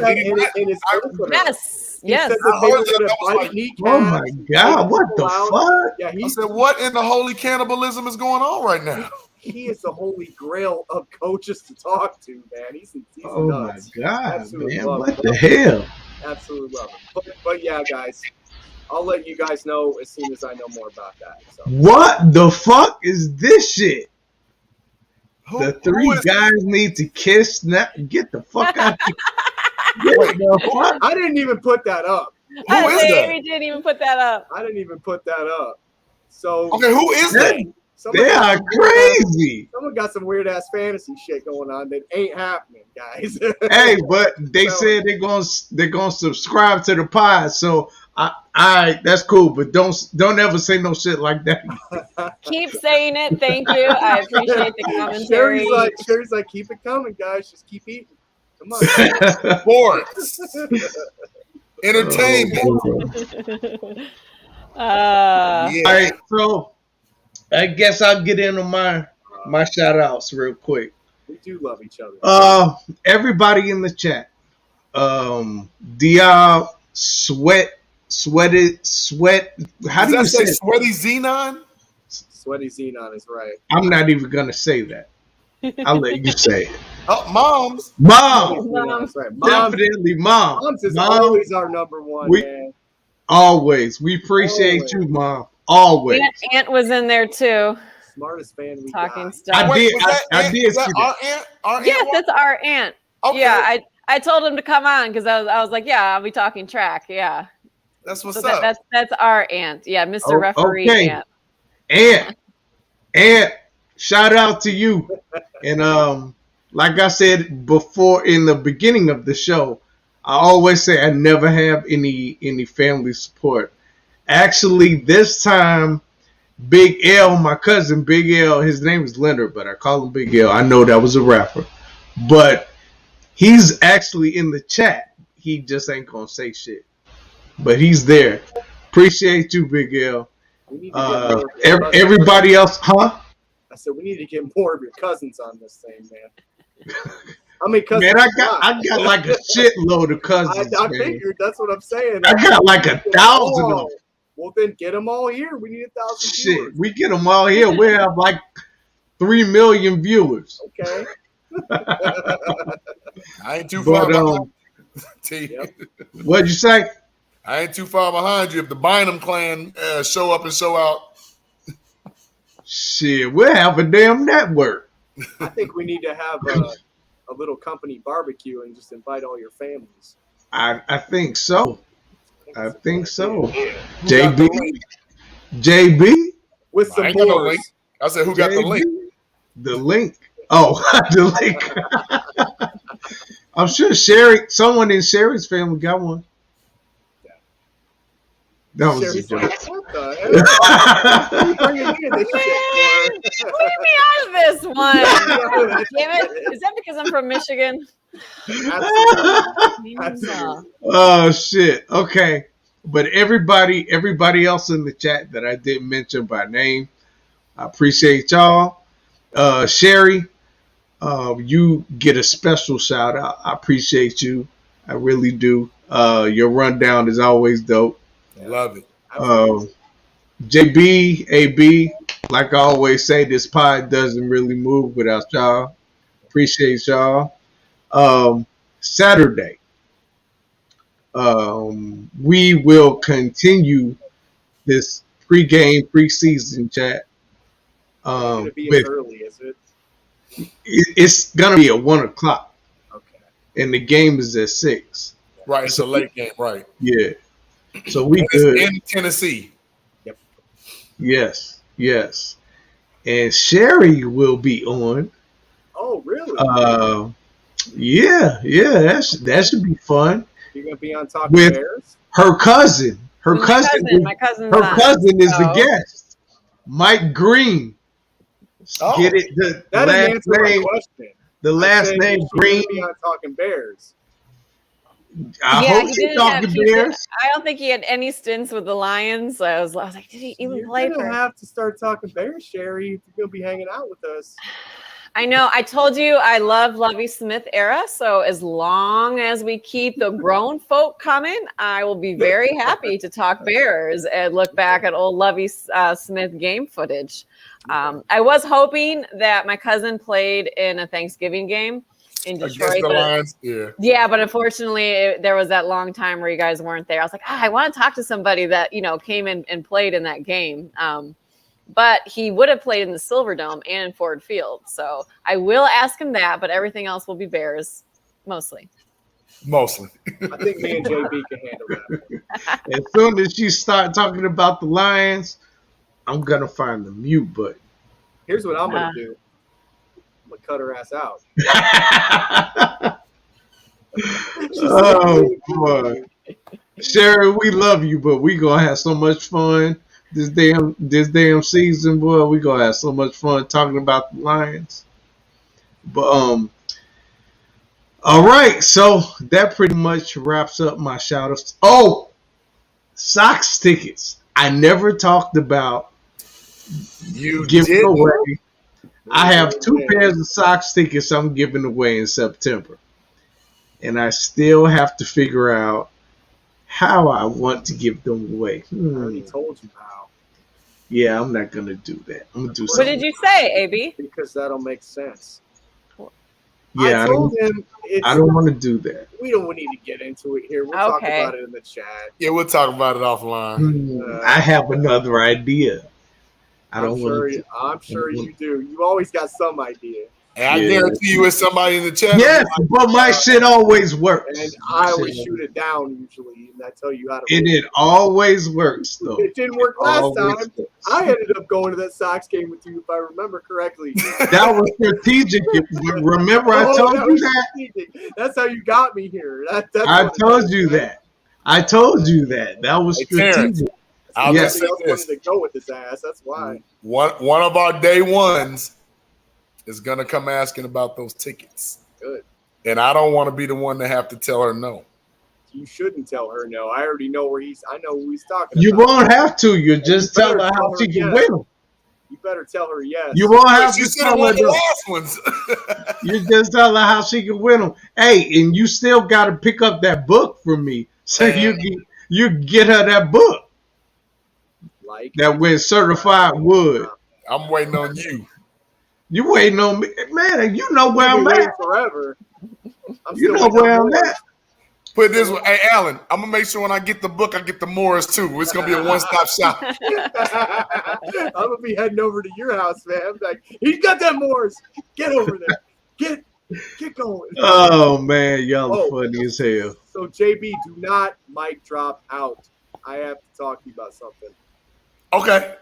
Yes. Oh my God! What the fuck? Yeah, he said, "What in the holy cannibalism is going on right now?" He is the holy grail of coaches to talk to, man. He's oh nuts. My God, absolutely man! Love What it. the hell? Absolutely love it. But yeah, guys, I'll let you guys know as soon as I know more about that. So. What the fuck is this shit? The 3 guys need to kiss now. Get the fuck out. I didn't even put that up. Who is that? We didn't even put that up. I didn't even put that up. So okay, who is that? They are crazy. Someone got some weird ass fantasy shit going on that ain't happening, guys. Hey, but they said they're gonna subscribe to the pod, so that's cool. But don't ever say no shit like that. Keep saying it. Thank you. I appreciate the commentary. Sherry's like, keep it coming, guys. Just keep eating. Come on. Sports. Entertainment. All right, so I guess I'll get into my shout outs real quick. We do love each other. Everybody in the chat. Diab Sweat. How do you say it? Sweaty Xenon? Sweaty Xenon is right. I'm not even gonna say that. I'll let you say it. Oh, moms. Mom. Right. Definitely mom. Moms is always our number one, man. Always. We appreciate you, Mom. Always. Aunt was in there too. Smartest fan we talking got. stuff. I did. Is that our aunt? Yes, that's our aunt. Okay. Yeah, I told him to come on because I was like, yeah, I'll be talking track. Yeah. That's what's up. That's our aunt. Yeah, Mr. Referee aunt. Aunt, shout out to you. And like I said before in the beginning of the show, I always say I never have any family support. Actually, this time, Big L, my cousin Big L, his name is Leonard, but I call him Big L. I know that was a rapper. But he's actually in the chat. He just ain't gonna say shit. But he's there. Appreciate you, Big L. Everybody else, huh? I said we need to get more of your cousins on this thing, man. How many cousins? Man, I got like a shitload of cousins. I figured that's what I'm saying. I got like 1,000 of them. Well, then get them all here. We need 1,000 Shit, viewers. we get them all here. We have like 3 million viewers. Okay. I ain't too far behind. What'd you say? I ain't too far behind you. If the Bynum clan show up and show out. Shit, we'll have a damn network. I think we need to have a little company barbecue and just invite all your families. I think so. I think so. JB? With some I said, who got the link? The link. Oh, the link. I'm sure someone in Sherry's family got one. That was Sherry's like, what the You bringing me in this shit for? Leave me out of this one. Damn it. Is that because I'm from Michigan? Absolutely. Oh shit. Okay. But everybody else in the chat that I didn't mention by name, I appreciate y'all. Sherry, you get a special shout out. I appreciate you. I really do. Your rundown is always dope. Love it. JB, AB, like I always say, this pod doesn't really move without y'all. Appreciate y'all. Saturday, we will continue this preseason chat. It's going to be as early, is it? It's going to be at 1:00. Okay. And the game is at 6. Right, it's a late game, right? Yeah. So we good. It's in Tennessee. Yep. Yes. And Sherry will be on. Oh, really? Yeah. That should be fun. You're gonna be on Talking With Bears? her cousin. My cousin is the guest. Mike Green. Oh, Get it? The that didn't last answer my name. question. The last name Green. Be on Talking Bears. I hope she's Talking Bears. I don't think he had any stints with the Lions. So I was like, did he even play for? You're gonna have to start talking Bears, Sherry. If you're gonna be hanging out with us. I know. I told you I love Lovie Smith era. So as long as we keep the grown folk coming, I will be very happy to talk Bears and look back at old Lovie Smith game footage. I was hoping that my cousin played in a Thanksgiving game in Detroit. Against the Lions, yeah, but unfortunately, there was that long time where you guys weren't there. I was like, I want to talk to somebody that came in and played in that game. But he would have played in the Silverdome and in Ford Field. So I will ask him that, but everything else will be Bears, mostly. I think me and JB can handle that. As soon as you start talking about the Lions, I'm going to find the mute button. Here's what I'm going to do. I'm going to cut her ass out. Oh, boy. Sherry, we love you, but we going to have so much fun. This damn season, boy, we gonna have so much fun talking about the Lions. But all right, so that pretty much wraps up my shout outs. Oh, Sox tickets. I never talked about giving away. I have 2 pairs of Sox tickets I'm giving away in September. And I still have to figure out how I want to give them away. I already told you how. Yeah, I'm not gonna do that. I'm gonna do What something. did you say, AB? Because that'll make sense. Yeah, I told him I don't want to do that. We don't need to get into it here. We'll talk about it in the chat. Yeah, we'll talk about it offline. I have another idea. I'm sure you do. You always got some idea. And I guarantee you it's somebody in the chat. Yes, but my shit always works. And I always shoot it down usually, and I tell you how to. And it always works, though. It didn't work last time. I ended up going to that Sox game with you, if I remember correctly. That was strategic. Remember, I told you that. Strategic. That's how you got me here. I told you that. I told you that. That was strategic. I'll just say this. Wanted to go with his ass. That's why. One of our day ones is gonna come asking about those tickets. Good. And I don't want to be the one to have to tell her no. You shouldn't tell her no. I already know I know who he's talking about. You won't have to. You just tell her how she can win them. You better tell her yes. You won't have to tell her the last ones. You just tell her how she can win them. Hey, and you still got to pick up that book from me, so you get her that book. Like that went certified wood. I'm waiting on you. You waiting on me, man? You know where I'm at. Forever. You know where I'm at. Put it this way, hey Alan, I'm gonna make sure when I get the book, I get the Morris too. It's gonna be a one-stop shop. I'm gonna be heading over to your house, man. I'm like, he's got that Morris. Get over there. Get going. Oh man, y'all are funny as hell. So JB, do not mic drop out. I have to talk to you about something. Okay.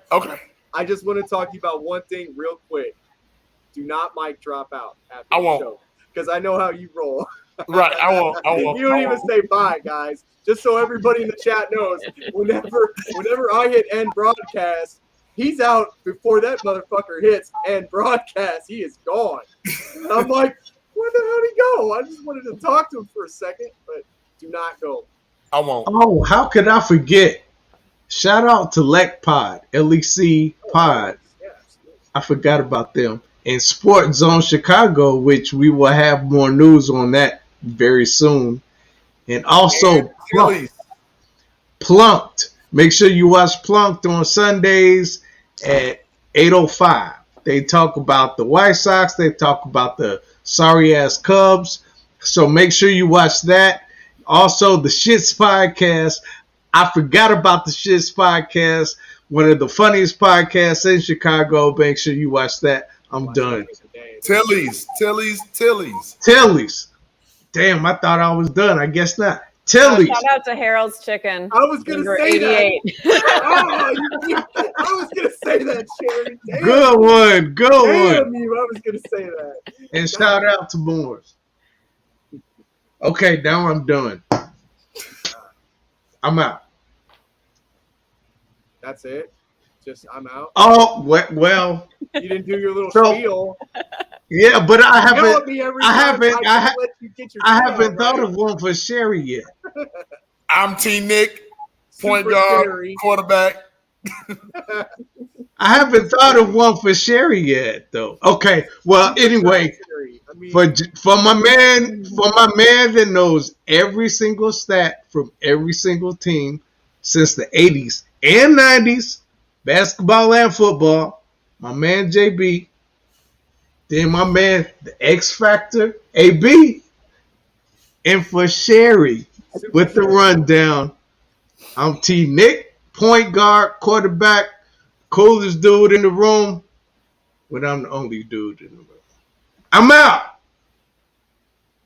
I just want to talk to you about one thing real quick. Do not mic drop out after I the won't. show. Because I know how you roll. Right. I won't. You don't even say bye, guys. Just so everybody in the chat knows, whenever I hit end broadcast, he's out before that motherfucker hits end broadcast. He is gone. And I'm like, where the hell did he go? I just wanted to talk to him for a second, but do not go. I won't. Oh, how could I forget? Shout out to LEC Pod, LEC Pod. Yeah, I forgot about them. And Sport Zone Chicago, which we will have more news on that very soon. And also Plunked. Make sure you watch Plunked on Sundays at 8:05. They talk about the White Sox. They talk about the sorry-ass Cubs. So make sure you watch that. Also, the Shits Podcast. I forgot about the Shits Podcast. One of the funniest podcasts in Chicago. Make sure you watch that. I'm done. Tilly's. Damn, I thought I was done. I guess not. Tilly's. Shout out to Harold's Chicken. I was going to say 88. that. I was going to say that, Sherry. Damn. Good one. Damn you. I was going to say that. And shout out to Moores. Okay, now I'm done. I'm out. That's it? Just I'm out? Oh, well. You didn't do your little So- spiel. Yeah, but I Yell at haven't. me every I time haven't. I can let you get your I spiel, haven't thought right? of one for Sherry yet. I'm T Nick, point Super guard, Sherry. quarterback. I haven't thought of one for Sherry yet, though. Okay. Well, anyway, I mean, for my man that knows every single stat from every single team since the 80s and 90s, basketball and football, my man JB. Then my man, the X Factor, AB. And for Sherry, with the rundown, I'm T Nick, point guard, quarterback, coolest dude in the room, but I'm the only dude in the room. I'm out.